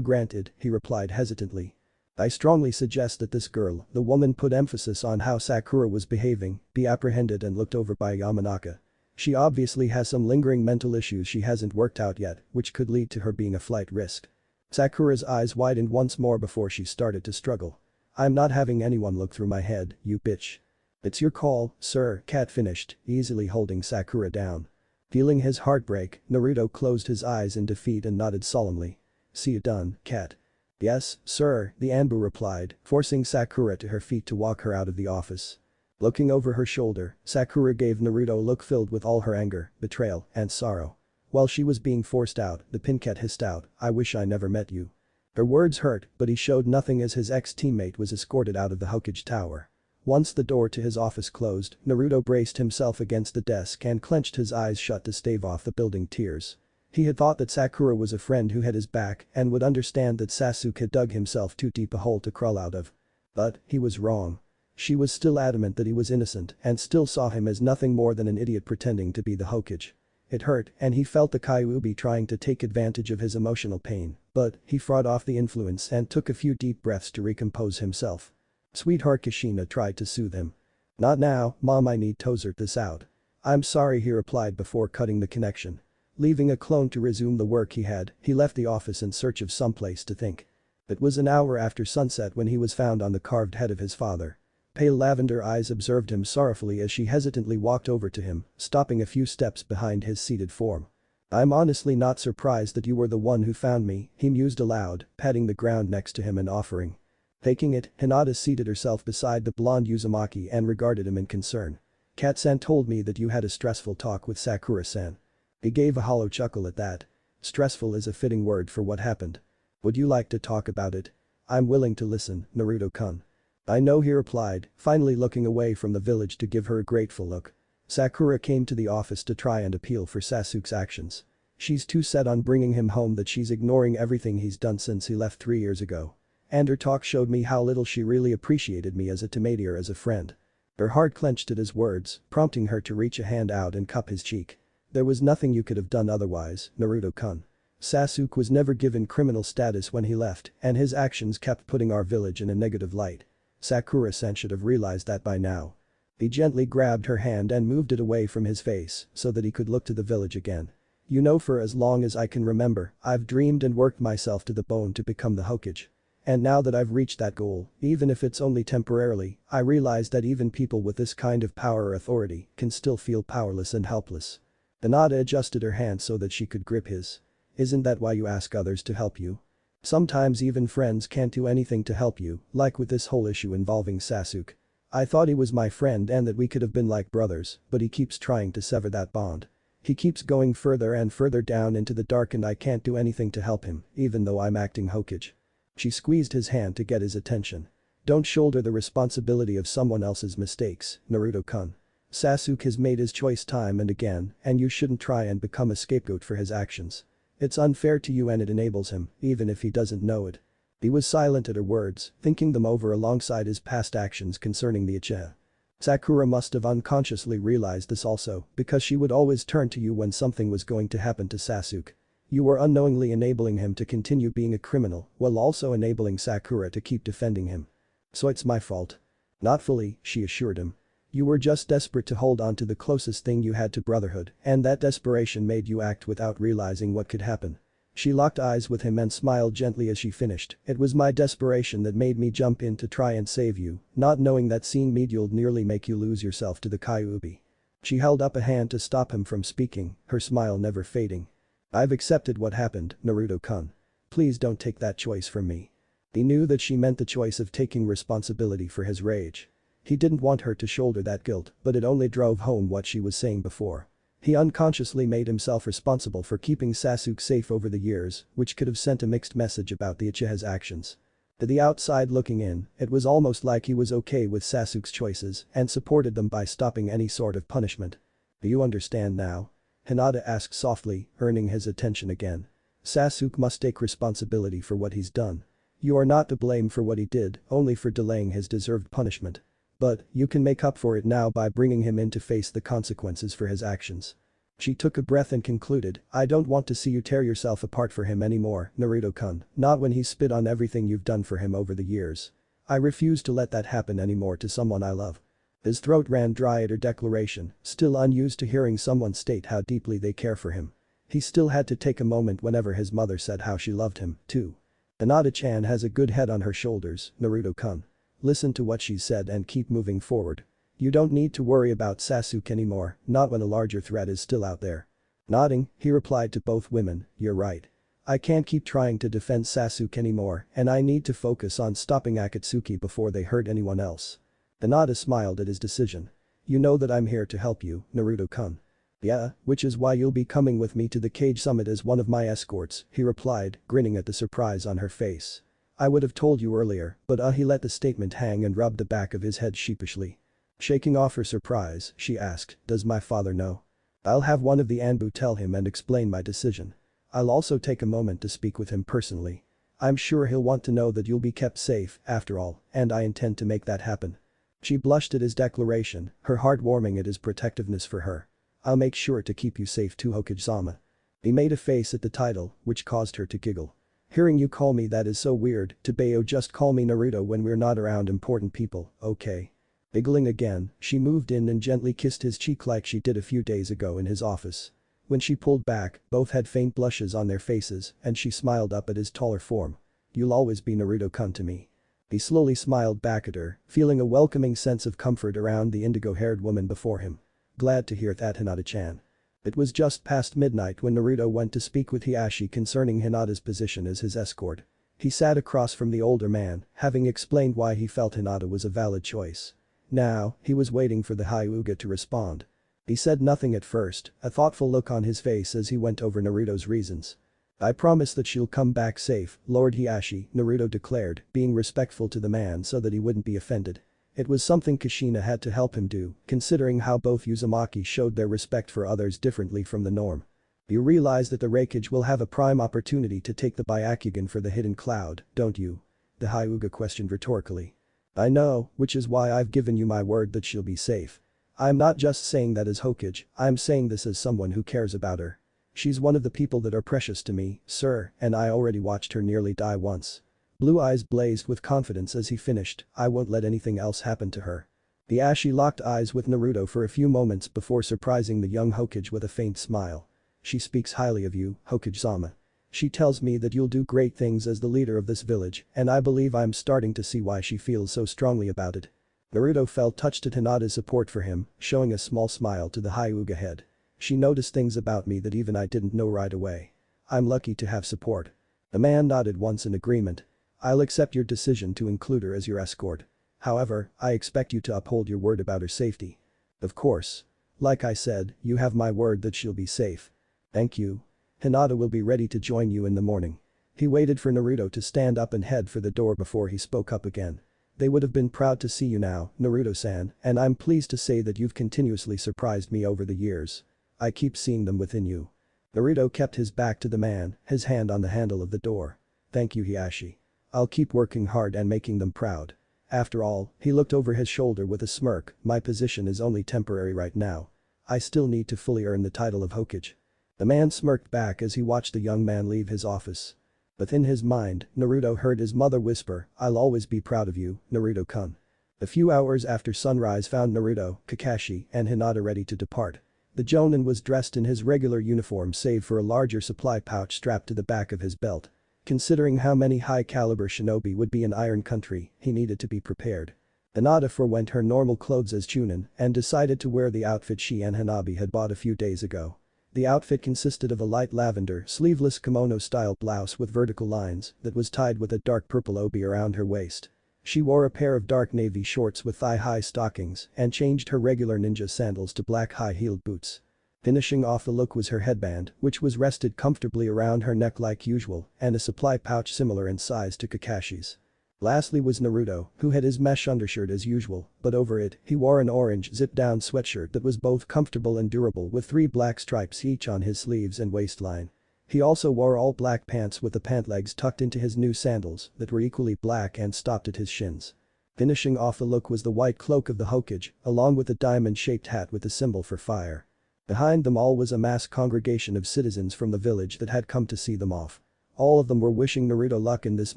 Granted, he replied hesitantly. I strongly suggest that this girl, the woman put emphasis on how Sakura was behaving, be apprehended and looked over by Yamanaka. She obviously has some lingering mental issues she hasn't worked out yet, which could lead to her being a flight risk. Sakura's eyes widened once more before she started to struggle. I'm not having anyone look through my head, you bitch. It's your call, sir, Kat finished, easily holding Sakura down. Feeling his heart break, Naruto closed his eyes in defeat and nodded solemnly. See you done, Kat. Yes, sir, the Anbu replied, forcing Sakura to her feet to walk her out of the office. Looking over her shoulder, Sakura gave Naruto a look filled with all her anger, betrayal, and sorrow. While she was being forced out, the Pinket hissed out, I wish I never met you. Her words hurt, but he showed nothing as his ex-teammate was escorted out of the Hokage Tower. Once the door to his office closed, Naruto braced himself against the desk and clenched his eyes shut to stave off the building tears. He had thought that Sakura was a friend who had his back and would understand that Sasuke had dug himself too deep a hole to crawl out of. But, he was wrong. She was still adamant that he was innocent and still saw him as nothing more than an idiot pretending to be the Hokage. It hurt and he felt the Kyuubi trying to take advantage of his emotional pain, but he fought off the influence and took a few deep breaths to recompose himself. Sweetheart Kushina tried to soothe him. Not now, Mom, I need to sort this out. I'm sorry, he replied before cutting the connection. Leaving a clone to resume the work he had, he left the office in search of someplace to think. It was an hour after sunset when he was found on the carved head of his father. Pale lavender eyes observed him sorrowfully as she hesitantly walked over to him, stopping a few steps behind his seated form. I'm honestly not surprised that you were the one who found me, he mused aloud, patting the ground next to him and offering. Taking it, Hinata seated herself beside the blonde Uzumaki and regarded him in concern. Kat-san told me that you had a stressful talk with Sakura-san. He gave a hollow chuckle at that. Stressful is a fitting word for what happened. Would you like to talk about it? I'm willing to listen, Naruto-kun. I know, he replied, finally looking away from the village to give her a grateful look. Sakura came to the office to try and appeal for Sasuke's actions. She's too set on bringing him home that she's ignoring everything he's done since he left 3 years ago. And her talk showed me how little she really appreciated me as a teammate or as a friend. Her heart clenched at his words, prompting her to reach a hand out and cup his cheek. There was nothing you could have done otherwise, Naruto-kun. Sasuke was never given criminal status when he left, and his actions kept putting our village in a negative light. Sakura-san should have realized that by now. He gently grabbed her hand and moved it away from his face so that he could look to the village again. You know, for as long as I can remember, I've dreamed and worked myself to the bone to become the Hokage. And now that I've reached that goal, even if it's only temporarily, I realize that even people with this kind of power or authority can still feel powerless and helpless. Hinata adjusted her hand so that she could grip his. Isn't that why you ask others to help you? Sometimes even friends can't do anything to help you, like with this whole issue involving Sasuke. I thought he was my friend and that we could have been like brothers, but he keeps trying to sever that bond. He keeps going further and further down into the dark and I can't do anything to help him, even though I'm acting Hokage. She squeezed his hand to get his attention. Don't shoulder the responsibility of someone else's mistakes, Naruto-kun. Sasuke has made his choice time and again, and you shouldn't try and become a scapegoat for his actions. It's unfair to you and it enables him, even if he doesn't know it. He was silent at her words, thinking them over alongside his past actions concerning the Uchiha. Sakura must have unconsciously realized this also, because she would always turn to you when something was going to happen to Sasuke. You were unknowingly enabling him to continue being a criminal, while also enabling Sakura to keep defending him. So it's my fault. Not fully, she assured him. You were just desperate to hold on to the closest thing you had to brotherhood, and that desperation made you act without realizing what could happen. She locked eyes with him and smiled gently as she finished. It was my desperation that made me jump in to try and save you, not knowing that seeing me you'd nearly make you lose yourself to the Kyuubi. She held up a hand to stop him from speaking, her smile never fading. I've accepted what happened, Naruto-kun. Please don't take that choice from me. He knew that she meant the choice of taking responsibility for his rage. He didn't want her to shoulder that guilt, but it only drove home what she was saying before. He unconsciously made himself responsible for keeping Sasuke safe over the years, which could have sent a mixed message about the Uchiha's actions. To the outside looking in, it was almost like he was okay with Sasuke's choices and supported them by stopping any sort of punishment. Do you understand now? Hinata asked softly, earning his attention again. Sasuke must take responsibility for what he's done. You are not to blame for what he did, only for delaying his deserved punishment. But, you can make up for it now by bringing him in to face the consequences for his actions. She took a breath and concluded, I don't want to see you tear yourself apart for him anymore, Naruto-kun, not when he spit on everything you've done for him over the years. I refuse to let that happen anymore to someone I love. His throat ran dry at her declaration, still unused to hearing someone state how deeply they care for him. He still had to take a moment whenever his mother said how she loved him, too. Hinata-chan has a good head on her shoulders, Naruto-kun. Listen to what she said and keep moving forward. You don't need to worry about Sasuke anymore, not when a larger threat is still out there. Nodding, he replied to both women, you're right. I can't keep trying to defend Sasuke anymore and I need to focus on stopping Akatsuki before they hurt anyone else. Hinata smiled at his decision. You know that I'm here to help you, Naruto-kun. Yeah, which is why you'll be coming with me to the Kage summit as one of my escorts, he replied, grinning at the surprise on her face. I would have told you earlier, but he let the statement hang and rubbed the back of his head sheepishly. Shaking off her surprise, she asked, does my father know? I'll have one of the Anbu tell him and explain my decision. I'll also take a moment to speak with him personally. I'm sure he'll want to know that you'll be kept safe, after all, and I intend to make that happen. She blushed at his declaration, her heart warming at his protectiveness for her. I'll make sure to keep you safe too, Hokage-sama. He made a face at the title, which caused her to giggle. Hearing you call me that is so weird, Tabeyo, just call me Naruto when we're not around important people, okay? Giggling again, she moved in and gently kissed his cheek like she did a few days ago in his office. When she pulled back, both had faint blushes on their faces and she smiled up at his taller form. You'll always be Naruto-kun to me. He slowly smiled back at her, feeling a welcoming sense of comfort around the indigo-haired woman before him. Glad to hear that, Hinata-chan. It was just past midnight when Naruto went to speak with Hiashi concerning Hinata's position as his escort. He sat across from the older man, having explained why he felt Hinata was a valid choice. Now, he was waiting for the Hyuga to respond. He said nothing at first, a thoughtful look on his face as he went over Naruto's reasons. I promise that she'll come back safe, Lord Hiashi, Naruto declared, being respectful to the man so that he wouldn't be offended. It was something Kushina had to help him do, considering how both Uzumaki showed their respect for others differently from the norm. You realize that the Raikage will have a prime opportunity to take the Byakugan for the hidden cloud, don't you? The Hyuga questioned rhetorically. I know, which is why I've given you my word that she'll be safe. I'm not just saying that as Hokage, I'm saying this as someone who cares about her. She's one of the people that are precious to me, sir, and I already watched her nearly die once. Blue eyes blazed with confidence as he finished, I won't let anything else happen to her. Hiashi locked eyes with Naruto for a few moments before surprising the young Hokage with a faint smile. She speaks highly of you, Hokage-sama. She tells me that you'll do great things as the leader of this village, and I believe I'm starting to see why she feels so strongly about it." Naruto felt touched at Hinata's support for him, showing a small smile to the Hyuga head. "She noticed things about me that even I didn't know right away. I'm lucky to have support." The man nodded once in agreement. "I'll accept your decision to include her as your escort. However, I expect you to uphold your word about her safety." "Of course. Like I said, you have my word that she'll be safe." "Thank you. Hinata will be ready to join you in the morning." He waited for Naruto to stand up and head for the door before he spoke up again. "They would have been proud to see you now, Naruto-san, and I'm pleased to say that you've continuously surprised me over the years. I keep seeing them within you." Naruto kept his back to the man, his hand on the handle of the door. "Thank you, Hiashi. I'll keep working hard and making them proud." After all, he looked over his shoulder with a smirk, "My position is only temporary right now. I still need to fully earn the title of Hokage." The man smirked back as he watched the young man leave his office. Within his mind, Naruto heard his mother whisper, "I'll always be proud of you, Naruto-kun." A few hours after sunrise found Naruto, Kakashi, and Hinata ready to depart. The Jonin was dressed in his regular uniform save for a larger supply pouch strapped to the back of his belt. Considering how many high-caliber shinobi would be in Iron Country, he needed to be prepared. Hinata forwent her normal clothes as Chunin and decided to wear the outfit she and Hanabi had bought a few days ago. The outfit consisted of a light lavender, sleeveless kimono-style blouse with vertical lines that was tied with a dark purple obi around her waist. She wore a pair of dark navy shorts with thigh-high stockings and changed her regular ninja sandals to black high-heeled boots. Finishing off the look was her headband, which was rested comfortably around her neck like usual, and a supply pouch similar in size to Kakashi's. Lastly was Naruto, who had his mesh undershirt as usual, but over it, he wore an orange zip-down sweatshirt that was both comfortable and durable with 3 black stripes each on his sleeves and waistline. He also wore all black pants with the pant legs tucked into his new sandals that were equally black and stopped at his shins. Finishing off the look was the white cloak of the Hokage, along with a diamond-shaped hat with the symbol for fire. Behind them all was a mass congregation of citizens from the village that had come to see them off. All of them were wishing Naruto luck in this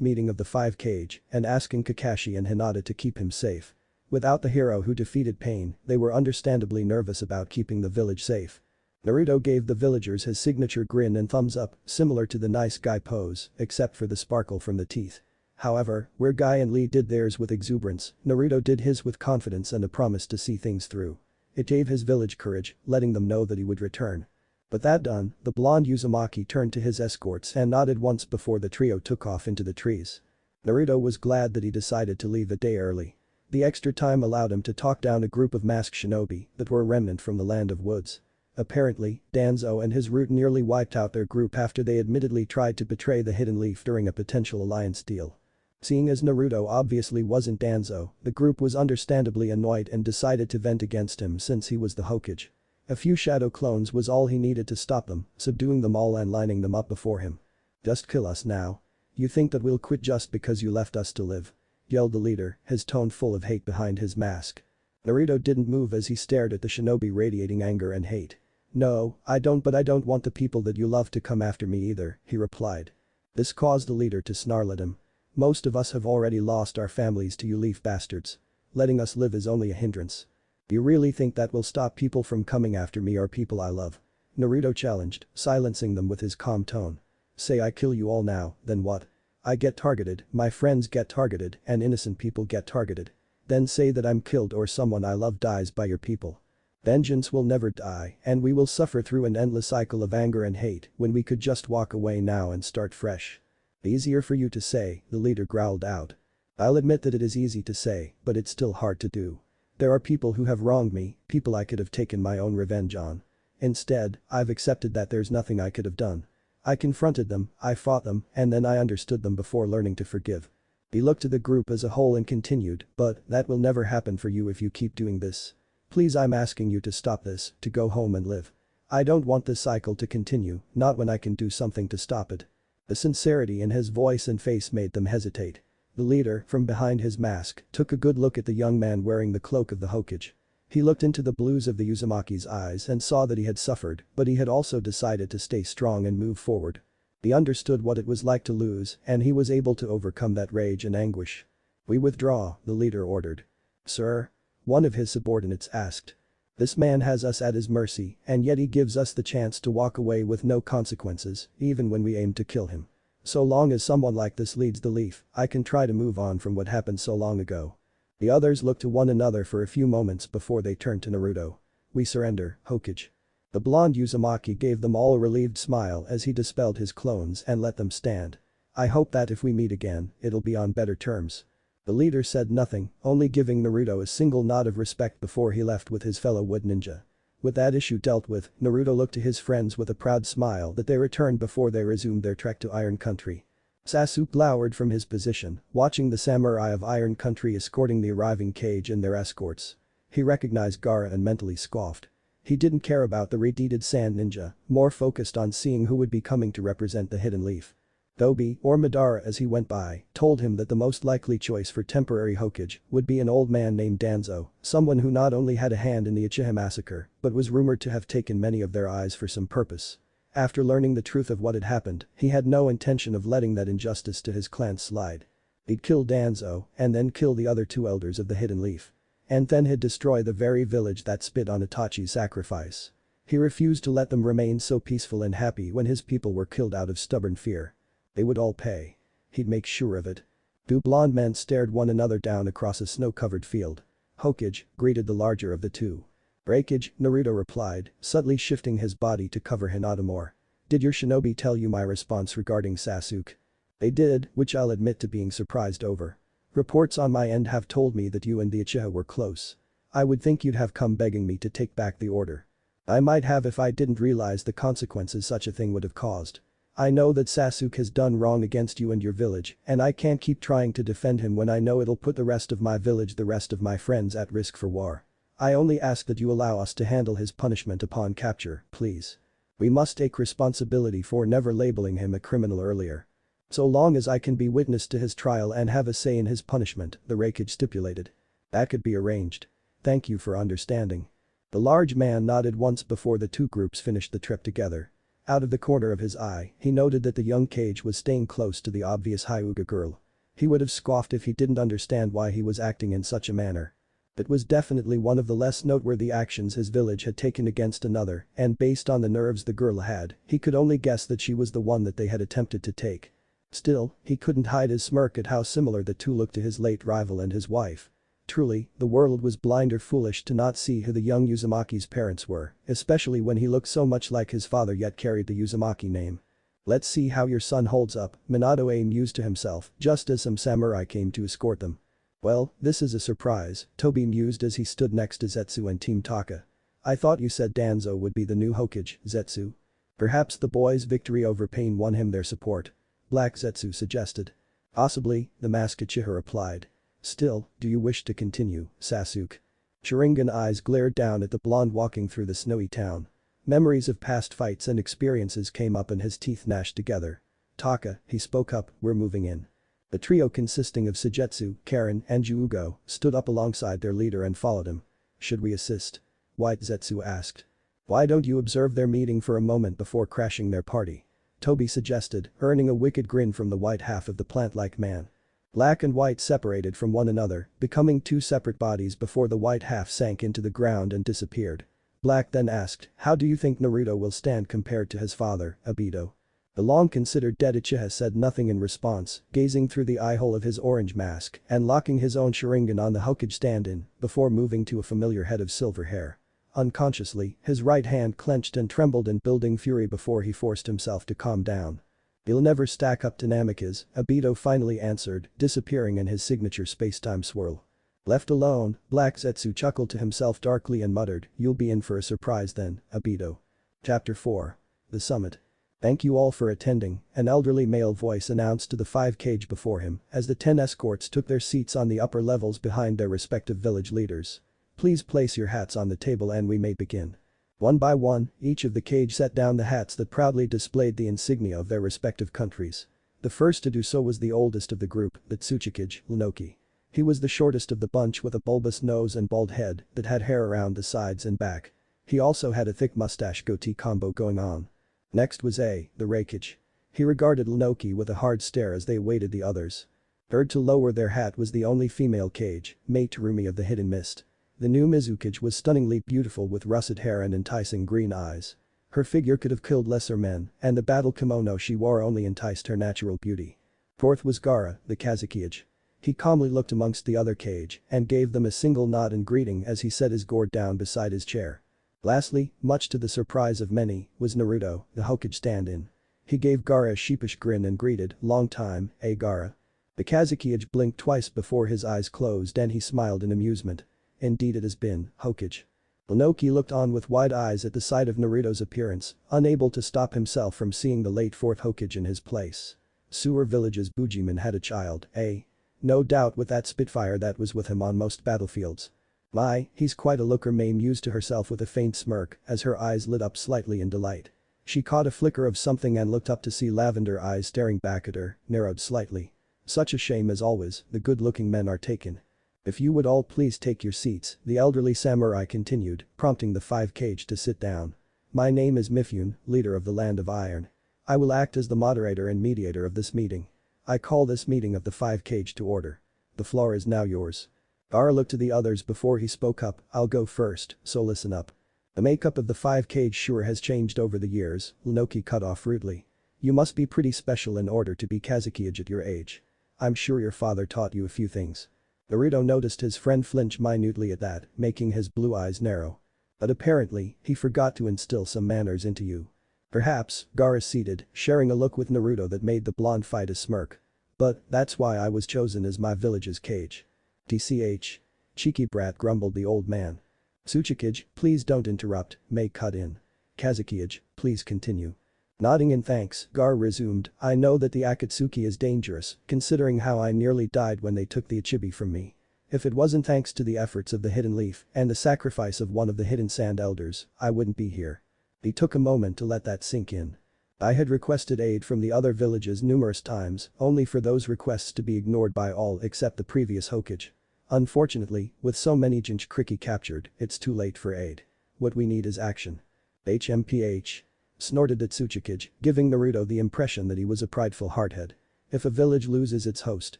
meeting of the 5 Kage and asking Kakashi and Hinata to keep him safe. Without the hero who defeated Pain, they were understandably nervous about keeping the village safe. Naruto gave the villagers his signature grin and thumbs up, similar to the nice guy pose, except for the sparkle from the teeth. However, where Guy and Lee did theirs with exuberance, Naruto did his with confidence and a promise to see things through. It gave his village courage, letting them know that he would return. But that done, the blonde Uzumaki turned to his escorts and nodded once before the trio took off into the trees. Naruto was glad that he decided to leave a day early. The extra time allowed him to talk down a group of masked shinobi that were a remnant from the Land of Woods. Apparently, Danzo and his route nearly wiped out their group after they admittedly tried to betray the Hidden Leaf during a potential alliance deal. Seeing as Naruto obviously wasn't Danzo, the group was understandably annoyed and decided to vent against him since he was the Hokage. A few shadow clones was all he needed to stop them, subduing them all and lining them up before him. "Just kill us now. You think that we'll quit just because you left us to live?" yelled the leader, his tone full of hate behind his mask. Naruto didn't move as he stared at the shinobi radiating anger and hate. "No, I don't, but I don't want the people that you love to come after me either," he replied. This caused the leader to snarl at him. "Most of us have already lost our families to you leaf bastards. Letting us live is only a hindrance. Do you really think that will stop people from coming after me or people I love?" Naruto challenged, silencing them with his calm tone. "Say I kill you all now, then what? I get targeted, my friends get targeted, and innocent people get targeted. Then say that I'm killed or someone I love dies by your people. Vengeance will never die, and we will suffer through an endless cycle of anger and hate when we could just walk away now and start fresh." "Easier for you to say," the leader growled out. "I'll admit that it is easy to say, but it's still hard to do. There are people who have wronged me, people I could have taken my own revenge on. Instead, I've accepted that there's nothing I could have done. I confronted them, I fought them, and then I understood them before learning to forgive." He looked to the group as a whole and continued, "But that will never happen for you if you keep doing this. Please, I'm asking you to stop this, to go home and live. I don't want this cycle to continue, not when I can do something to stop it." The sincerity in his voice and face made them hesitate. The leader, from behind his mask, took a good look at the young man wearing the cloak of the Hokage. He looked into the blues of the Uzumaki's eyes and saw that he had suffered, but he had also decided to stay strong and move forward. He understood what it was like to lose, and he was able to overcome that rage and anguish. "We withdraw," the leader ordered. "Sir?" one of his subordinates asked. This man has us at his mercy, and yet he gives us the chance to walk away with no consequences, even when we aim to kill him. So long as someone like this leads the Leaf, I can try to move on from what happened so long ago. The others looked to one another for a few moments before they turned to Naruto. We surrender, Hokage. The blonde Uzumaki gave them all a relieved smile as he dispelled his clones and let them stand. I hope that if we meet again, it'll be on better terms. The leader said nothing, only giving Naruto a single nod of respect before he left with his fellow wood ninja. With that issue dealt with, Naruto looked to his friends with a proud smile that they returned before they resumed their trek to Iron Country. Sasuke glowered from his position, watching the samurai of Iron Country escorting the arriving Kage and their escorts. He recognized Gaara and mentally scoffed. He didn't care about the redeeted sand ninja, more focused on seeing who would be coming to represent the Hidden Leaf. Thobi, or Madara as he went by, told him that the most likely choice for temporary Hokage would be an old man named Danzo, someone who not only had a hand in the Uchiha massacre, but was rumored to have taken many of their eyes for some purpose. After learning the truth of what had happened, he had no intention of letting that injustice to his clan slide. He'd kill Danzo, and then kill the other two elders of the Hidden Leaf. And then he'd destroy the very village that spit on Itachi's sacrifice. He refused to let them remain so peaceful and happy when his people were killed out of stubborn fear. They would all pay. He'd make sure of it. Two blonde men stared one another down across a snow-covered field. Hokage, greeted the larger of the two. Breakage, Naruto replied, subtly shifting his body to cover Hinata more. Did your shinobi tell you my response regarding Sasuke? They did, which I'll admit to being surprised over. Reports on my end have told me that you and the Uchiha were close. I would think you'd have come begging me to take back the order. I might have if I didn't realize the consequences such a thing would have caused. I know that Sasuke has done wrong against you and your village, and I can't keep trying to defend him when I know it'll put the rest of my village, the rest of my friends at risk for war. I only ask that you allow us to handle his punishment upon capture, please. We must take responsibility for never labeling him a criminal earlier. So long as I can be witness to his trial and have a say in his punishment, the Raikage stipulated. That could be arranged. Thank you for understanding. The large man nodded once before the two groups finished the trip together. Out of the corner of his eye, he noted that the young Kage was staying close to the obvious Hyuga girl. He would have scoffed if he didn't understand why he was acting in such a manner. It was definitely one of the less noteworthy actions his village had taken against another, and based on the nerves the girl had, he could only guess that she was the one that they had attempted to take. Still, he couldn't hide his smirk at how similar the two looked to his late rival and his wife. Truly, the world was blind or foolish to not see who the young Uzumaki's parents were, especially when he looked so much like his father yet carried the Uzumaki name. Let's see how your son holds up, Minato mused to himself, just as some samurai came to escort them. Well, this is a surprise, Tobi mused as he stood next to Zetsu and Team Taka. I thought you said Danzo would be the new Hokage, Zetsu. Perhaps the boys' victory over pain won him their support. Black Zetsu suggested. Possibly, the masked Uchiha replied. Still, do you wish to continue, Sasuke? Sharingan eyes glared down at the blonde walking through the snowy town. Memories of past fights and experiences came up and his teeth gnashed together. Taka, he spoke up, we're moving in. The trio consisting of Suigetsu, Karen, and Juugo stood up alongside their leader and followed him. Should we assist? White Zetsu asked. Why don't you observe their meeting for a moment before crashing their party? Tobi suggested, earning a wicked grin from the white half of the plant-like man. Black and white separated from one another, becoming two separate bodies before the white half sank into the ground and disappeared. Black then asked, how do you think Naruto will stand compared to his father, Obito? The long-considered dead Uchiha said nothing in response, gazing through the eye-hole of his orange mask and locking his own Sharingan on the Hokage stand-in before moving to a familiar head of silver hair. Unconsciously, his right hand clenched and trembled in building fury before he forced himself to calm down. He'll never stack up to Namikaze, Obito finally answered, disappearing in his signature space-time swirl. Left alone, Black Zetsu chuckled to himself darkly and muttered, you'll be in for a surprise then, Obito. Chapter 4. The Summit. Thank you all for attending, an elderly male voice announced to the 5 Kage before him as the 10 escorts took their seats on the upper levels behind their respective village leaders. Please place your hats on the table and we may begin. One by one, each of the Kage set down the hats that proudly displayed the insignia of their respective countries. The first to do so was the oldest of the group, the Tsuchikage, Lunoki. He was the shortest of the bunch with a bulbous nose and bald head that had hair around the sides and back. He also had a thick mustache goatee combo going on. Next was the Raikage. He regarded Lunoki with a hard stare as they awaited the others. Third to lower their hat was the only female Kage, Mei Terumi of the Hidden Mist. The new Mizukage was stunningly beautiful with russet hair and enticing green eyes. Her figure could have killed lesser men, and the battle kimono she wore only enticed her natural beauty. Fourth was Gaara, the Kazukiage. He calmly looked amongst the other Kage and gave them a single nod and greeting as he set his gourd down beside his chair. Lastly, much to the surprise of many, was Naruto, the Hokage stand-in. He gave Gaara a sheepish grin and greeted, "Long time, eh Gaara?" The Kazukiage blinked twice before his eyes closed and he smiled in amusement. "Indeed it has been, Hokage." Inoki looked on with wide eyes at the sight of Naruto's appearance, unable to stop himself from seeing the late fourth Hokage in his place. Sewer Village's Bujiman had a child, eh? No doubt with that Spitfire that was with him on most battlefields. My, he's quite a looker, May mused to herself with a faint smirk as her eyes lit up slightly in delight. She caught a flicker of something and looked up to see lavender eyes staring back at her, narrowed slightly. Such a shame as always, the good-looking men are taken. If you would all please take your seats, the elderly samurai continued, prompting the 5 Kage to sit down. My name is Mifune, leader of the Land of Iron. I will act as the moderator and mediator of this meeting. I call this meeting of the 5 Kage to order. The floor is now yours. Gaara looked to the others before he spoke up, I'll go first, so listen up. The makeup of the 5 Kage sure has changed over the years, Inoki cut off rudely. You must be pretty special in order to be Kazukiage at your age. I'm sure your father taught you a few things. Naruto noticed his friend flinch minutely at that, making his blue eyes narrow. But apparently, he forgot to instill some manners into you. Perhaps, Gaara ceded, sharing a look with Naruto that made the blonde fight a smirk. But, that's why I was chosen as my village's Kage. TCH. Cheeky brat, grumbled the old man. Tsuchikage, please don't interrupt, May cut in. Kazukiage, please continue. Nodding in thanks, Gaara resumed, I know that the Akatsuki is dangerous, considering how I nearly died when they took the Ichibi from me. If it wasn't thanks to the efforts of the Hidden Leaf and the sacrifice of one of the Hidden Sand Elders, I wouldn't be here. He took a moment to let that sink in. I had requested aid from the other villages numerous times, only for those requests to be ignored by all except the previous Hokage. Unfortunately, with so many Jinchuriki captured, it's too late for aid. What we need is action. HMPH. Snorted at Tsuchikage, giving Naruto the impression that he was a prideful hardhead. If a village loses its host,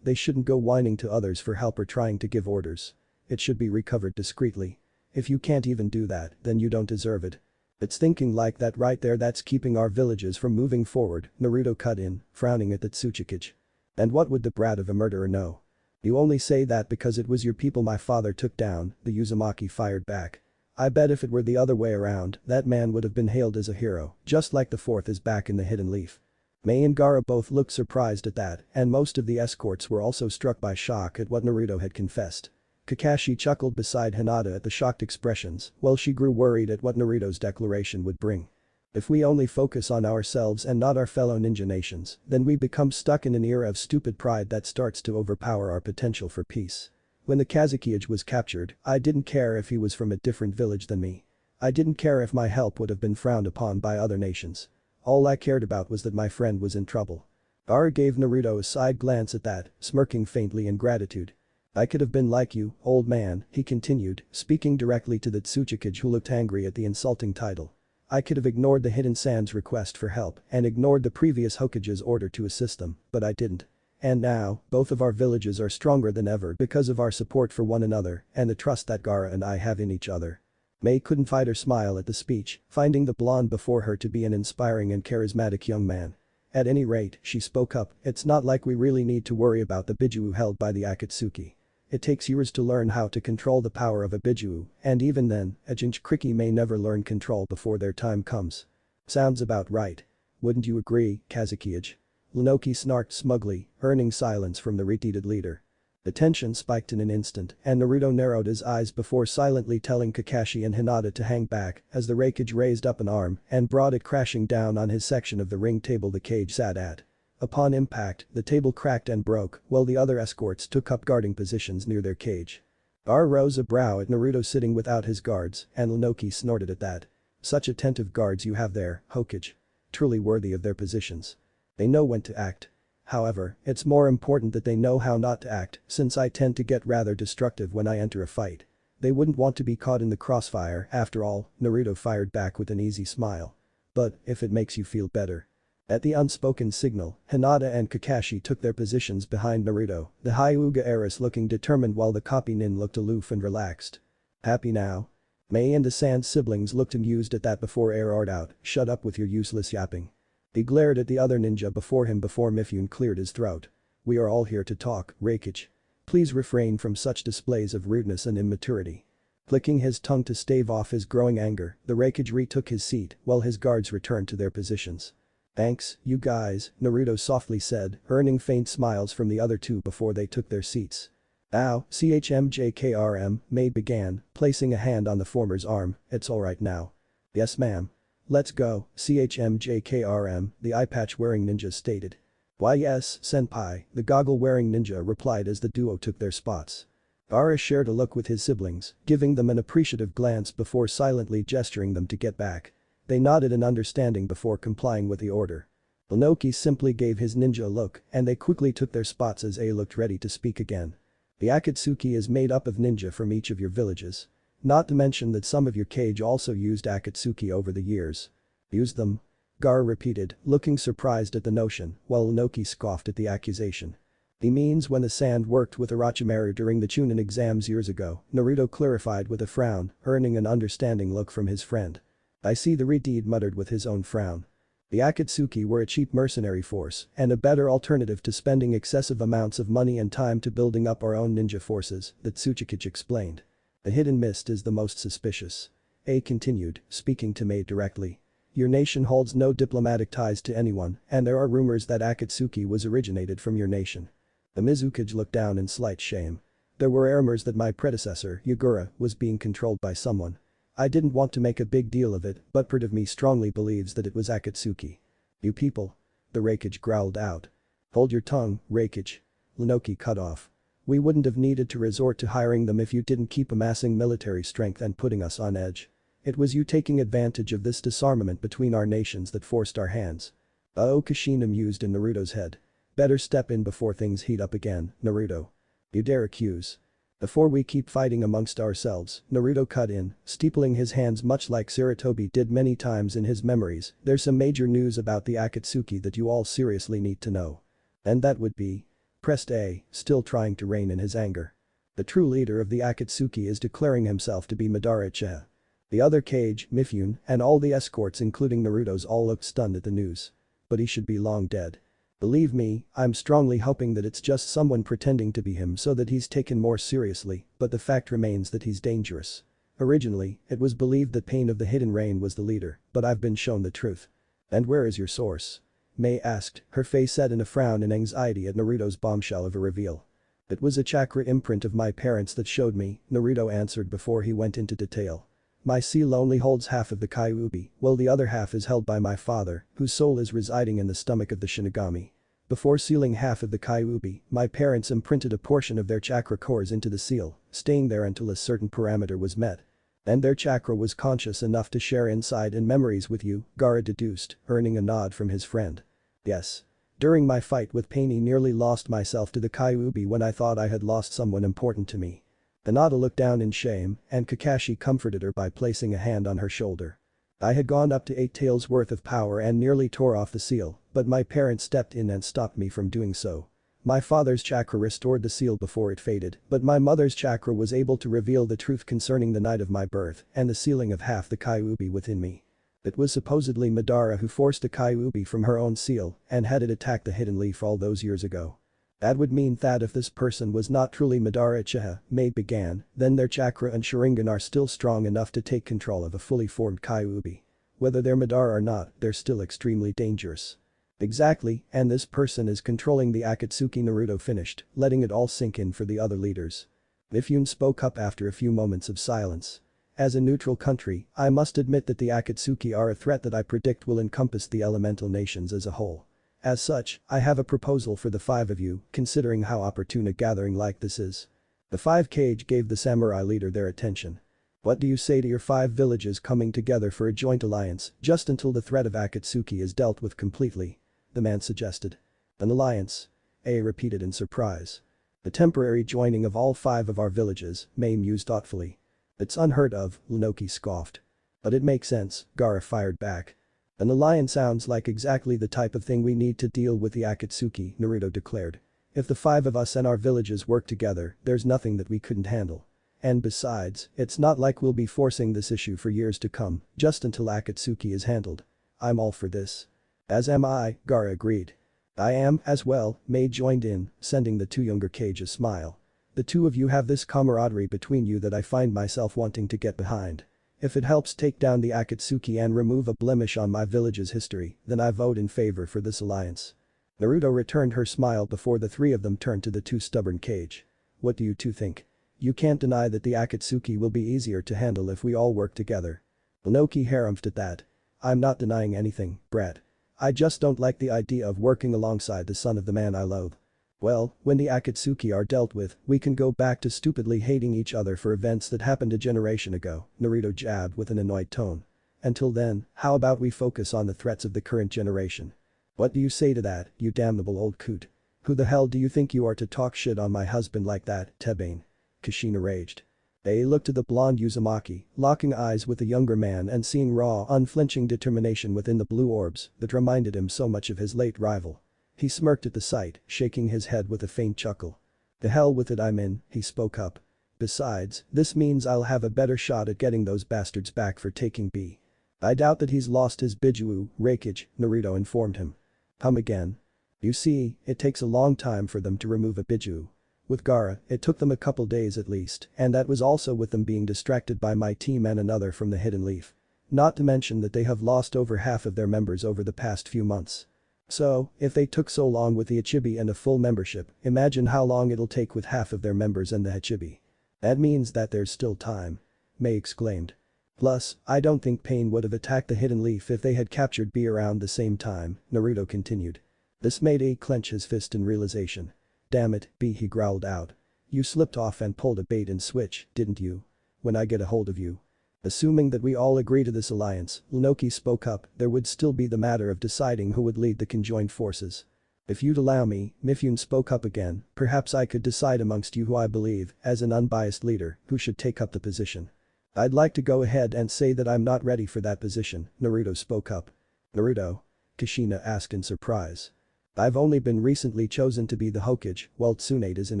they shouldn't go whining to others for help or trying to give orders. It should be recovered discreetly. If you can't even do that, then you don't deserve it. It's thinking like that right there that's keeping our villages from moving forward, Naruto cut in, frowning at the Tsuchikage. And what would the brat of a murderer know? You only say that because it was your people my father took down, the Uzumaki fired back. I bet if it were the other way around, that man would have been hailed as a hero, just like the fourth is back in the Hidden Leaf. May and Gaara both looked surprised at that, and most of the escorts were also struck by shock at what Naruto had confessed. Kakashi chuckled beside Hinata at the shocked expressions, while she grew worried at what Naruto's declaration would bring. If we only focus on ourselves and not our fellow ninja nations, then we become stuck in an era of stupid pride that starts to overpower our potential for peace. When the Kazukiage was captured, I didn't care if he was from a different village than me. I didn't care if my help would have been frowned upon by other nations. All I cared about was that my friend was in trouble. Gaara gave Naruto a side glance at that, smirking faintly in gratitude. I could have been like you, old man, he continued, speaking directly to the Tsuchikage who looked angry at the insulting title. I could have ignored the Hidden Sand's request for help and ignored the previous Hokage's order to assist them, but I didn't. And now, both of our villages are stronger than ever because of our support for one another and the trust that Gaara and I have in each other. May couldn't fight her smile at the speech, finding the blonde before her to be an inspiring and charismatic young man. At any rate, she spoke up, it's not like we really need to worry about the Bijuu held by the Akatsuki. It takes years to learn how to control the power of a Bijuu, and even then, a Jinchuriki may never learn control before their time comes. Sounds about right. Wouldn't you agree, Kazukiage? Inoki snarked smugly, earning silence from the retreated leader. The tension spiked in an instant and Naruto narrowed his eyes before silently telling Kakashi and Hinata to hang back as the Raikage raised up an arm and brought it crashing down on his section of the ring table the Kage sat at. Upon impact, the table cracked and broke while the other escorts took up guarding positions near their Kage. Gaara rose a brow at Naruto sitting without his guards and Inoki snorted at that. Such attentive guards you have there, Hokage. Truly worthy of their positions. They know when to act. However, it's more important that they know how not to act since I tend to get rather destructive when I enter a fight. They wouldn't want to be caught in the crossfire after all, Naruto fired back with an easy smile. But, if it makes you feel better. At the unspoken signal, Hinata and Kakashi took their positions behind Naruto, the Hyuga heiress looking determined while the copy nin looked aloof and relaxed. Happy now? Mei and the Sand siblings looked amused at that before air roared out, shut up with your useless yapping. He glared at the other ninja before him before Mifune cleared his throat. We are all here to talk, Reikage. Please refrain from such displays of rudeness and immaturity. Clicking his tongue to stave off his growing anger, the Reikage retook his seat while his guards returned to their positions. Thanks, you guys, Naruto softly said, earning faint smiles from the other two before they took their seats. Ow, CHMJKRM, Mei began, placing a hand on the former's arm, it's alright now. Yes ma'am. Let's go, CHMJKRM, the eye patch wearing ninja stated. Why yes, senpai, the goggle wearing ninja replied as the duo took their spots. Gaara shared a look with his siblings, giving them an appreciative glance before silently gesturing them to get back. They nodded in understanding before complying with the order. Inoki simply gave his ninja a look and they quickly took their spots as A looked ready to speak again. The Akatsuki is made up of ninja from each of your villages. Not to mention that some of your Kage also used Akatsuki over the years. Used them? Gaara repeated, looking surprised at the notion, while Inoki scoffed at the accusation. He means when the Sand worked with Orochimaru during the Chunin exams years ago, Naruto clarified with a frown, earning an understanding look from his friend. I see the Redeed muttered with his own frown. The Akatsuki were a cheap mercenary force and a better alternative to spending excessive amounts of money and time to building up our own ninja forces, that Tsuchikage explained. The hidden mist is the most suspicious. A continued, speaking to Mei directly. Your nation holds no diplomatic ties to anyone and there are rumors that Akatsuki was originated from your nation. The Mizukage looked down in slight shame. There were rumors that my predecessor, Yagura, was being controlled by someone. I didn't want to make a big deal of it, but part of me strongly believes that it was Akatsuki. You people. The Reikage growled out. Hold your tongue, Reikage. Inoki cut off. We wouldn't have needed to resort to hiring them if you didn't keep amassing military strength and putting us on edge. It was you taking advantage of this disarmament between our nations that forced our hands. Kushina mused in Naruto's head. Better step in before things heat up again, Naruto. You dare accuse. Before we keep fighting amongst ourselves, Naruto cut in, steepling his hands much like Sarutobi did many times in his memories, there's some major news about the Akatsuki that you all seriously need to know. And that would be? Pressed A, still trying to rein in his anger. The true leader of the Akatsuki is declaring himself to be Madara Uchiha. The other Kage, Mifune, and all the escorts including Naruto's all looked stunned at the news. But he should be long dead. Believe me, I'm strongly hoping that it's just someone pretending to be him so that he's taken more seriously, but the fact remains that he's dangerous. Originally, it was believed that Pain of the Hidden Rain was the leader, but I've been shown the truth. And where is your source? Mei asked, her face set in a frown in anxiety at Naruto's bombshell of a reveal. It was a chakra imprint of my parents that showed me, Naruto answered before he went into detail. My seal only holds half of the Kyuubi, while the other half is held by my father, whose soul is residing in the stomach of the Shinigami. Before sealing half of the Kyuubi, my parents imprinted a portion of their chakra cores into the seal, staying there until a certain parameter was met. And their chakra was conscious enough to share insight and memories with you, Gaara deduced, earning a nod from his friend. Yes. During my fight with Pain I nearly lost myself to the Kyuubi when I thought I had lost someone important to me. Hinata looked down in shame, and Kakashi comforted her by placing a hand on her shoulder. I had gone up to 8 taels worth of power and nearly tore off the seal, but my parents stepped in and stopped me from doing so. My father's chakra restored the seal before it faded, but my mother's chakra was able to reveal the truth concerning the night of my birth and the sealing of half the Kyuubi within me. It was supposedly Madara who forced the Kyuubi from her own seal and had it attack the hidden leaf all those years ago. That would mean that if this person was not truly Madara Uchiha, Mei began, then their chakra and Sharingan are still strong enough to take control of a fully formed Kyuubi. Whether they're Madara or not, they're still extremely dangerous. Exactly, and this person is controlling the Akatsuki. Naruto finished, letting it all sink in for the other leaders. Mifune spoke up after a few moments of silence. As a neutral country, I must admit that the Akatsuki are a threat that I predict will encompass the elemental nations as a whole. As such, I have a proposal for the 5 of you, considering how opportune a gathering like this is. The 5 Kage gave the samurai leader their attention. What do you say to your 5 villages coming together for a joint alliance, just until the threat of Akatsuki is dealt with completely? The man suggested. An alliance? A repeated in surprise. The temporary joining of all 5 of our villages, Mei mused thoughtfully. It's unheard of, Inoki scoffed. But it makes sense, Gaara fired back. An alliance sounds like exactly the type of thing we need to deal with the Akatsuki, Naruto declared. If the 5 of us and our villages work together, there's nothing that we couldn't handle. And besides, it's not like we'll be forcing this issue for years to come, just until Akatsuki is handled. I'm all for this. As am I, Gaara agreed. I am, as well, Mei joined in, sending the two younger Kage a smile. The two of you have this camaraderie between you that I find myself wanting to get behind. If it helps take down the Akatsuki and remove a blemish on my village's history, then I vote in favor for this alliance. Naruto returned her smile before the three of them turned to the two stubborn Kage. What do you two think? You can't deny that the Akatsuki will be easier to handle if we all work together. Inoki harumphed at that. I'm not denying anything, brat. I just don't like the idea of working alongside the son of the man I loathe. Well, when the Akatsuki are dealt with, we can go back to stupidly hating each other for events that happened a generation ago, Naruto jabbed with an annoyed tone. Until then, how about we focus on the threats of the current generation? What do you say to that, you damnable old coot? Who the hell do you think you are to talk shit on my husband like that, Tebane? Kushina raged. They looked to the blonde Uzumaki, locking eyes with the younger man and seeing raw, unflinching determination within the blue orbs that reminded him so much of his late rival. He smirked at the sight, shaking his head with a faint chuckle. The hell with it, I'm in, he spoke up. Besides, this means I'll have a better shot at getting those bastards back for taking B. I doubt that he's lost his Bijuu, Reikage, Naruto informed him. Come again. You see, it takes a long time for them to remove a Bijuu. With Gaara, it took them a couple days at least, and that was also with them being distracted by my team and another from the Hidden Leaf. Not to mention that they have lost over half of their members over the past few months. So, if they took so long with the Ichibi and a full membership, imagine how long it'll take with half of their members and the Ichibi. That means that there's still time. Mei exclaimed. Plus, I don't think Pain would have attacked the Hidden Leaf if they had captured B around the same time, Naruto continued. This made A clench his fist in realization. Damn it, B, he growled out. You slipped off and pulled a bait and switch, didn't you? When I get a hold of you. Assuming that we all agree to this alliance, Inoki spoke up, there would still be the matter of deciding who would lead the conjoined forces. If you'd allow me, Mifune spoke up again, perhaps I could decide amongst you who I believe, as an unbiased leader, who should take up the position. I'd like to go ahead and say that I'm not ready for that position, Naruto spoke up. Naruto? Kushina asked in surprise. I've only been recently chosen to be the Hokage while Tsunade is in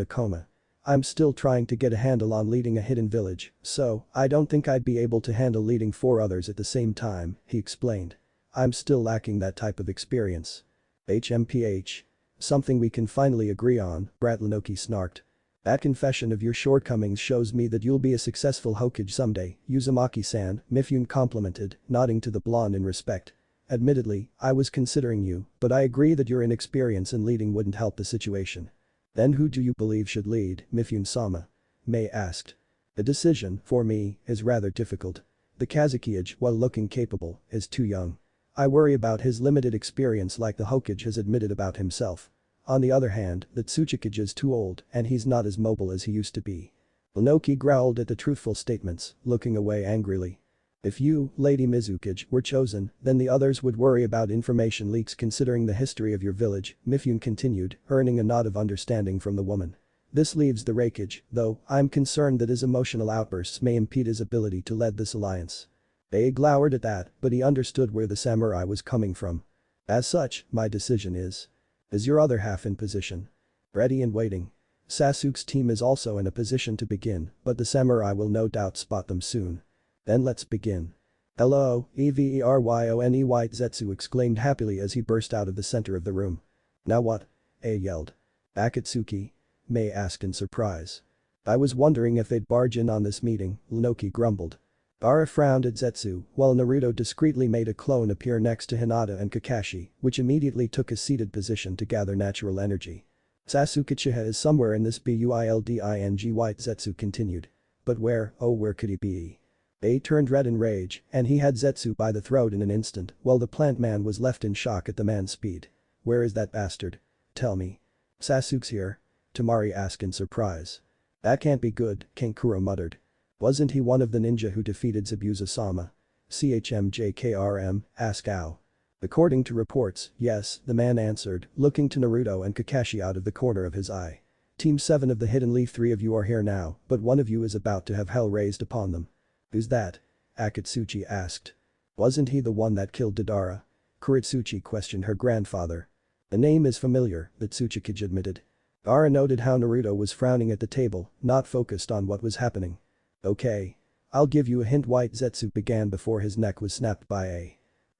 a coma. I'm still trying to get a handle on leading a hidden village, so I don't think I'd be able to handle leading 4 others at the same time, he explained. I'm still lacking that type of experience. HMPH. Something we can finally agree on, Brat Inoki snarked. That confession of your shortcomings shows me that you'll be a successful Hokage someday, Uzumaki-san, Mifune complimented, nodding to the blonde in respect. Admittedly, I was considering you, but I agree that your inexperience in leading wouldn't help the situation. Then who do you believe should lead, Mifune-sama? Mei asked. The decision, for me, is rather difficult. The Kazekage, while looking capable, is too young. I worry about his limited experience like the Hokage has admitted about himself. On the other hand, the Tsuchikage is too old and he's not as mobile as he used to be. Inoki growled at the truthful statements, looking away angrily. If you, Lady Mizukage, were chosen, then the others would worry about information leaks considering the history of your village, Mifune continued, earning a nod of understanding from the woman. This leaves the Reikage, though I'm concerned that his emotional outbursts may impede his ability to lead this alliance. They glowered at that, but he understood where the samurai was coming from. As such, my decision is your other half in position? Ready and waiting. Sasuke's team is also in a position to begin, but the samurai will no doubt spot them soon. Then let's begin. Hello, Everyone, White Zetsu exclaimed happily as he burst out of the center of the room. Now what? A yelled. Akatsuki? Mei asked in surprise. I was wondering if they'd barge in on this meeting, Inoki grumbled. Gaara frowned at Zetsu, while Naruto discreetly made a clone appear next to Hinata and Kakashi, which immediately took a seated position to gather natural energy. Sasuke Uchiha is somewhere in this building, White Zetsu continued. But where, oh where could he be? A turned red in rage, and he had Zetsu by the throat in an instant, while the plant man was left in shock at the man's speed. Where is that bastard? Tell me. Sasuke's here? Temari asked in surprise. That can't be good, Kankuro muttered. Wasn't he one of the ninja who defeated Zabuza-sama? CHMJKRM, asked Ao. According to reports, yes, the man answered, looking to Naruto and Kakashi out of the corner of his eye. Team 7 of the Hidden Leaf, 3 of you are here now, but one of you is about to have hell raised upon them. Who's that? Akatsuki asked. Wasn't he the one that killed Deidara? Kuritsuchi questioned her grandfather. The name is familiar, the Tsuchikage admitted. Gaara noted how Naruto was frowning at the table, not focused on what was happening. Okay. I'll give you a hint. White Zetsu began before his neck was snapped by a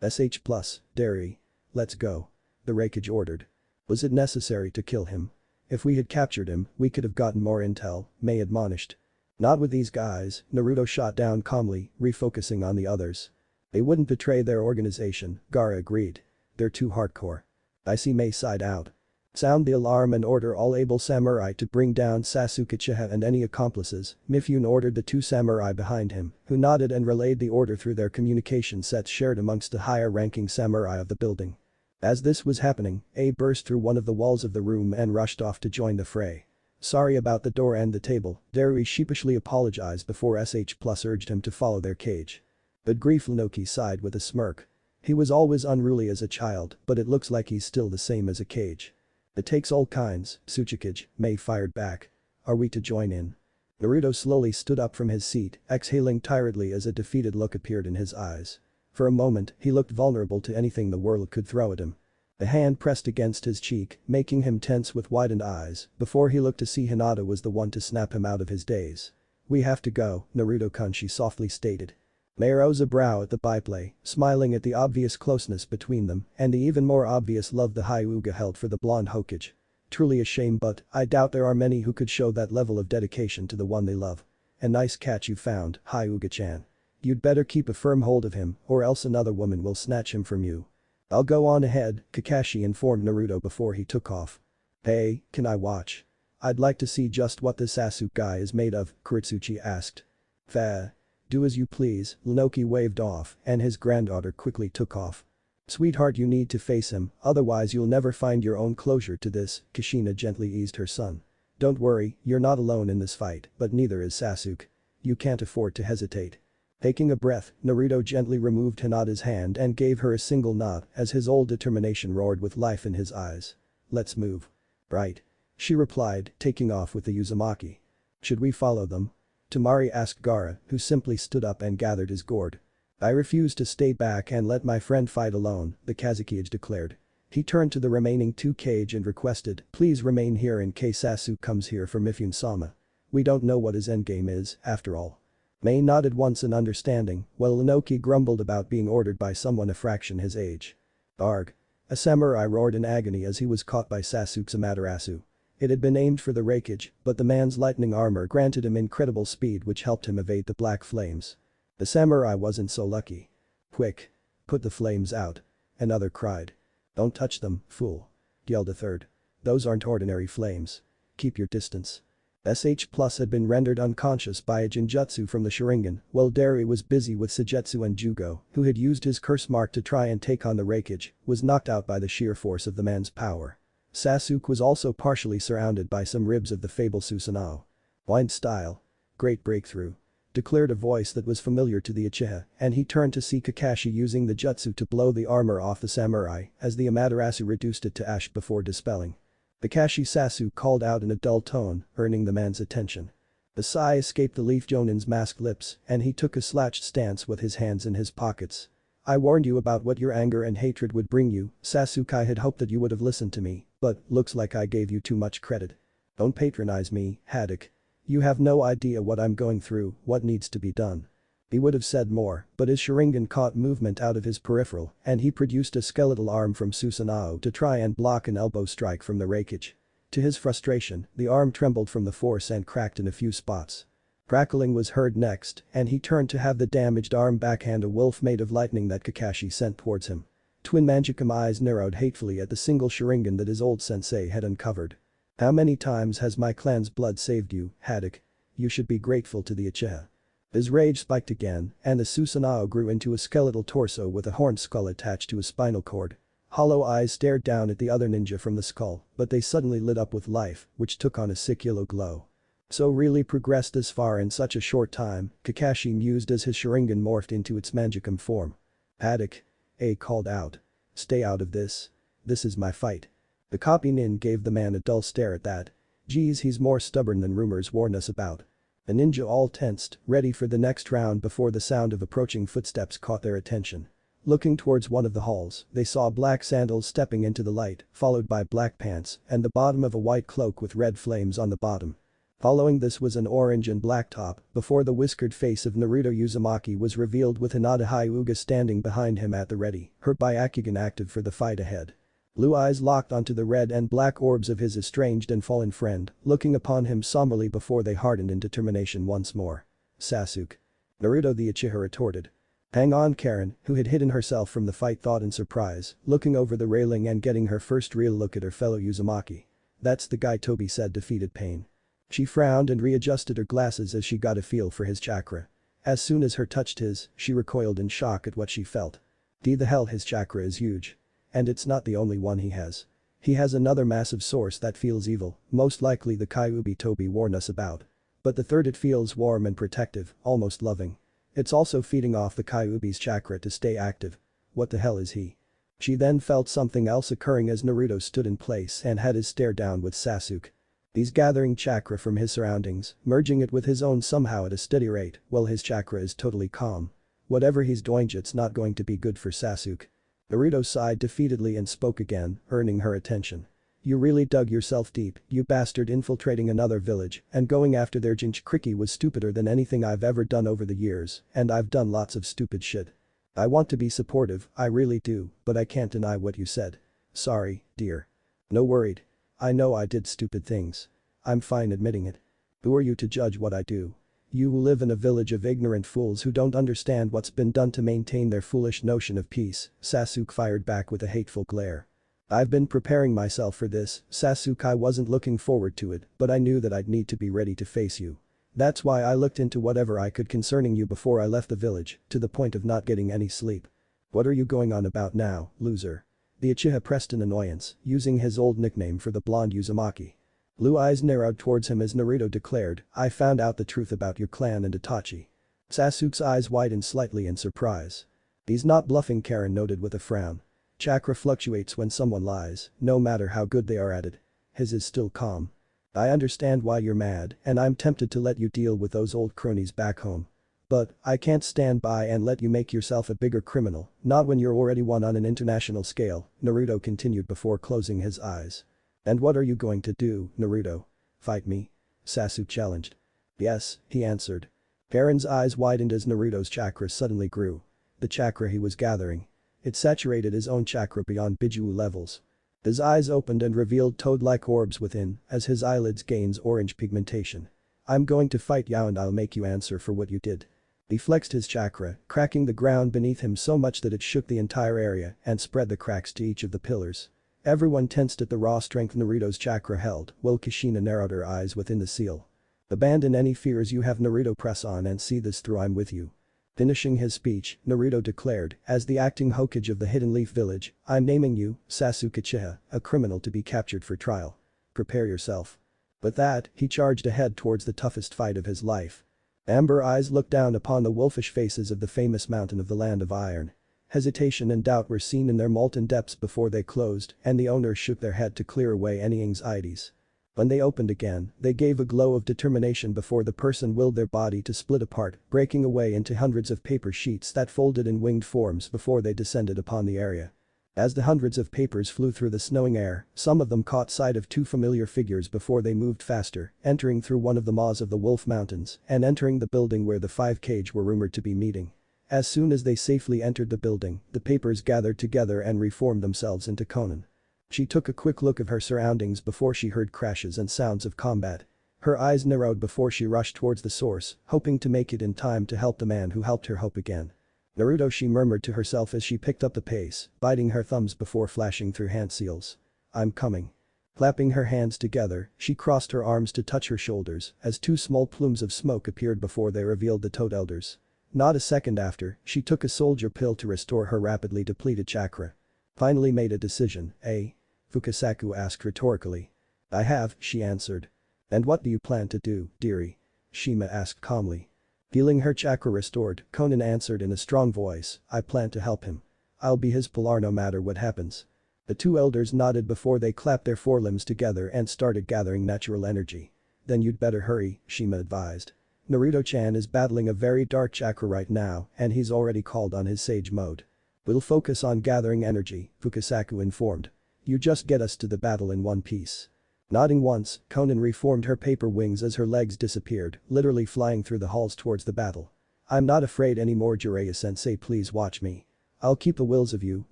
SH plus, dairy. Let's go. The Reikage ordered. Was it necessary to kill him? If we had captured him, we could have gotten more intel, Mei admonished. Not with these guys, Naruto shot down calmly, refocusing on the others. They wouldn't betray their organization, Gaara agreed. They're too hardcore. I see. Mei sighed out. Sound the alarm and order all able samurai to bring down Sasuke Uchiha and any accomplices, Mifune ordered the two samurai behind him, who nodded and relayed the order through their communication sets shared amongst the higher-ranking samurai of the building. As this was happening, A burst through one of the walls of the room and rushed off to join the fray. Sorry about the door and the table, Darui sheepishly apologized before SH Plus urged him to follow their cage. But Grief Lunoki sighed with a smirk. He was always unruly as a child, but it looks like he's still the same as a cage. It takes all kinds, Tsuchikage, Mei fired back. Are we to join in? Naruto slowly stood up from his seat, exhaling tiredly as a defeated look appeared in his eyes. For a moment, he looked vulnerable to anything the world could throw at him. A hand pressed against his cheek, making him tense with widened eyes, before he looked to see Hinata was the one to snap him out of his daze. We have to go, Naruto-kun, she softly stated. Mei rose a brow at the byplay, smiling at the obvious closeness between them and the even more obvious love the Hyuga held for the blonde Hokage. Truly a shame, but I doubt there are many who could show that level of dedication to the one they love. A nice catch you found, Hyuga-chan. You'd better keep a firm hold of him or else another woman will snatch him from you. I'll go on ahead, Kakashi informed Naruto before he took off. Hey, can I watch? I'd like to see just what this Sasuke guy is made of, Kuritsuchi asked. Fair. Do as you please, Lunoki waved off and his granddaughter quickly took off. Sweetheart, you need to face him, otherwise you'll never find your own closure to this, Kushina gently eased her son. Don't worry, you're not alone in this fight, but neither is Sasuke. You can't afford to hesitate. Taking a breath, Naruto gently removed Hinata's hand and gave her a single nod as his old determination roared with life in his eyes. Let's move. Right. She replied, taking off with the Uzumaki. Should we follow them? Temari asked Gaara, who simply stood up and gathered his gourd. I refuse to stay back and let my friend fight alone, the Kazekage declared. He turned to the remaining two Kage and requested, please remain here in case Sasuke comes here for Mifune-sama. We don't know what his endgame is, after all. Mei nodded once in understanding, while Lunoki grumbled about being ordered by someone a fraction his age. Arg. A samurai roared in agony as he was caught by Sasuke's Amaterasu. It had been aimed for the Reikage, but the man's lightning armor granted him incredible speed which helped him evade the black flames. The samurai wasn't so lucky. Quick. Put the flames out. Another cried. Don't touch them, fool. Yelled a third. Those aren't ordinary flames. Keep your distance. SH Plus had been rendered unconscious by a Jinjutsu from the Sharingan, while Darui was busy with Suigetsu and Jugo, who had used his curse mark to try and take on the Reikage, was knocked out by the sheer force of the man's power. Sasuke was also partially surrounded by some ribs of the fable Susanoo. Blind style. Great breakthrough. Declared a voice that was familiar to the Uchiha, and he turned to see Kakashi using the jutsu to blow the armor off the samurai as the Amaterasu reduced it to ash before dispelling. Kakashi Sasuke called out in a dull tone, earning the man's attention. A sigh escaped the Leaf Jonin's masked lips and he took a slouched stance with his hands in his pockets. I warned you about what your anger and hatred would bring you, Sasuke. I had hoped that you would have listened to me, but looks like I gave you too much credit. Don't patronize me, Haddock. You have no idea what I'm going through, what needs to be done. He would have said more, but his Sharingan caught movement out of his peripheral and he produced a skeletal arm from Susanoo to try and block an elbow strike from the Reikage. To his frustration, the arm trembled from the force and cracked in a few spots. Crackling was heard next and he turned to have the damaged arm backhand a wolf made of lightning that Kakashi sent towards him. Twin Manjikam eyes narrowed hatefully at the single Sharingan that his old sensei had uncovered. How many times has my clan's blood saved you, Haddock? You should be grateful to the Uchiha. His rage spiked again and the Susanoo grew into a skeletal torso with a horned skull attached to a spinal cord. Hollow eyes stared down at the other ninja from the skull, but they suddenly lit up with life, which took on a sick yellow glow. So really progressed this far in such a short time, Kakashi mused as his Sharingan morphed into its Manjikam form. Haddock. A called out. Stay out of this. This is my fight. The copy nin gave the man a dull stare at that. Geez, he's more stubborn than rumors warned us about. The ninja all tensed, ready for the next round before the sound of approaching footsteps caught their attention. Looking towards one of the halls, they saw black sandals stepping into the light, followed by black pants and the bottom of a white cloak with red flames on the bottom. Following this was an orange and black top before the whiskered face of Naruto Uzumaki was revealed with Hinata Hyuga standing behind him at the ready, her Byakugan active for the fight ahead. Blue eyes locked onto the red and black orbs of his estranged and fallen friend, looking upon him somberly before they hardened in determination once more. Sasuke. Naruto the Uchiha retorted. Hang on Karen, who had hidden herself from the fight thought in surprise, looking over the railing and getting her first real look at her fellow Uzumaki. That's the guy Toby said defeated pain. She frowned and readjusted her glasses as she got a feel for his chakra. As soon as her touched his, she recoiled in shock at what she felt. The hell his chakra is huge. And it's not the only one he has. He has another massive source that feels evil, most likely the Kyuubi Toby warned us about. But the third, it feels warm and protective, almost loving. It's also feeding off the Kyuubi's chakra to stay active. What the hell is he? She then felt something else occurring as Naruto stood in place and had his stare down with Sasuke. He's gathering chakra from his surroundings, merging it with his own somehow at a steady rate, while his chakra is totally calm. Whatever he's doing, it's not going to be good for Sasuke. Naruto sighed defeatedly and spoke again, earning her attention. You really dug yourself deep, you bastard, infiltrating another village and going after their Jinchuriki was stupider than anything I've ever done over the years, and I've done lots of stupid shit. I want to be supportive, I really do, but I can't deny what you said. Sorry, dear. No worried. I know I did stupid things. I'm fine admitting it. Who are you to judge what I do? You who live in a village of ignorant fools who don't understand what's been done to maintain their foolish notion of peace, Sasuke fired back with a hateful glare. I've been preparing myself for this, Sasuke. I wasn't looking forward to it, but I knew that I'd need to be ready to face you. That's why I looked into whatever I could concerning you before I left the village, to the point of not getting any sleep. What are you going on about now, loser? The Uchiha pressed in annoyance, using his old nickname for the blonde Uzumaki. Blue eyes narrowed towards him as Naruto declared, I found out the truth about your clan and Itachi. Sasuke's eyes widened slightly in surprise. He's not bluffing, Karen noted with a frown. Chakra fluctuates when someone lies, no matter how good they are at it. His is still calm. I understand why you're mad, and I'm tempted to let you deal with those old cronies back home. But, I can't stand by and let you make yourself a bigger criminal, not when you're already one on an international scale, Naruto continued before closing his eyes. And what are you going to do, Naruto? Fight me? Sasuke challenged. Yes, he answered. Karen's eyes widened as Naruto's chakra suddenly grew. The chakra he was gathering. It saturated his own chakra beyond Biju levels. His eyes opened and revealed toad-like orbs within, as his eyelids gains orange pigmentation. I'm going to fight you and I'll make you answer for what you did. He flexed his chakra, cracking the ground beneath him so much that it shook the entire area and spread the cracks to each of the pillars. Everyone tensed at the raw strength Naruto's chakra held, while Kushina narrowed her eyes within the seal. Abandon any fears you have, Naruto, press on and see this through, I'm with you. Finishing his speech, Naruto declared, as the acting Hokage of the Hidden Leaf Village, I'm naming you, Sasuke Uchiha, a criminal to be captured for trial. Prepare yourself. With that, he charged ahead towards the toughest fight of his life. Amber eyes looked down upon the wolfish faces of the famous mountain of the Land of Iron. Hesitation and doubt were seen in their molten depths before they closed, and the owners shook their head to clear away any anxieties. When they opened again, they gave a glow of determination before the person willed their body to split apart, breaking away into hundreds of paper sheets that folded in winged forms before they descended upon the area. As the hundreds of papers flew through the snowing air, some of them caught sight of two familiar figures before they moved faster, entering through one of the maws of the Wolf Mountains and entering the building where the five Kage were rumored to be meeting. As soon as they safely entered the building, the papers gathered together and reformed themselves into Konan. She took a quick look of her surroundings before she heard crashes and sounds of combat. Her eyes narrowed before she rushed towards the source, hoping to make it in time to help the man who helped her hope again. Naruto, she murmured to herself as she picked up the pace, biting her thumbs before flashing through hand seals. I'm coming. Clapping her hands together, she crossed her arms to touch her shoulders as two small plumes of smoke appeared before they revealed the Toad Elders. Not a second after, she took a soldier pill to restore her rapidly depleted chakra. Finally made a decision, eh? Fukasaku asked rhetorically. I have, she answered. And what do you plan to do, dearie? Shima asked calmly. Feeling her chakra restored, Konan answered in a strong voice, I plan to help him. I'll be his pillar no matter what happens. The two elders nodded before they clapped their forelimbs together and started gathering natural energy. Then you'd better hurry, Shima advised. Naruto-chan is battling a very dark chakra right now and he's already called on his sage mode. We'll focus on gathering energy, Fukasaku informed. You just get us to the battle in one piece. Nodding once, Konan reformed her paper wings as her legs disappeared, literally flying through the halls towards the battle. I'm not afraid anymore, Jiraiya-sensei, please watch me. I'll keep the wills of you,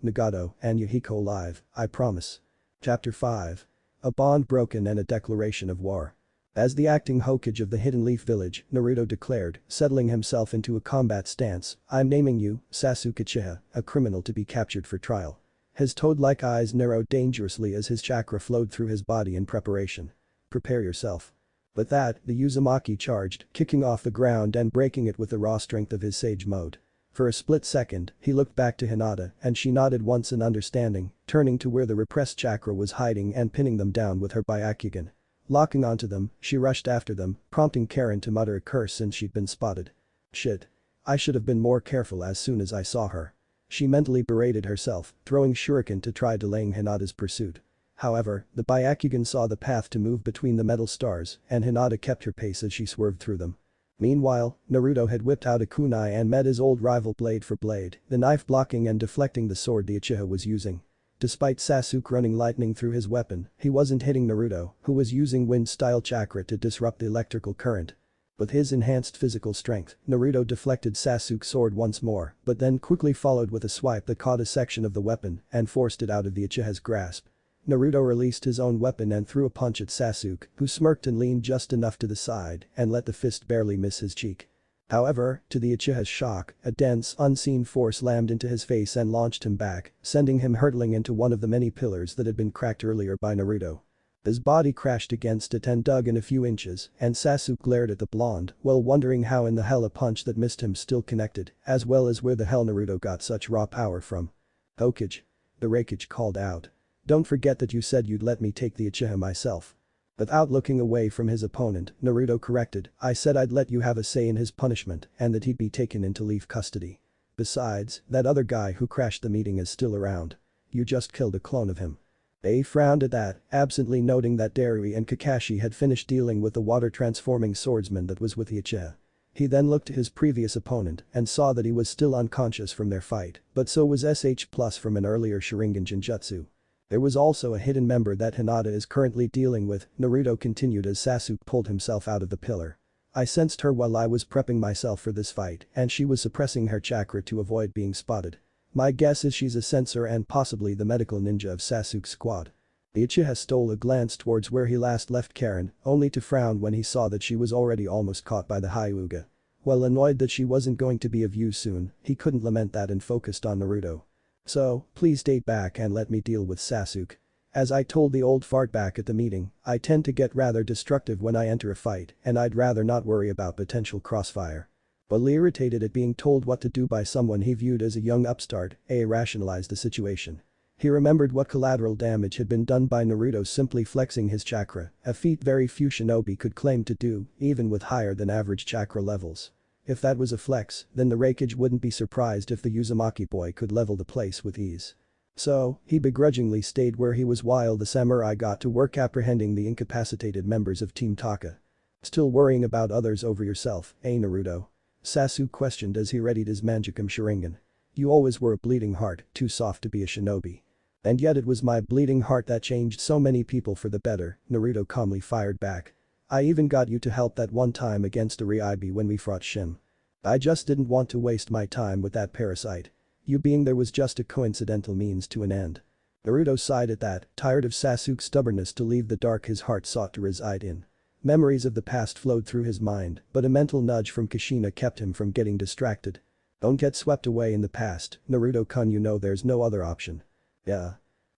Nagato, and Yahiko alive, I promise. Chapter 5. A bond broken and a declaration of war. As the acting Hokage of the Hidden Leaf Village, Naruto declared, settling himself into a combat stance, I'm naming you, Sasuke Uchiha, a criminal to be captured for trial. His toad-like eyes narrowed dangerously as his chakra flowed through his body in preparation. Prepare yourself. With that, the Uzumaki charged, kicking off the ground and breaking it with the raw strength of his Sage mode. For a split second, he looked back to Hinata and she nodded once in understanding, turning to where the repressed chakra was hiding and pinning them down with her Byakugan. Locking onto them, she rushed after them, prompting Karen to mutter a curse since she'd been spotted. Shit. I should have been more careful as soon as I saw her. She mentally berated herself, throwing shuriken to try delaying Hinata's pursuit. However, the Byakugan saw the path to move between the metal stars and Hinata kept her pace as she swerved through them. Meanwhile, Naruto had whipped out a kunai and met his old rival blade for blade, the knife blocking and deflecting the sword the Uchiha was using. Despite Sasuke running lightning through his weapon, he wasn't hitting Naruto, who was using wind-style chakra to disrupt the electrical current. With his enhanced physical strength, Naruto deflected Sasuke's sword once more, but then quickly followed with a swipe that caught a section of the weapon and forced it out of the Uchiha's grasp. Naruto released his own weapon and threw a punch at Sasuke, who smirked and leaned just enough to the side and let the fist barely miss his cheek. However, to the Uchiha's shock, a dense, unseen force slammed into his face and launched him back, sending him hurtling into one of the many pillars that had been cracked earlier by Naruto. His body crashed against it and dug in a few inches, and Sasuke glared at the blonde, while wondering how in the hell a punch that missed him still connected, as well as where the hell Naruto got such raw power from. Hokage. The Raikage called out. Don't forget that you said you'd let me take the Uchiha myself. Without looking away from his opponent, Naruto corrected, I said I'd let you have a say in his punishment and that he'd be taken into leaf custody. Besides, that other guy who crashed the meeting is still around. You just killed a clone of him. They frowned at that, absently noting that Darui and Kakashi had finished dealing with the water-transforming swordsman that was with the Uchiha. He then looked to his previous opponent and saw that he was still unconscious from their fight, but so was SH Plus from an earlier Sharingan Genjutsu. There was also a hidden member that Hinata is currently dealing with, Naruto continued as Sasuke pulled himself out of the pillar. I sensed her while I was prepping myself for this fight and she was suppressing her chakra to avoid being spotted. My guess is she's a censor and possibly the medical ninja of Sasuke's squad. The Uchiha stole a glance towards where he last left Karen, only to frown when he saw that she was already almost caught by the Hyuga. While annoyed that she wasn't going to be of use soon, he couldn't lament that and focused on Naruto. So, please stay back and let me deal with Sasuke. As I told the old fart back at the meeting, I tend to get rather destructive when I enter a fight and I'd rather not worry about potential crossfire. While irritated at being told what to do by someone he viewed as a young upstart, rationalized the situation. He remembered what collateral damage had been done by Naruto simply flexing his chakra, a feat very few shinobi could claim to do, even with higher than average chakra levels. If that was a flex, then the Raikage wouldn't be surprised if the Uzumaki boy could level the place with ease. So, he begrudgingly stayed where he was while the samurai got to work apprehending the incapacitated members of Team Taka. Still worrying about others over yourself, Naruto? Sasuke questioned as he readied his Manjukam Sharingan. You always were a bleeding heart, too soft to be a shinobi. And yet it was my bleeding heart that changed so many people for the better, Naruto calmly fired back. I even got you to help that one time against Ariibi when we fought Shin. I just didn't want to waste my time with that parasite. You being there was just a coincidental means to an end. Naruto sighed at that, tired of Sasuke's stubbornness to leave the dark his heart sought to reside in. Memories of the past flowed through his mind, but a mental nudge from Kushina kept him from getting distracted. Don't get swept away in the past, Naruto-kun, you know there's no other option. Yeah.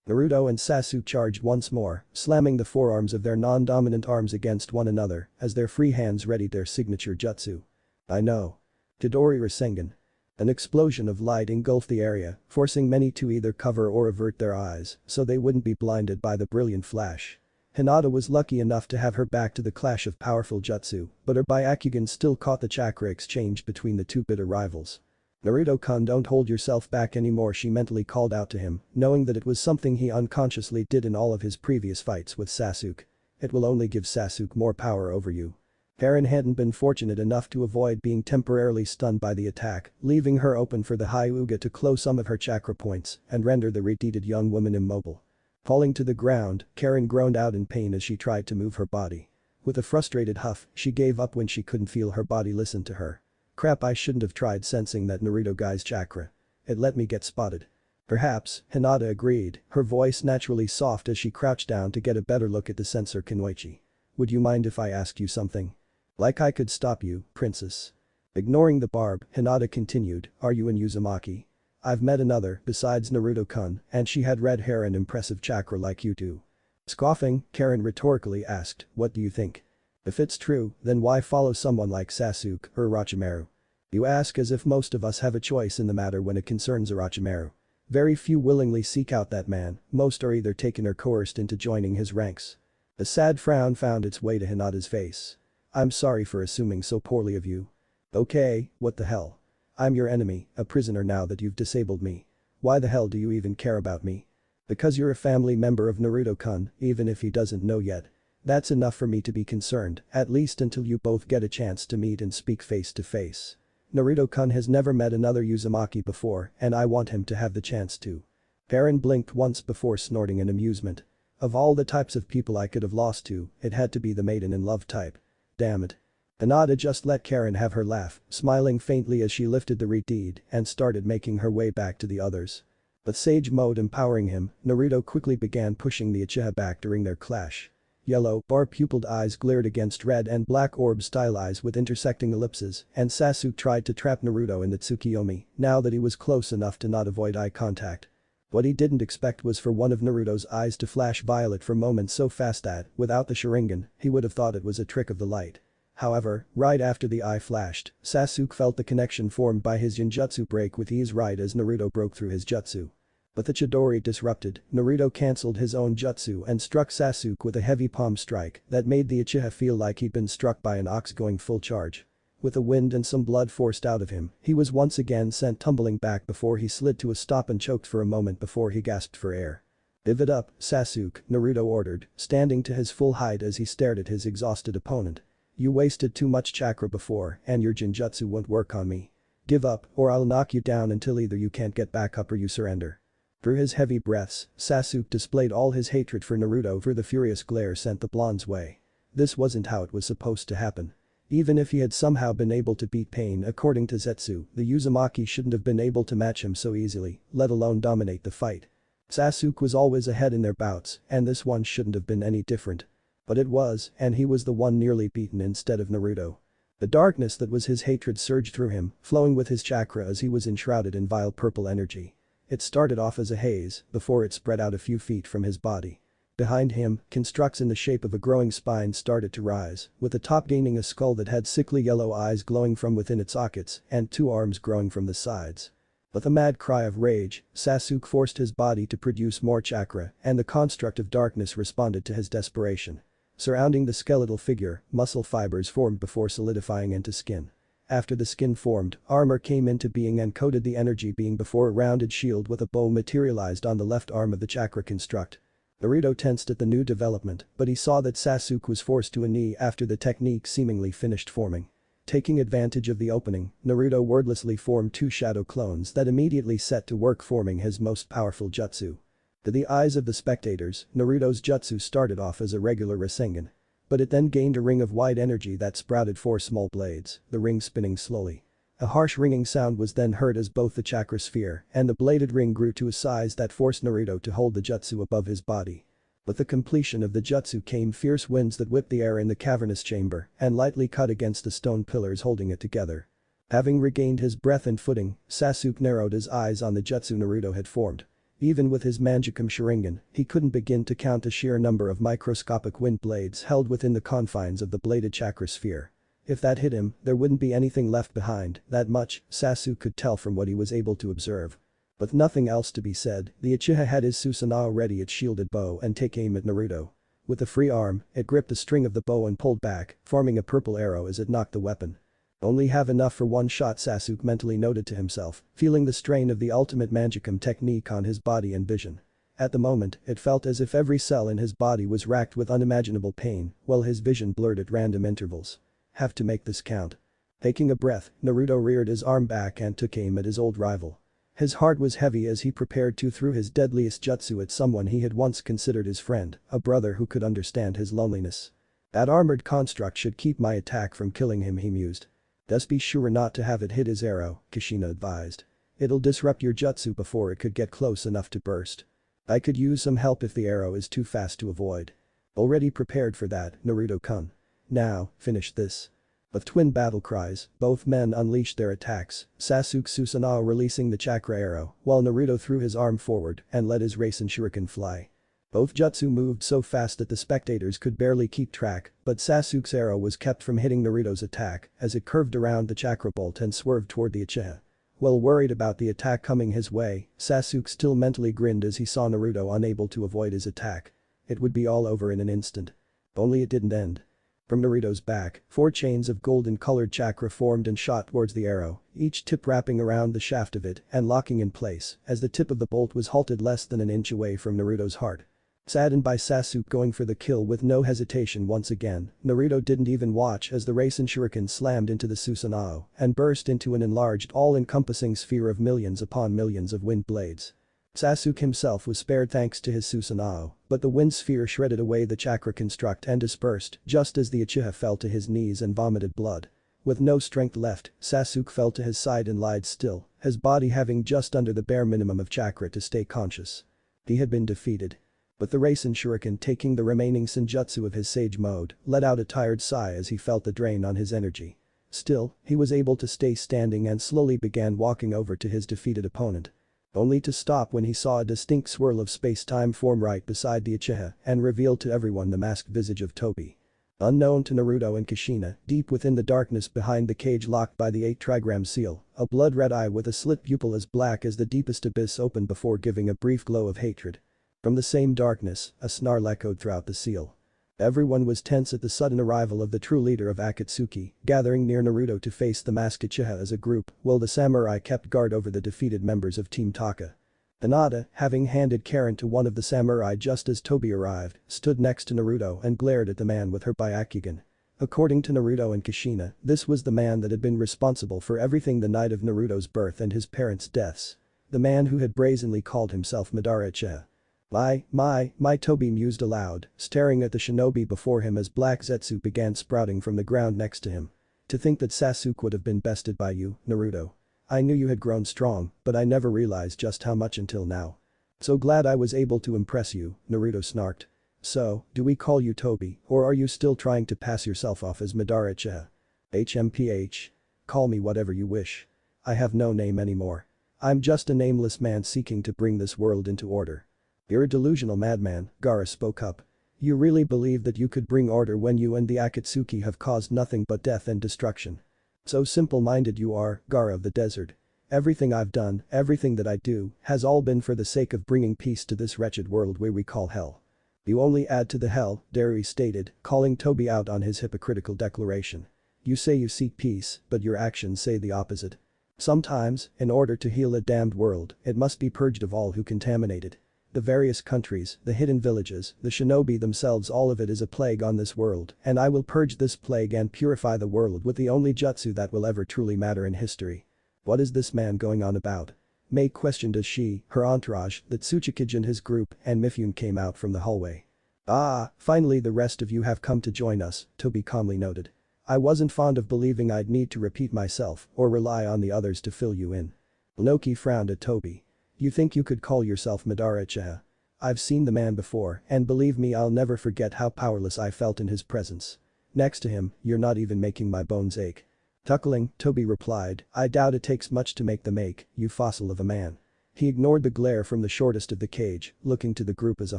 Naruto and Sasuke charged once more, slamming the forearms of their non-dominant arms against one another as their free hands readied their signature jutsu. I know. Chidori Rasengan. An explosion of light engulfed the area, forcing many to either cover or avert their eyes so they wouldn't be blinded by the brilliant flash. Hinata was lucky enough to have her back to the clash of powerful jutsu, but her Byakugan still caught the chakra exchange between the two bitter rivals. Naruto-kun, don't hold yourself back anymore, she mentally called out to him, knowing that it was something he unconsciously did in all of his previous fights with Sasuke. It will only give Sasuke more power over you. Karen hadn't been fortunate enough to avoid being temporarily stunned by the attack, leaving her open for the Hyuga to close some of her chakra points and render the redeeted young woman immobile. Falling to the ground, Karen groaned out in pain as she tried to move her body. With a frustrated huff, she gave up when she couldn't feel her body listen to her. Crap, I shouldn't have tried sensing that Naruto guy's chakra. It let me get spotted. Perhaps, Hinata agreed, her voice naturally soft as she crouched down to get a better look at the sensor Kunoichi. Would you mind if I asked you something? Like I could stop you, princess. Ignoring the barb, Hinata continued, are you in Uzumaki? I've met another, besides Naruto-kun, and she had red hair and impressive chakra like you do. Scoffing, Karen rhetorically asked, what do you think? If it's true, then why follow someone like Sasuke or Orochimaru? You ask as if most of us have a choice in the matter when it concerns Orochimaru. Very few willingly seek out that man, most are either taken or coerced into joining his ranks. A sad frown found its way to Hinata's face. I'm sorry for assuming so poorly of you. Okay, what the hell? I'm your enemy, a prisoner now that you've disabled me. Why the hell do you even care about me? Because you're a family member of Naruto-kun, even if he doesn't know yet. That's enough for me to be concerned, at least until you both get a chance to meet and speak face to face. Naruto-kun has never met another Uzumaki before, and I want him to have the chance to. Karen blinked once before snorting in amusement. Of all the types of people I could have lost to, it had to be the maiden-in-love type. Damn it. Hinata just let Karen have her laugh, smiling faintly as she lifted the reed and started making her way back to the others. With Sage Mode empowering him, Naruto quickly began pushing the Uchiha back during their clash. Yellow, bar-pupiled eyes glared against red and black orb-style eyes with intersecting ellipses, and Sasuke tried to trap Naruto in the Tsukiyomi, now that he was close enough to not avoid eye contact. What he didn't expect was for one of Naruto's eyes to flash violet for moments so fast that, without the Sharingan, he would have thought it was a trick of the light. However, right after the eye flashed, Sasuke felt the connection formed by his Genjutsu break with ease right as Naruto broke through his jutsu. But the Chidori disrupted, Naruto cancelled his own jutsu and struck Sasuke with a heavy palm strike that made the Uchiha feel like he'd been struck by an ox going full charge. With the wind and some blood forced out of him, he was once again sent tumbling back before he slid to a stop and choked for a moment before he gasped for air. Give it up, Sasuke, Naruto ordered, standing to his full height as he stared at his exhausted opponent. You wasted too much chakra before and your Genjutsu won't work on me. Give up or I'll knock you down until either you can't get back up or you surrender. Through his heavy breaths, Sasuke displayed all his hatred for Naruto through the furious glare sent the blonde's way. This wasn't how it was supposed to happen. Even if he had somehow been able to beat Pain according to Zetsu, the Uzumaki shouldn't have been able to match him so easily, let alone dominate the fight. Sasuke was always ahead in their bouts, and this one shouldn't have been any different. But it was, and he was the one nearly beaten instead of Naruto. The darkness that was his hatred surged through him, flowing with his chakra as he was enshrouded in vile purple energy. It started off as a haze, before it spread out a few feet from his body. Behind him, constructs in the shape of a growing spine started to rise, with the top gaining a skull that had sickly yellow eyes glowing from within its sockets and two arms growing from the sides. With a mad cry of rage, Sasuke forced his body to produce more chakra, and the construct of darkness responded to his desperation. Surrounding the skeletal figure, muscle fibers formed before solidifying into skin. After the skin formed, armor came into being and coated the energy being before a rounded shield with a bow materialized on the left arm of the chakra construct. Naruto tensed at the new development, but he saw that Sasuke was forced to a knee after the technique seemingly finished forming. Taking advantage of the opening, Naruto wordlessly formed two shadow clones that immediately set to work forming his most powerful jutsu. To the eyes of the spectators, Naruto's jutsu started off as a regular Rasengan. But it then gained a ring of white energy that sprouted four small blades, the ring spinning slowly. A harsh ringing sound was then heard as both the chakra sphere and the bladed ring grew to a size that forced Naruto to hold the jutsu above his body. With the completion of the jutsu came fierce winds that whipped the air in the cavernous chamber and lightly cut against the stone pillars holding it together. Having regained his breath and footing, Sasuke narrowed his eyes on the jutsu Naruto had formed. Even with his Mangekyou Sharingan, he couldn't begin to count the sheer number of microscopic wind blades held within the confines of the bladed chakra sphere. If that hit him, there wouldn't be anything left behind, that much, Sasuke could tell from what he was able to observe. With nothing else to be said, the Uchiha had his Susanoo ready its shielded bow and take aim at Naruto. With a free arm, it gripped the string of the bow and pulled back, forming a purple arrow as it knocked the weapon. Only have enough for one shot, Sasuke mentally noted to himself, feeling the strain of the ultimate Mangekyou technique on his body and vision. At the moment, it felt as if every cell in his body was racked with unimaginable pain, while his vision blurred at random intervals. Have to make this count. Taking a breath, Naruto reared his arm back and took aim at his old rival. His heart was heavy as he prepared to throw his deadliest jutsu at someone he had once considered his friend, a brother who could understand his loneliness. That armored construct should keep my attack from killing him, he mused. Just be sure not to have it hit his arrow, Kushina advised. It'll disrupt your jutsu before it could get close enough to burst. I could use some help if the arrow is too fast to avoid. Already prepared for that, Naruto-kun. Now, finish this. With twin battle cries, both men unleashed their attacks, Sasuke Susanoo releasing the chakra arrow, while Naruto threw his arm forward and let his Rasen shuriken fly. Both jutsu moved so fast that the spectators could barely keep track, but Sasuke's arrow was kept from hitting Naruto's attack as it curved around the chakra bolt and swerved toward the Uchiha. While worried about the attack coming his way, Sasuke still mentally grinned as he saw Naruto unable to avoid his attack. It would be all over in an instant. Only it didn't end. From Naruto's back, 4 chains of golden-colored chakra formed and shot towards the arrow, each tip wrapping around the shaft of it and locking in place as the tip of the bolt was halted less than an inch away from Naruto's heart. Saddened by Sasuke going for the kill with no hesitation once again, Naruto didn't even watch as the Rasen shuriken slammed into the Susanoo and burst into an enlarged all-encompassing sphere of millions upon millions of wind blades. Sasuke himself was spared thanks to his Susanoo, but the wind sphere shredded away the chakra construct and dispersed just as the Uchiha fell to his knees and vomited blood. With no strength left, Sasuke fell to his side and lied still, his body having just under the bare minimum of chakra to stay conscious. He had been defeated. But the Rasen shuriken taking the remaining senjutsu of his sage mode, let out a tired sigh as he felt the drain on his energy. Still, he was able to stay standing and slowly began walking over to his defeated opponent. Only to stop when he saw a distinct swirl of space-time form right beside the Uchiha and revealed to everyone the masked visage of Tobi. Unknown to Naruto and Kushina, deep within the darkness behind the cage locked by the 8-trigram seal, a blood-red eye with a slit pupil as black as the deepest abyss opened before giving a brief glow of hatred. From the same darkness, a snarl echoed throughout the seal. Everyone was tense at the sudden arrival of the true leader of Akatsuki, gathering near Naruto to face the masked Uchiha as a group, while the samurai kept guard over the defeated members of Team Taka. Hinata, having handed Karen to one of the samurai just as Tobi arrived, stood next to Naruto and glared at the man with her Byakugan. According to Naruto and Kushina, this was the man that had been responsible for everything the night of Naruto's birth and his parents' deaths. The man who had brazenly called himself Madara Uchiha. My Tobi mused aloud, staring at the shinobi before him as black zetsu began sprouting from the ground next to him. To think that Sasuke would have been bested by you, Naruto. I knew you had grown strong, but I never realized just how much until now. So glad I was able to impress you, Naruto snarked. So, do we call you Tobi, or are you still trying to pass yourself off as Madara Uchiha? HMPH. Call me whatever you wish. I have no name anymore. I'm just a nameless man seeking to bring this world into order. You're a delusional madman, Gaara spoke up. You really believe that you could bring order when you and the Akatsuki have caused nothing but death and destruction. So simple-minded you are, Gaara of the desert. Everything I've done, everything that I do, has all been for the sake of bringing peace to this wretched world we call hell. You only add to the hell, Darui stated, calling Tobi out on his hypocritical declaration. You say you seek peace, but your actions say the opposite. Sometimes, in order to heal a damned world, it must be purged of all who contaminate it. The various countries, the hidden villages, the shinobi themselves, all of it is a plague on this world, and I will purge this plague and purify the world with the only jutsu that will ever truly matter in history. What is this man going on about? Mei questioned as she, her entourage, the Tsuchikage and his group, and Mifune came out from the hallway. Ah, finally the rest of you have come to join us, Tobi calmly noted. I wasn't fond of believing I'd need to repeat myself or rely on the others to fill you in. Inoki frowned at Tobi. You think you could call yourself Madara Uchiha? I've seen the man before, and believe me, I'll never forget how powerless I felt in his presence. Next to him, you're not even making my bones ache. Chuckling, Tobi replied, I doubt it takes much to make them ache, you fossil of a man. He ignored the glare from the shortest of the cage, looking to the group as a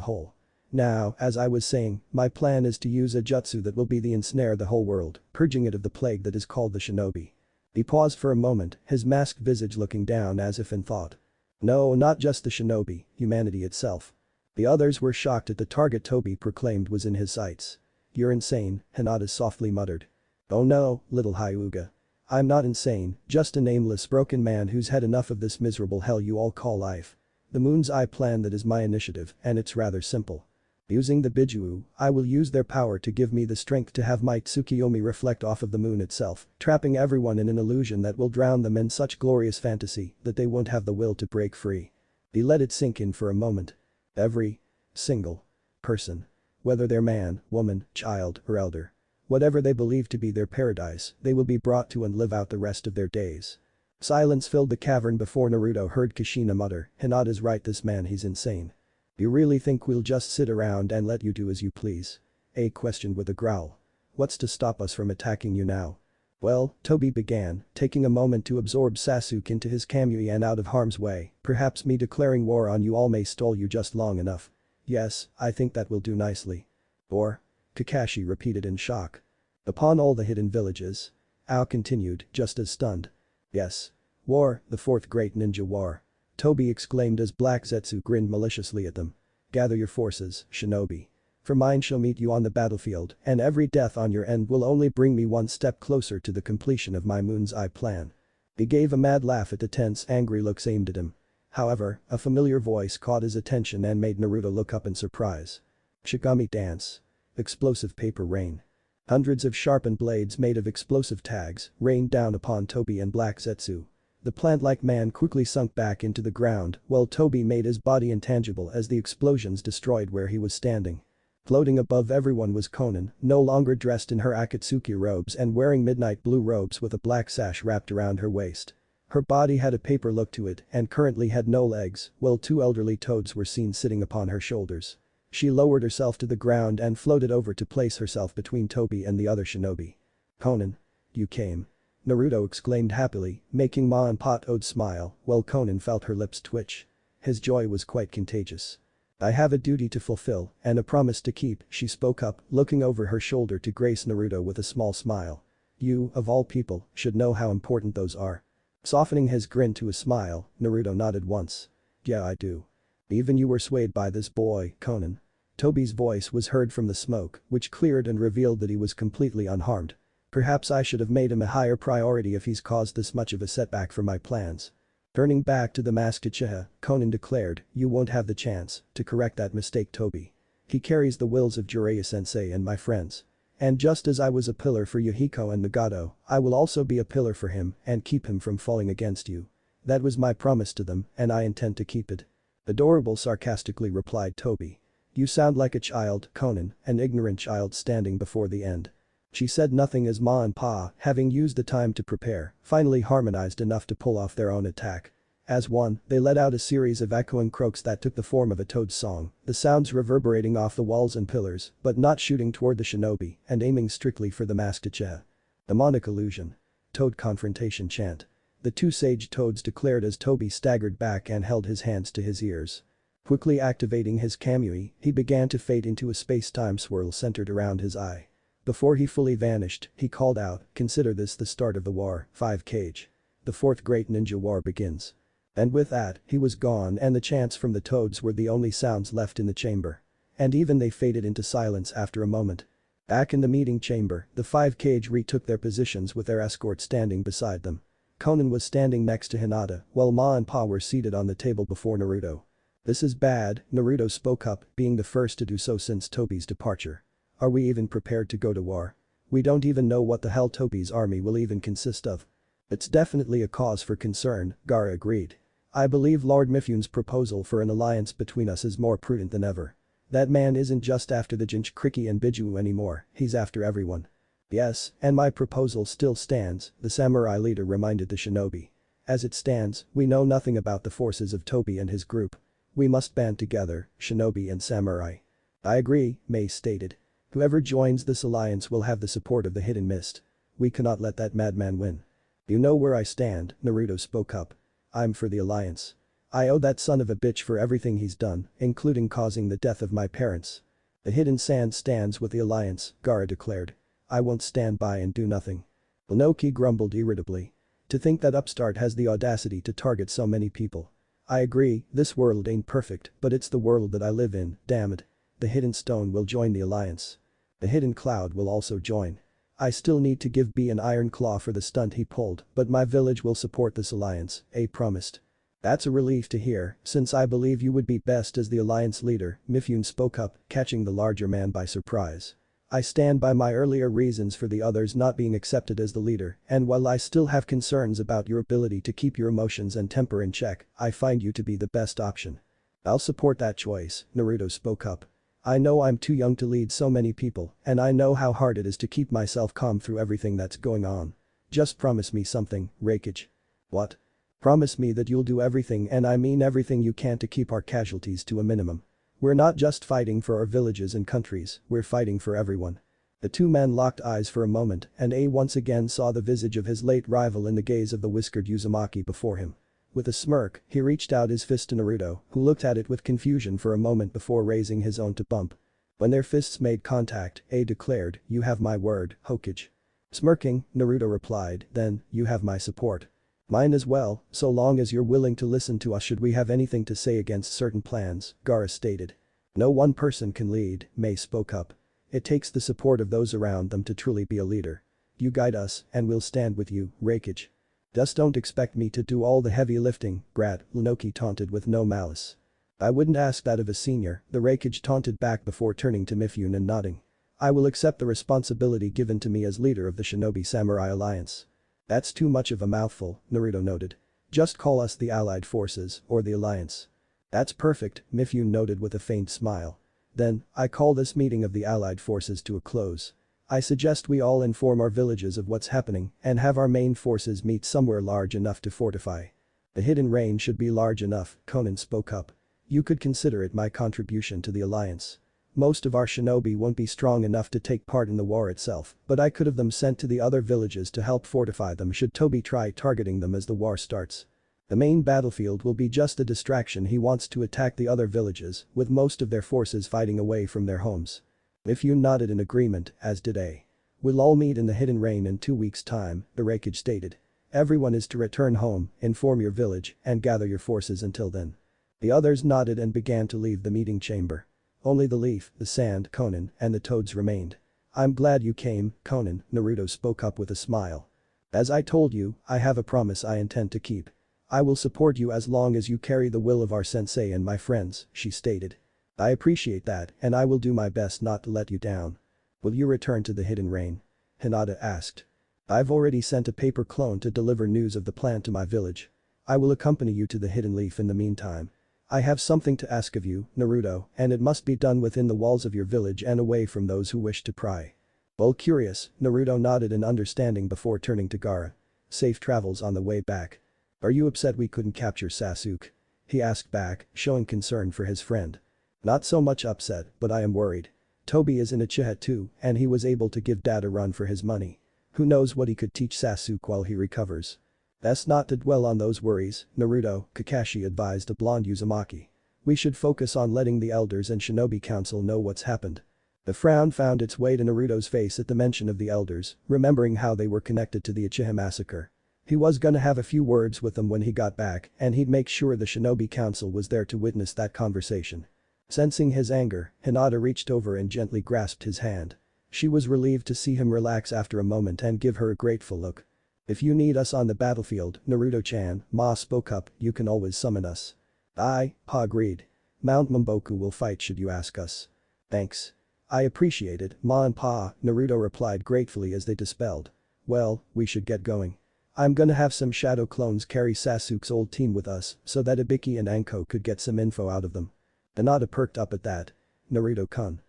whole. Now, as I was saying, my plan is to use a jutsu that will be the ensnare the whole world, purging it of the plague that is called the shinobi. He paused for a moment, his masked visage looking down as if in thought. No, not just the shinobi, humanity itself. The others were shocked at the target Tobi proclaimed was in his sights. You're insane, Hinata softly muttered. Oh no, little Hyuga. I'm not insane, just a nameless broken man who's had enough of this miserable hell you all call life. The Moon's Eye plan, that is my initiative, and it's rather simple. Using the Biju, I will use their power to give me the strength to have my Tsukiyomi reflect off of the moon itself, trapping everyone in an illusion that will drown them in such glorious fantasy that they won't have the will to break free. He let it sink in for a moment. Every single person, whether they're man, woman, child, or elder, whatever they believe to be their paradise, they will be brought to and live out the rest of their days. Silence filled the cavern before Naruto heard Kushina mutter, "Hinata's right, this man, he's insane. You really think we'll just sit around and let you do as you please?" A questioned with a growl. "What's to stop us from attacking you now?" "Well," Toby began, taking a moment to absorb Sasuke into his Kamui and out of harm's way, "perhaps me declaring war on you all may stall you just long enough." "Yes, I think that will do nicely." "Or?" Kakashi repeated in shock. "Upon all the hidden villages?" Ao continued, just as stunned. "Yes. War, the fourth great ninja war." Toby exclaimed as Black Zetsu grinned maliciously at them. "Gather your forces, shinobi. For mine shall meet you on the battlefield, and every death on your end will only bring me one step closer to the completion of my Moon's Eye plan." He gave a mad laugh at the tense, angry looks aimed at him. However, a familiar voice caught his attention and made Naruto look up in surprise. "Shigami dance. Explosive paper rain." Hundreds of sharpened blades made of explosive tags rained down upon Toby and Black Zetsu. The plant-like man quickly sunk back into the ground while Toby made his body intangible as the explosions destroyed where he was standing. Floating above everyone was Konan, no longer dressed in her Akatsuki robes and wearing midnight blue robes with a black sash wrapped around her waist. Her body had a paper look to it and currently had no legs, while two elderly toads were seen sitting upon her shoulders. She lowered herself to the ground and floated over to place herself between Toby and the other shinobi. "Konan. You came." Naruto exclaimed happily, making Ma and Pa Toad smile, while Konan felt her lips twitch. His joy was quite contagious. "I have a duty to fulfill and a promise to keep," she spoke up, looking over her shoulder to grace Naruto with a small smile. "You, of all people, should know how important those are." Softening his grin to a smile, Naruto nodded once. "Yeah, I do. Even you were swayed by this boy, Konan." Toby's voice was heard from the smoke, which cleared and revealed that he was completely unharmed. "Perhaps I should have made him a higher priority if he's caused this much of a setback for my plans." Turning back to the masked Uchiha, Konan declared, "You won't have the chance to correct that mistake, Toby. He carries the wills of Jiraiya-sensei and my friends. And just as I was a pillar for Yahiko and Nagato, I will also be a pillar for him and keep him from falling against you. That was my promise to them and I intend to keep it." "Adorable," sarcastically replied Toby. "You sound like a child, Konan, an ignorant child standing before the end." She said nothing as Ma and Pa, having used the time to prepare, finally harmonized enough to pull off their own attack. As one, they let out a series of echoing croaks that took the form of a toad's song, the sounds reverberating off the walls and pillars, but not shooting toward the shinobi and aiming strictly for the masked Uchiha. "Demonic illusion. Toad confrontation chant." The two sage toads declared as Toby staggered back and held his hands to his ears. Quickly activating his Kamui, he began to fade into a space-time swirl centered around his eye. Before he fully vanished, he called out, "Consider this the start of the war, 5 Kage. The fourth great ninja war begins." And with that, he was gone and the chants from the toads were the only sounds left in the chamber. And even they faded into silence after a moment. Back in the meeting chamber, the 5 Kage retook their positions with their escort standing beside them. Konan was standing next to Hinata, while Ma and Pa were seated on the table before Naruto. "This is bad," Naruto spoke up, being the first to do so since Toby's departure. "Are we even prepared to go to war? We don't even know what the hell Toby's army will even consist of." "It's definitely a cause for concern," Gaara agreed. "I believe Lord Mifune's proposal for an alliance between us is more prudent than ever. That man isn't just after the Jinchuriki and Biju anymore, he's after everyone." "Yes, and my proposal still stands," the samurai leader reminded the shinobi. "As it stands, we know nothing about the forces of Toby and his group. We must band together, shinobi and samurai." "I agree," Mei stated. "Whoever joins this alliance will have the support of the Hidden Mist. We cannot let that madman win." "You know where I stand," Naruto spoke up. "I'm for the alliance. I owe that son of a bitch for everything he's done, including causing the death of my parents." "The Hidden Sand stands with the alliance," Gaara declared. "I won't stand by and do nothing." Inoki grumbled irritably. "To think that upstart has the audacity to target so many people. I agree, this world ain't perfect, but it's the world that I live in, damn it. The Hidden Stone will join the alliance. The Hidden Cloud will also join. I still need to give B an iron claw for the stunt he pulled, but my village will support this alliance," A promised. That's a relief to hear, since I believe you would be best as the alliance leader, Mifune spoke up, catching the larger man by surprise. I stand by my earlier reasons for the others not being accepted as the leader, and while I still have concerns about your ability to keep your emotions and temper in check, I find you to be the best option. I'll support that choice, Naruto spoke up. I know I'm too young to lead so many people, and I know how hard it is to keep myself calm through everything that's going on. Just promise me something, Reikage. What? Promise me that you'll do everything, and I mean everything you can, to keep our casualties to a minimum. We're not just fighting for our villages and countries, we're fighting for everyone. The two men locked eyes for a moment, and once again saw the visage of his late rival in the gaze of the whiskered Uzumaki before him. With a smirk, he reached out his fist to Naruto, who looked at it with confusion for a moment before raising his own to bump. When their fists made contact, declared, "You have my word, Hokage." Smirking, Naruto replied, "Then, you have my support." "Mine as well, so long as you're willing to listen to us should we have anything to say against certain plans," Gaara stated. "No one person can lead," Mei spoke up. "It takes the support of those around them to truly be a leader. You guide us, and we'll stand with you, Reikage." "Just don't expect me to do all the heavy lifting, brat," Lunoki taunted with no malice. "I wouldn't ask that of a senior," the Reikage taunted back before turning to Mifune and nodding. "I will accept the responsibility given to me as leader of the Shinobi Samurai Alliance." "That's too much of a mouthful," Naruto noted. "Just call us the Allied Forces, or the Alliance." "That's perfect," Mifune noted with a faint smile. "Then, I call this meeting of the Allied Forces to a close. I suggest we all inform our villages of what's happening and have our main forces meet somewhere large enough to fortify." "The hidden range should be large enough," Konan spoke up. "You could consider it my contribution to the Alliance. Most of our shinobi won't be strong enough to take part in the war itself, but I could have them sent to the other villages to help fortify them should Tobi try targeting them as the war starts. The main battlefield will be just a distraction. He wants to attack the other villages, with most of their forces fighting away from their homes." Mifune nodded in agreement, as did A. "We'll all meet in the hidden rain in 2 weeks' time," the Reikage stated. "Everyone is to return home, inform your village, and gather your forces until then." The others nodded and began to leave the meeting chamber. Only the leaf, the sand, Konan, and the toads remained. "I'm glad you came, Konan," Naruto spoke up with a smile. "As I told you, I have a promise I intend to keep. I will support you as long as you carry the will of our sensei and my friends," she stated. "I appreciate that, and I will do my best not to let you down." "Will you return to the hidden rain?" Hinata asked. "I've already sent a paper clone to deliver news of the plan to my village. I will accompany you to the hidden leaf in the meantime. I have something to ask of you, Naruto, and it must be done within the walls of your village and away from those who wish to pry." Well, curious, Naruto nodded in understanding before turning to Gaara. "Safe travels on the way back." "Are you upset we couldn't capture Sasuke?" he asked back, showing concern for his friend. "Not so much upset, but I am worried. Tobi is in Uchiha too, and he was able to give Dad a run for his money. Who knows what he could teach Sasuke while he recovers." "Best not to dwell on those worries, Naruto," Kakashi advised a blonde Uzumaki. "We should focus on letting the elders and Shinobi Council know what's happened." The frown found its way to Naruto's face at the mention of the elders, remembering how they were connected to the Uchiha massacre. He was gonna have a few words with them when he got back, and he'd make sure the Shinobi Council was there to witness that conversation. Sensing his anger, Hinata reached over and gently grasped his hand. She was relieved to see him relax after a moment and give her a grateful look. "If you need us on the battlefield, Naruto-chan," Ma spoke up, "you can always summon us." "Aye," Pa agreed. "Mount Mamboku will fight should you ask us." "Thanks. I appreciate it, Ma and Pa," Naruto replied gratefully as they dispelled. "Well, we should get going. I'm gonna have some shadow clones carry Sasuke's old team with us so that Ibiki and Anko could get some info out of them." Hinata perked up at that. "Naruto-kun.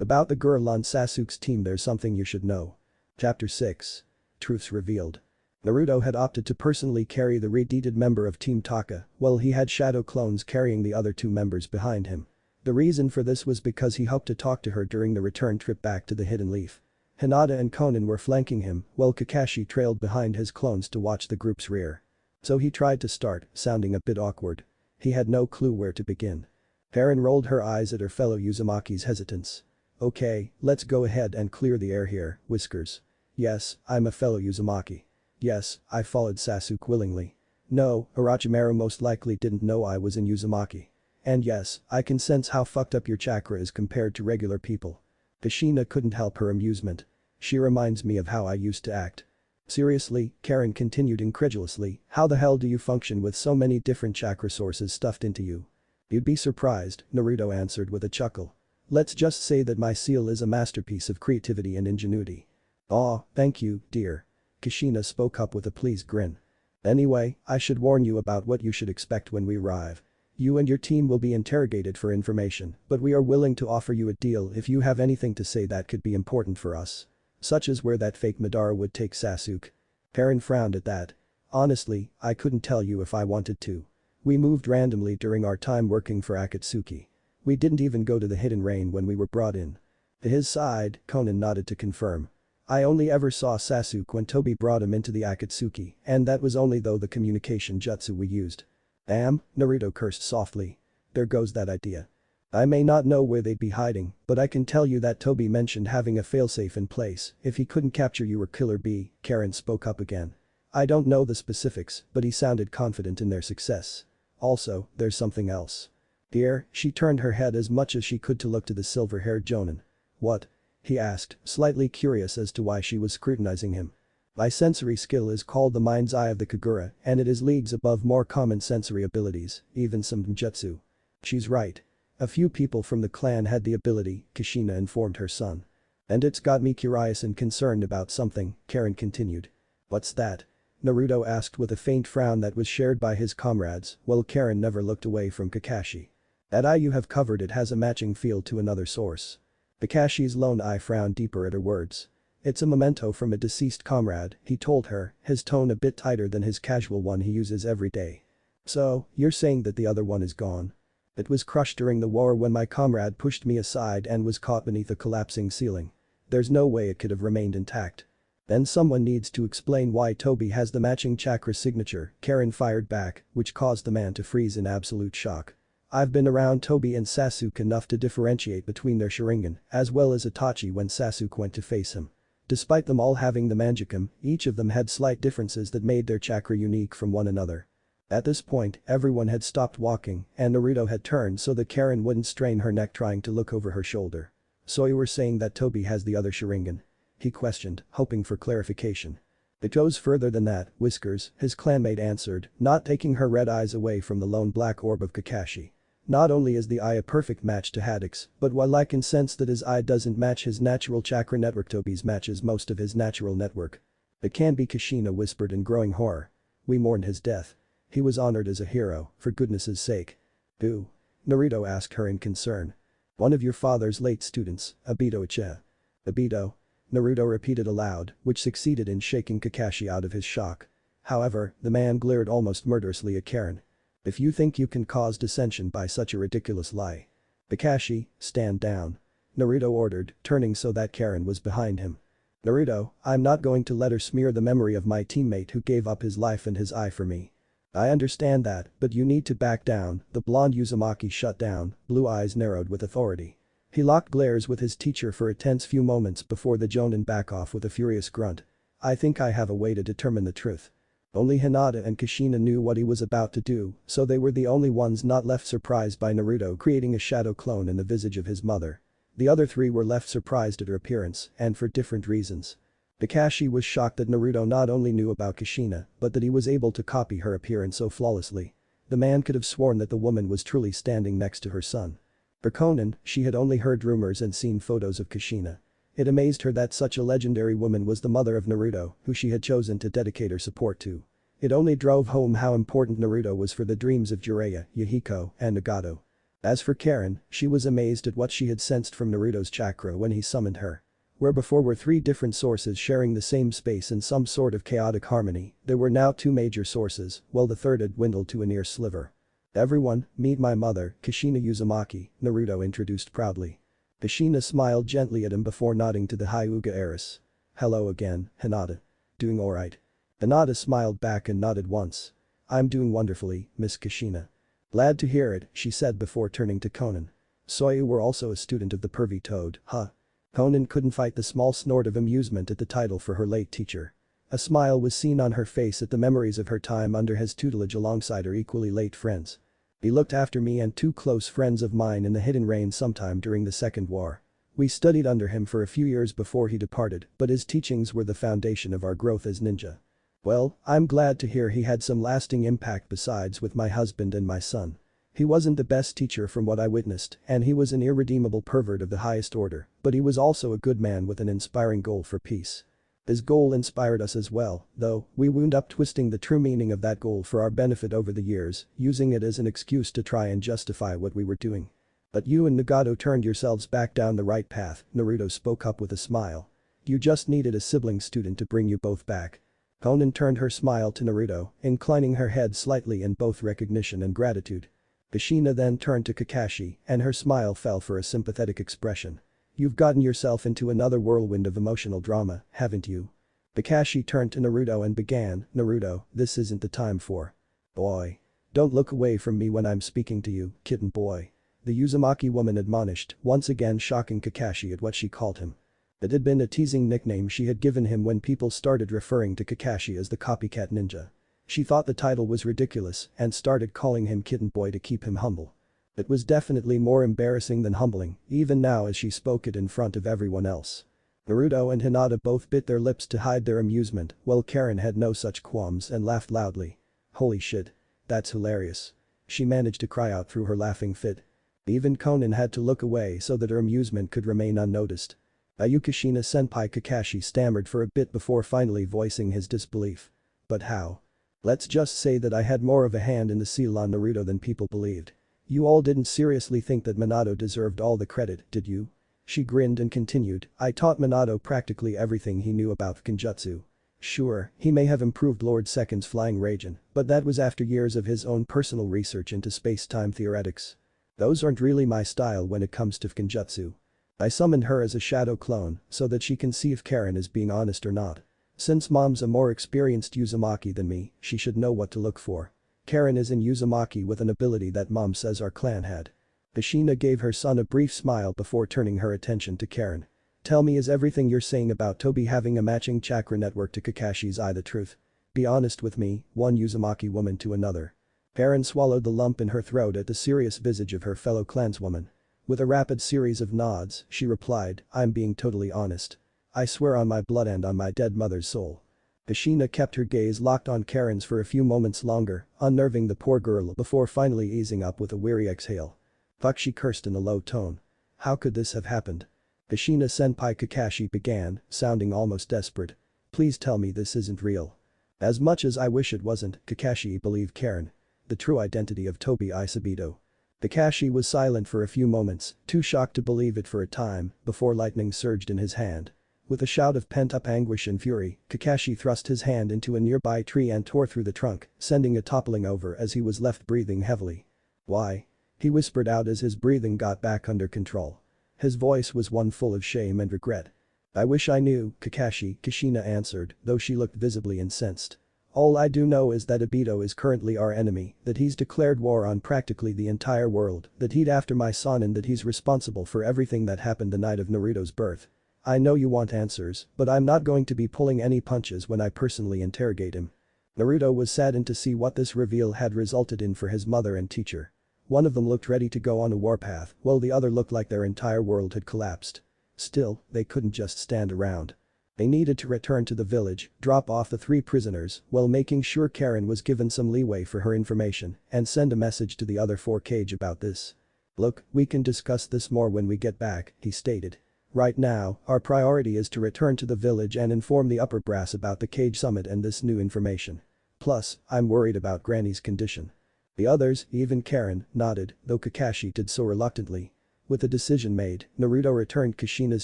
About the girl on Sasuke's team, there's something you should know." Chapter 6. Truths revealed. Naruto had opted to personally carry the redeeted member of Team Taka, while he had shadow clones carrying the other two members behind him. The reason for this was because he hoped to talk to her during the return trip back to the Hidden Leaf. Hinata and Konan were flanking him, while Kakashi trailed behind his clones to watch the group's rear. So he tried to start, sounding a bit awkward. He had no clue where to begin. Perrin rolled her eyes at her fellow Uzumaki's hesitance. "Okay, let's go ahead and clear the air here, Whiskers. Yes, I'm a fellow Uzumaki. Yes, I followed Sasuke willingly. No, Orochimaru most likely didn't know I was in Uzumaki. And yes, I can sense how fucked up your chakra is compared to regular people." Kushina couldn't help her amusement. "She reminds me of how I used to act." Seriously, Karen continued incredulously, how the hell do you function with so many different chakra sources stuffed into you? You'd be surprised, Naruto answered with a chuckle. Let's just say that my seal is a masterpiece of creativity and ingenuity. Aw, thank you, dear. Kushina spoke up with a pleased grin. Anyway, I should warn you about what you should expect when we arrive. You and your team will be interrogated for information, but we are willing to offer you a deal if you have anything to say that could be important for us. Such as where that fake Madara would take Sasuke. Karen frowned at that. Honestly, I couldn't tell you if I wanted to. We moved randomly during our time working for Akatsuki. We didn't even go to the Hidden Rain when we were brought in. To his side, Konan nodded to confirm. I only ever saw Sasuke when Toby brought him into the Akatsuki, and that was only though the communication jutsu we used. Damn, Naruto cursed softly. There goes that idea. I may not know where they'd be hiding, but I can tell you that Toby mentioned having a failsafe in place if he couldn't capture you or Killer Bee, Karen spoke up again. I don't know the specifics, but he sounded confident in their success. Also, there's something else. Dear, she turned her head as much as she could to look to the silver-haired Jonin. What? He asked, slightly curious as to why she was scrutinizing him. My sensory skill is called the mind's eye of the Kagura, and it is leagues above more common sensory abilities, even some jutsu. She's right. A few people from the clan had the ability, Kushina informed her son. And it's got me curious and concerned about something, Karen continued. What's that? Naruto asked with a faint frown that was shared by his comrades, while Karen never looked away from Kakashi. That eye you have covered it has a matching feel to another source. Kakashi's lone eye frowned deeper at her words. It's a memento from a deceased comrade, he told her, his tone a bit tighter than his casual one he uses every day. So, you're saying that the other one is gone? It was crushed during the war when my comrade pushed me aside and was caught beneath a collapsing ceiling. There's no way it could have remained intact. Then someone needs to explain why Toby has the matching chakra signature, Karen fired back, which caused the man to freeze in absolute shock. I've been around Toby and Sasuke enough to differentiate between their Sharingan, as well as Itachi when Sasuke went to face him. Despite them all having the Manjikam, each of them had slight differences that made their chakra unique from one another. At this point, everyone had stopped walking, and Naruto had turned so that Karen wouldn't strain her neck trying to look over her shoulder. So you were saying that Toby has the other Sharingan? He questioned, hoping for clarification. It goes further than that, Whiskers, his clanmate answered, not taking her red eyes away from the lone black orb of Kakashi. Not only is the eye a perfect match to Haddock's, but while I can sense that his eye doesn't match his natural chakra network, Toby's matches most of his natural network. It can be, Kushina whispered in growing horror. We mourned his death. He was honored as a hero, for goodness' sake. Who? Naruto asked her in concern. One of your father's late students, Obito Uchiha. Obito? Naruto repeated aloud, which succeeded in shaking Kakashi out of his shock. However, the man glared almost murderously at Karen. If you think you can cause dissension by such a ridiculous lie. Kakashi, stand down. Naruto ordered, turning so that Karen was behind him. Naruto, I'm not going to let her smear the memory of my teammate who gave up his life and his eye for me. I understand that, but you need to back down, the blonde Uzumaki shut down, blue eyes narrowed with authority. He locked glares with his teacher for a tense few moments before the Jonin back off with a furious grunt. I think I have a way to determine the truth. Only Hinata and Kushina knew what he was about to do, so they were the only ones not left surprised by Naruto creating a shadow clone in the visage of his mother. The other three were left surprised at her appearance, and for different reasons. Kakashi was shocked that Naruto not only knew about Kushina, but that he was able to copy her appearance so flawlessly. The man could have sworn that the woman was truly standing next to her son. For Konan, she had only heard rumors and seen photos of Kushina. It amazed her that such a legendary woman was the mother of Naruto, who she had chosen to dedicate her support to. It only drove home how important Naruto was for the dreams of Jiraiya, Yahiko, and Nagato. As for Karen, she was amazed at what she had sensed from Naruto's chakra when he summoned her. Where before were three different sources sharing the same space in some sort of chaotic harmony, there were now two major sources, while the third had dwindled to a near sliver. Everyone, meet my mother, Kushina Uzumaki, Naruto introduced proudly. Kushina smiled gently at him before nodding to the Hyuga heiress. Hello again, Hinata. Doing alright? Hinata smiled back and nodded once. I'm doing wonderfully, Miss Kushina. Glad to hear it, she said before turning to Konan. So you were also a student of the pervy toad, huh? Konan couldn't fight the small snort of amusement at the title for her late teacher. A smile was seen on her face at the memories of her time under his tutelage alongside her equally late friends. He looked after me and two close friends of mine in the Hidden Rain sometime during the Second War. We studied under him for a few years before he departed, but his teachings were the foundation of our growth as ninja. Well, I'm glad to hear he had some lasting impact besides with my husband and my son. He wasn't the best teacher from what I witnessed, and he was an irredeemable pervert of the highest order, but he was also a good man with an inspiring goal for peace. His goal inspired us as well, though we wound up twisting the true meaning of that goal for our benefit over the years, using it as an excuse to try and justify what we were doing. But you and Nagato turned yourselves back down the right path, Naruto spoke up with a smile. You just needed a sibling student to bring you both back. Konan turned her smile to Naruto, inclining her head slightly in both recognition and gratitude. Kushina then turned to Kakashi, and her smile fell for a sympathetic expression. You've gotten yourself into another whirlwind of emotional drama, haven't you? Kakashi turned to Naruto and began, Naruto, this isn't the time for. Boy. Don't look away from me when I'm speaking to you, kitten boy. The Uzumaki woman admonished, once again shocking Kakashi at what she called him. It had been a teasing nickname she had given him when people started referring to Kakashi as the copycat ninja. She thought the title was ridiculous and started calling him kitten boy to keep him humble. It was definitely more embarrassing than humbling, even now as she spoke it in front of everyone else. Naruto and Hinata both bit their lips to hide their amusement, while Karen had no such qualms and laughed loudly. Holy shit. That's hilarious. She managed to cry out through her laughing fit. Even Konan had to look away so that her amusement could remain unnoticed. Ayukashina senpai Kakashi stammered for a bit before finally voicing his disbelief. But how? Let's just say that I had more of a hand in the seal on Naruto than people believed. You all didn't seriously think that Minato deserved all the credit, did you? She grinned and continued, I taught Minato practically everything he knew about Kenjutsu. Sure, he may have improved Lord Second's flying Raijin, but that was after years of his own personal research into space-time theoretics. Those aren't really my style when it comes to Kenjutsu. I summoned her as a shadow clone so that she can see if Karen is being honest or not. Since mom's a more experienced Uzumaki than me, she should know what to look for. Karen is an Uzumaki with an ability that mom says our clan had. Kushina gave her son a brief smile before turning her attention to Karen. Tell me, is everything you're saying about Tobi having a matching chakra network to Kakashi's eye the truth? Be honest with me, one Uzumaki woman to another. Karen swallowed the lump in her throat at the serious visage of her fellow clanswoman. With a rapid series of nods, she replied, I'm being totally honest. I swear on my blood and on my dead mother's soul. Kushina kept her gaze locked on Karen's for a few moments longer, unnerving the poor girl before finally easing up with a weary exhale. Fuck, she cursed in a low tone. How could this have happened? Kushina senpai Kakashi began, sounding almost desperate. Please tell me this isn't real. As much as I wish it wasn't, Kakashi believed Karen. The true identity of Tobi Isabito. Kakashi was silent for a few moments, too shocked to believe it for a time, before lightning surged in his hand. With a shout of pent-up anguish and fury, Kakashi thrust his hand into a nearby tree and tore through the trunk, sending it toppling over as he was left breathing heavily. Why? He whispered out as his breathing got back under control. His voice was one full of shame and regret. I wish I knew, Kakashi, Kushina answered, though she looked visibly incensed. All I do know is that Obito is currently our enemy, that he's declared war on practically the entire world, that he'd after my son and that he's responsible for everything that happened the night of Naruto's birth. I know you want answers, but I'm not going to be pulling any punches when I personally interrogate him. Naruto was saddened to see what this reveal had resulted in for his mother and teacher. One of them looked ready to go on a warpath, while the other looked like their entire world had collapsed. Still, they couldn't just stand around. They needed to return to the village, drop off the 3 prisoners, while making sure Karen was given some leeway for her information, and send a message to the other 4 Kage about this. Look, we can discuss this more when we get back, he stated. Right now, our priority is to return to the village and inform the upper brass about the Kage summit and this new information. Plus, I'm worried about Granny's condition. The others, even Karen, nodded, though Kakashi did so reluctantly. With the decision made, Naruto returned Kushina's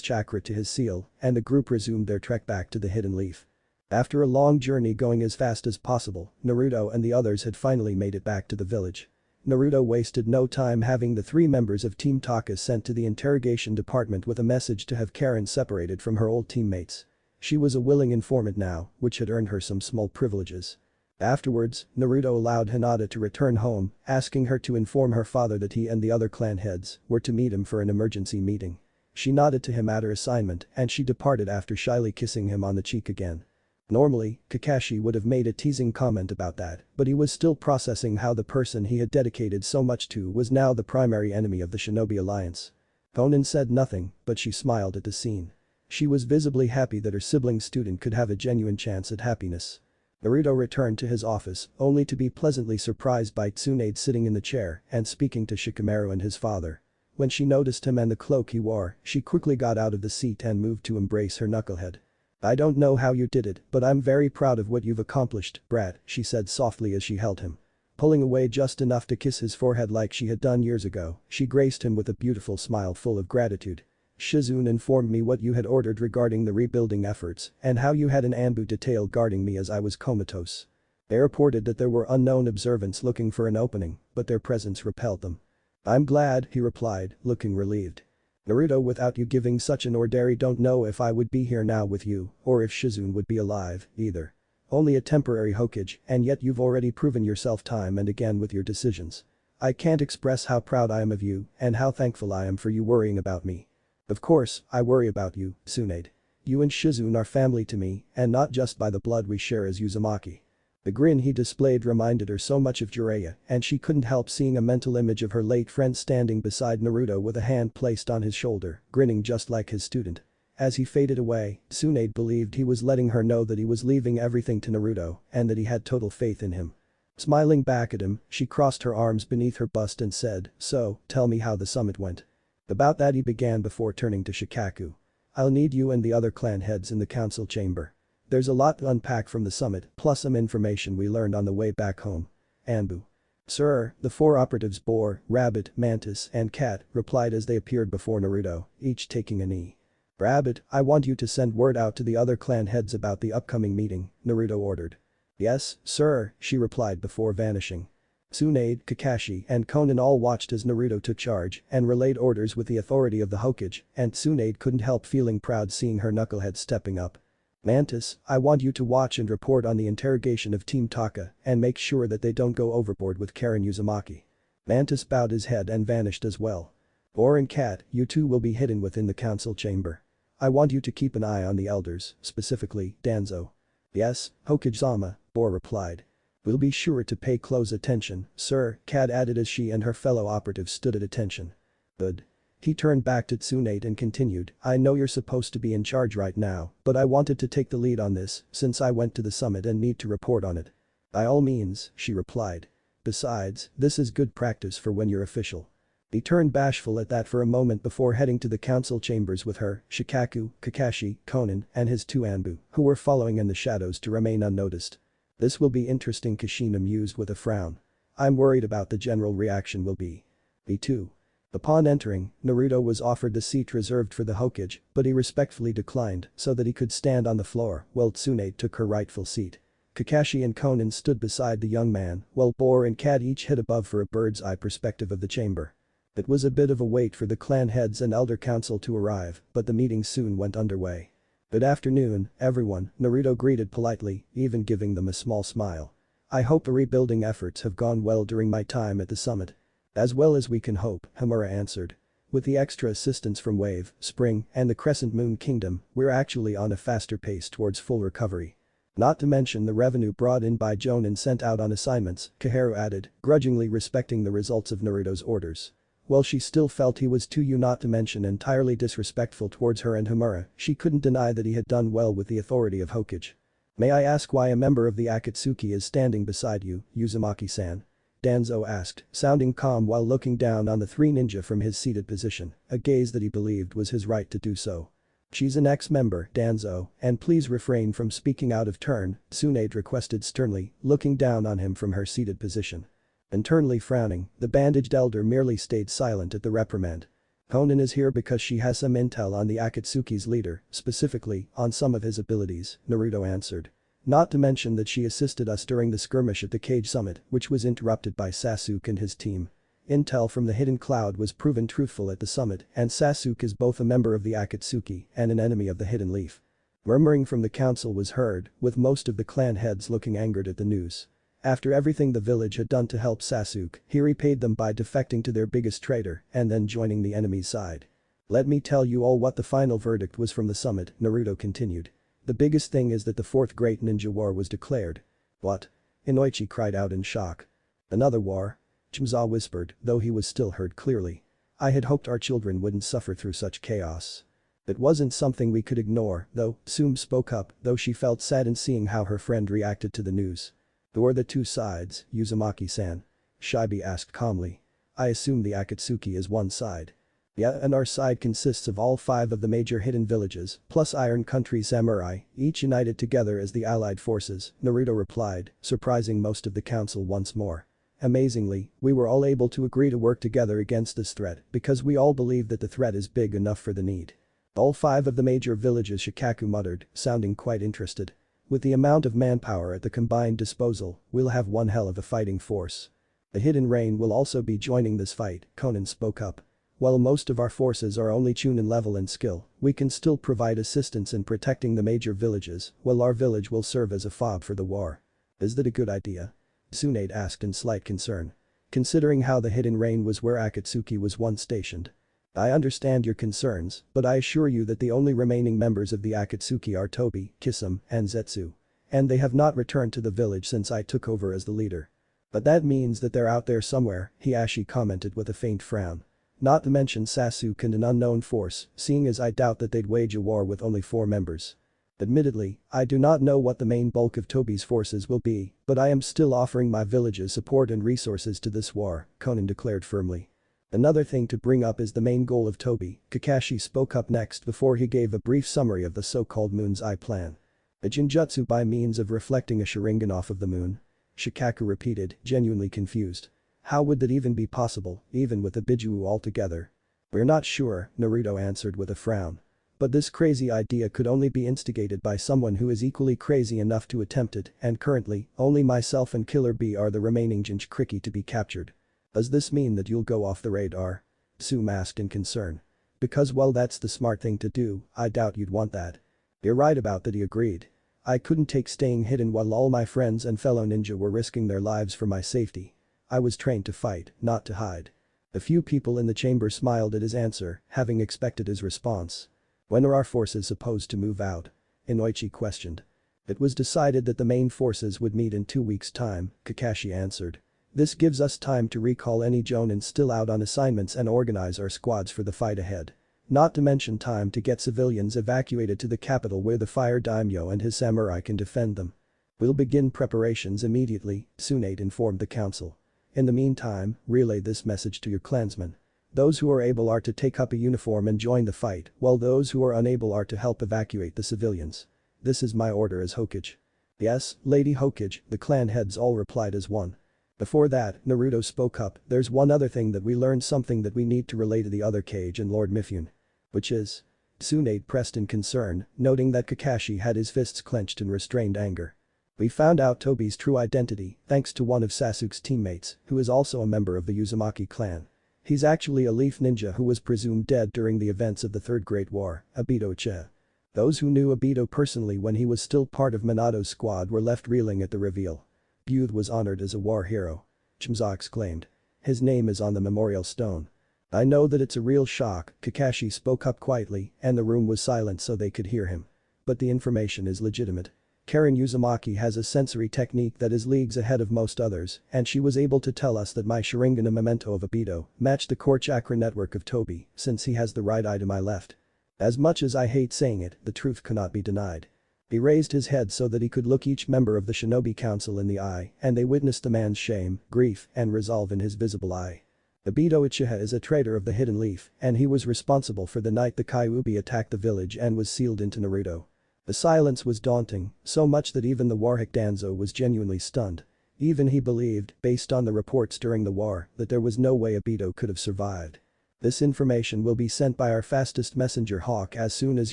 chakra to his seal, and the group resumed their trek back to the Hidden Leaf. After a long journey going as fast as possible, Naruto and the others had finally made it back to the village. Naruto wasted no time having the 3 members of Team Taka sent to the interrogation department with a message to have Karen separated from her old teammates. She was a willing informant now, which had earned her some small privileges. Afterwards, Naruto allowed Hinata to return home, asking her to inform her father that he and the other clan heads were to meet him for an emergency meeting. She nodded to him at her assignment and she departed after shyly kissing him on the cheek again. Normally, Kakashi would have made a teasing comment about that, but he was still processing how the person he had dedicated so much to was now the primary enemy of the Shinobi Alliance. Konan said nothing, but she smiled at the scene. She was visibly happy that her sibling student could have a genuine chance at happiness. Naruto returned to his office, only to be pleasantly surprised by Tsunade sitting in the chair and speaking to Shikamaru and his father. When she noticed him and the cloak he wore, she quickly got out of the seat and moved to embrace her knucklehead. "I don't know how you did it, but I'm very proud of what you've accomplished, brat," she said softly as she held him. Pulling away just enough to kiss his forehead like she had done years ago, she graced him with a beautiful smile full of gratitude. "Shizune informed me what you had ordered regarding the rebuilding efforts and how you had an Anbu detail guarding me as I was comatose. They reported that there were unknown observants looking for an opening, but their presence repelled them." "I'm glad," he replied, looking relieved. "Naruto, without you giving such an order, don't know if I would be here now with you or if Shizune would be alive, either. Only a temporary Hokage, and yet you've already proven yourself time and again with your decisions. I can't express how proud I am of you and how thankful I am for you worrying about me. Of course, I worry about you, Tsunade. You and Shizune are family to me, and not just by the blood we share as Uzumaki." The grin he displayed reminded her so much of Jiraiya, and she couldn't help seeing a mental image of her late friend standing beside Naruto with a hand placed on his shoulder, grinning just like his student. As he faded away, Tsunade believed he was letting her know that he was leaving everything to Naruto and that he had total faith in him. Smiling back at him, she crossed her arms beneath her bust and said, "So, tell me how the summit went." "About that," he began before turning to Shikaku. "I'll need you and the other clan heads in the council chamber. There's a lot to unpack from the summit, plus some information we learned on the way back home." "Anbu." "Sir," the four operatives Boar, Rabbit, Mantis, and Cat replied as they appeared before Naruto, each taking a knee. "Rabbit, I want you to send word out to the other clan heads about the upcoming meeting," Naruto ordered. "Yes, sir," she replied before vanishing. Tsunade, Kakashi, and Konan all watched as Naruto took charge and relayed orders with the authority of the Hokage, and Tsunade couldn't help feeling proud seeing her knucklehead stepping up. "Mantis, I want you to watch and report on the interrogation of Team Taka and make sure that they don't go overboard with Karen Uzumaki." Mantis bowed his head and vanished as well. "Boar and Cat, you two will be hidden within the council chamber. I want you to keep an eye on the elders, specifically Danzo." "Yes, Hokage-sama," Boar replied. "We'll be sure to pay close attention, sir," Kat added as she and her fellow operatives stood at attention. "Good." He turned back to Tsunade and continued, "I know you're supposed to be in charge right now, but I wanted to take the lead on this since I went to the summit and need to report on it." "By all means," she replied. "Besides, this is good practice for when you're official." He turned bashful at that for a moment before heading to the council chambers with her, Shikaku, Kakashi, Konan, and his two Anbu, who were following in the shadows to remain unnoticed. "This will be interesting," Kushina mused with a frown. "I'm worried about the general reaction will be." "Me too." Upon entering, Naruto was offered the seat reserved for the Hokage, but he respectfully declined so that he could stand on the floor while Tsunade took her rightful seat. Kakashi and Konan stood beside the young man, while Boar and Kat each hid above for a bird's eye perspective of the chamber. It was a bit of a wait for the clan heads and elder council to arrive, but the meeting soon went underway. "Good afternoon, everyone," Naruto greeted politely, even giving them a small smile. "I hope the rebuilding efforts have gone well during my time at the summit." "As well as we can hope," Homura answered. "With the extra assistance from Wave, Spring, and the Crescent Moon Kingdom, we're actually on a faster pace towards full recovery. Not to mention the revenue brought in by Jonin sent out on assignments," Kaharu added, grudgingly respecting the results of Naruto's orders. While she still felt he was too not to mention entirely disrespectful towards her and Homura, she couldn't deny that he had done well with the authority of Hokage. "May I ask why a member of the Akatsuki is standing beside you, Uzumaki-san?" Danzo asked, sounding calm while looking down on the three ninja from his seated position, a gaze that he believed was his right to do so. "She's an ex-member, Danzo, and please refrain from speaking out of turn," Tsunade requested sternly, looking down on him from her seated position. Internally frowning, the bandaged elder merely stayed silent at the reprimand. "Konan is here because she has some intel on the Akatsuki's leader, specifically, on some of his abilities," Naruto answered. "Not to mention that she assisted us during the skirmish at the Cage Summit, which was interrupted by Sasuke and his team. Intel from the Hidden Cloud was proven truthful at the summit, and Sasuke is both a member of the Akatsuki and an enemy of the Hidden Leaf." Murmuring from the council was heard, with most of the clan heads looking angered at the news. After everything the village had done to help Sasuke, he repaid them by defecting to their biggest traitor and then joining the enemy's side. "Let me tell you all what the final verdict was from the summit," Naruto continued. "The biggest thing is that the fourth great ninja war was declared." "What?" Inoichi cried out in shock. "Another war?" Chimza whispered, though he was still heard clearly. I had hoped our children wouldn't suffer through such chaos. It wasn't something we could ignore, though, Sum spoke up, though she felt sad in seeing how her friend reacted to the news. Who are the two sides, Uzumaki-san? Shibi asked calmly. I assume the Akatsuki is one side. Yeah, and our side consists of all 5 of the major hidden villages, plus Iron Country samurai, each united together as the allied forces, Naruto replied, surprising most of the council once more. Amazingly, we were all able to agree to work together against this threat because we all believe that the threat is big enough for the need. All 5 of the major villages, Shikaku muttered, sounding quite interested. With the amount of manpower at the combined disposal, we'll have one hell of a fighting force. The Hidden Rain will also be joining this fight, Konan spoke up. While most of our forces are only Chunin level in skill, we can still provide assistance in protecting the major villages, while our village will serve as a fob for the war. Is that a good idea? Tsunade asked in slight concern. Considering how the Hidden Rain was where Akatsuki was once stationed. I understand your concerns, but I assure you that the only remaining members of the Akatsuki are Tobi, Kisame, and Zetsu. And they have not returned to the village since I took over as the leader. But that means that they're out there somewhere, Hiashi commented with a faint frown. Not to mention Sasuke and an unknown force, seeing as I doubt that they'd wage a war with only 4 members. Admittedly, I do not know what the main bulk of Tobi's forces will be, but I am still offering my villages support and resources to this war, Konan declared firmly. Another thing to bring up is the main goal of Tobi, Kakashi spoke up next before he gave a brief summary of the so-called Moon's Eye plan. A Jinjutsu by means of reflecting a Sharingan off of the moon? Shikaku repeated, genuinely confused. How would that even be possible, even with the Bijuu altogether? We're not sure, Naruto answered with a frown. But this crazy idea could only be instigated by someone who is equally crazy enough to attempt it, and currently, only myself and Killer Bee are the remaining Jinchuriki to be captured. Does this mean that you'll go off the radar? Sum asked in concern. Because well that's the smart thing to do, I doubt you'd want that. You're right about that, he agreed. I couldn't take staying hidden while all my friends and fellow ninja were risking their lives for my safety. I was trained to fight, not to hide. A few people in the chamber smiled at his answer, having expected his response. When are our forces supposed to move out? Inoichi questioned. It was decided that the main forces would meet in 2 weeks' time, Kakashi answered. This gives us time to recall any Jonin still out on assignments and organize our squads for the fight ahead. Not to mention time to get civilians evacuated to the capital where the Fire Daimyo and his samurai can defend them. We'll begin preparations immediately, Tsunade informed the council. In the meantime, relay this message to your clansmen. Those who are able are to take up a uniform and join the fight, while those who are unable are to help evacuate the civilians. This is my order as Hokage. Yes, Lady Hokage, the clan heads all replied as one. Before that, Naruto spoke up, there's one other thing that we learned, something that we need to relay to the other Kage and Lord Mifune. Which is? Tsunade pressed in concern, noting that Kakashi had his fists clenched in restrained anger. We found out Tobi's true identity, thanks to one of Sasuke's teammates, who is also a member of the Uzumaki clan. He's actually a leaf ninja who was presumed dead during the events of the Third Great War, Obito Uchiha. Those who knew Obito personally when he was still part of Minato's squad were left reeling at the reveal. Youth was honored as a war hero. Chimza exclaimed. His name is on the memorial stone. I know that it's a real shock, Kakashi spoke up quietly, and the room was silent so they could hear him. But the information is legitimate. Karen Uzumaki has a sensory technique that is leagues ahead of most others, and she was able to tell us that my Sharingan, a memento of Obito, matched the core chakra network of Tobi, since he has the right eye to my left. As much as I hate saying it, the truth cannot be denied. He raised his head so that he could look each member of the Shinobi Council in the eye, and they witnessed the man's shame, grief, and resolve in his visible eye. Obito Uchiha is a traitor of the Hidden Leaf, and he was responsible for the night the Kyuubi attacked the village and was sealed into Naruto. The silence was daunting, so much that even the warhawk Danzo was genuinely stunned. Even he believed, based on the reports during the war, that there was no way Obito could have survived. This information will be sent by our fastest messenger Hawk as soon as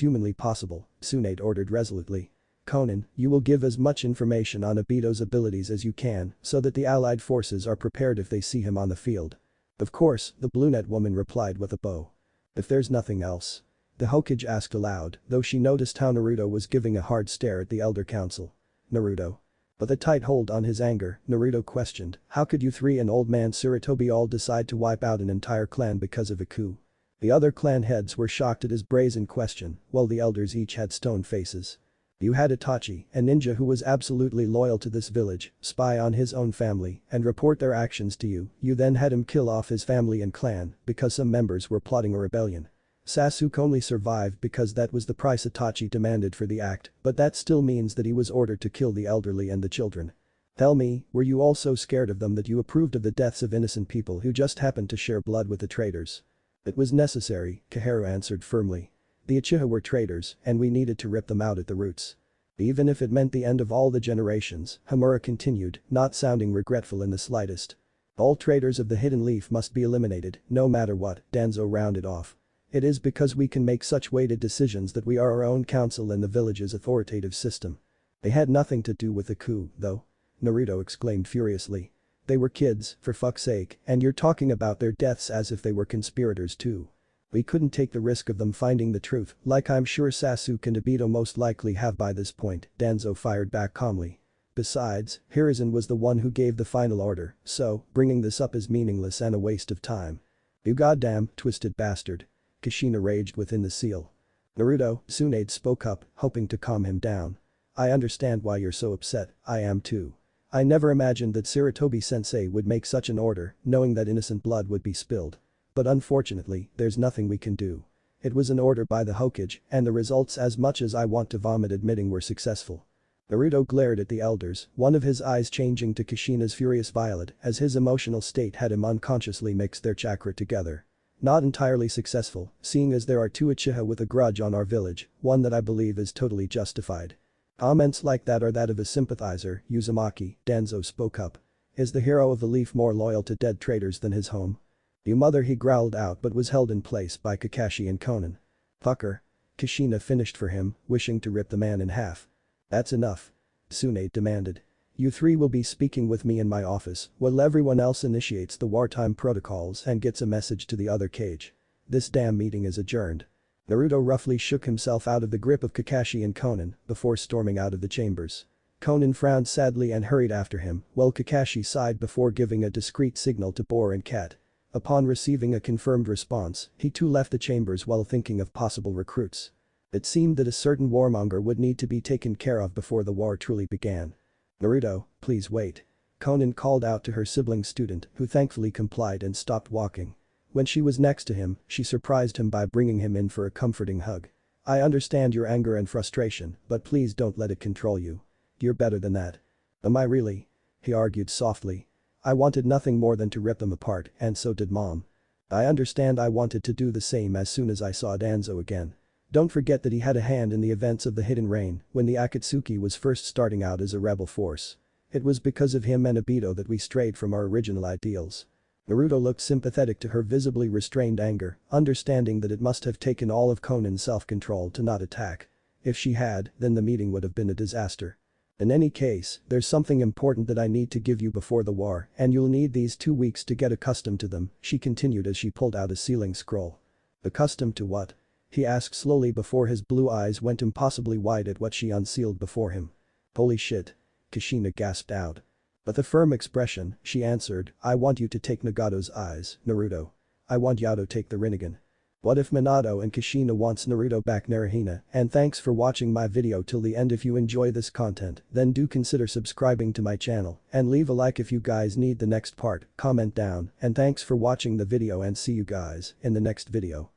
humanly possible, Tsunade ordered resolutely. Konan, you will give as much information on Obito's abilities as you can so that the allied forces are prepared if they see him on the field. Of course, the brunette woman replied with a bow. If there's nothing else. The Hokage asked aloud, though she noticed how Naruto was giving a hard stare at the Elder Council. Naruto. With a tight hold on his anger, Naruto questioned, how could you three and old man Tsurutobi all decide to wipe out an entire clan because of a coup? The other clan heads were shocked at his brazen question, while the elders each had stone faces. You had Itachi, a ninja who was absolutely loyal to this village, spy on his own family and report their actions to you. You then had him kill off his family and clan because some members were plotting a rebellion. Sasuke only survived because that was the price Itachi demanded for the act, but that still means that he was ordered to kill the elderly and the children. Tell me, were you all so scared of them that you approved of the deaths of innocent people who just happened to share blood with the traitors? It was necessary, Kaharu answered firmly. The Uchiha were traitors, and we needed to rip them out at the roots. Even if it meant the end of all the generations, Hamura continued, not sounding regretful in the slightest. All traitors of the Hidden Leaf must be eliminated, no matter what, Danzo rounded off. It is because we can make such weighted decisions that we are our own council in the village's authoritative system. They had nothing to do with the coup, though. Naruto exclaimed furiously. They were kids, for fuck's sake, and you're talking about their deaths as if they were conspirators too. We couldn't take the risk of them finding the truth, like I'm sure Sasuke and Obito most likely have by this point, Danzo fired back calmly. Besides, Hiruzen was the one who gave the final order, so, bringing this up is meaningless and a waste of time. You goddamn twisted bastard. Kushina raged within the seal. Naruto, Tsunade spoke up, hoping to calm him down. I understand why you're so upset, I am too. I never imagined that Sarutobi-sensei would make such an order, knowing that innocent blood would be spilled. But unfortunately, there's nothing we can do. It was an order by the Hokage, and the results, as much as I want to vomit admitting, were successful. Naruto glared at the elders, one of his eyes changing to Kushina's furious violet as his emotional state had him unconsciously mix their chakra together. Not entirely successful, seeing as there are two Uchiha with a grudge on our village, one that I believe is totally justified. Comments like that are that of a sympathizer, Uzumaki, Danzo spoke up. Is the hero of the leaf more loyal to dead traitors than his home? You mother, he growled out, but was held in place by Kakashi and Konan. Fucker. Kushina finished for him, wishing to rip the man in half. That's enough. Tsunade demanded. You three will be speaking with me in my office while everyone else initiates the wartime protocols and gets a message to the other cage. This damn meeting is adjourned. Naruto roughly shook himself out of the grip of Kakashi and Konan before storming out of the chambers. Konan frowned sadly and hurried after him, while Kakashi sighed before giving a discreet signal to Boar and Cat. Upon receiving a confirmed response, he too left the chambers while thinking of possible recruits. It seemed that a certain warmonger would need to be taken care of before the war truly began. Naruto, please wait. Konan called out to her sibling student, who thankfully complied and stopped walking. When she was next to him, she surprised him by bringing him in for a comforting hug. I understand your anger and frustration, but please don't let it control you. You're better than that. Am I really? He argued softly. I wanted nothing more than to rip them apart, and so did Mom. I understand I wanted to do the same as soon as I saw Danzo again. Don't forget that he had a hand in the events of the Hidden Rain when the Akatsuki was first starting out as a rebel force. It was because of him and Obito that we strayed from our original ideals. Naruto looked sympathetic to her visibly restrained anger, understanding that it must have taken all of Konan's self-control to not attack. If she had, then the meeting would have been a disaster. In any case, there's something important that I need to give you before the war, and you'll need these 2 weeks to get accustomed to them, she continued as she pulled out a sealing scroll. Accustomed to what? He asked slowly before his blue eyes went impossibly wide at what she unsealed before him. Holy shit. Kushina gasped out. With a firm expression, she answered, I want you to take Nagato's eyes, Naruto. I want Yato take the Rinnegan. What if Minato and Kushina wants Naruto back, Naruhina? And thanks for watching my video till the end. If you enjoy this content, then do consider subscribing to my channel and leave a like if you guys need the next part, comment down, and thanks for watching the video and see you guys in the next video.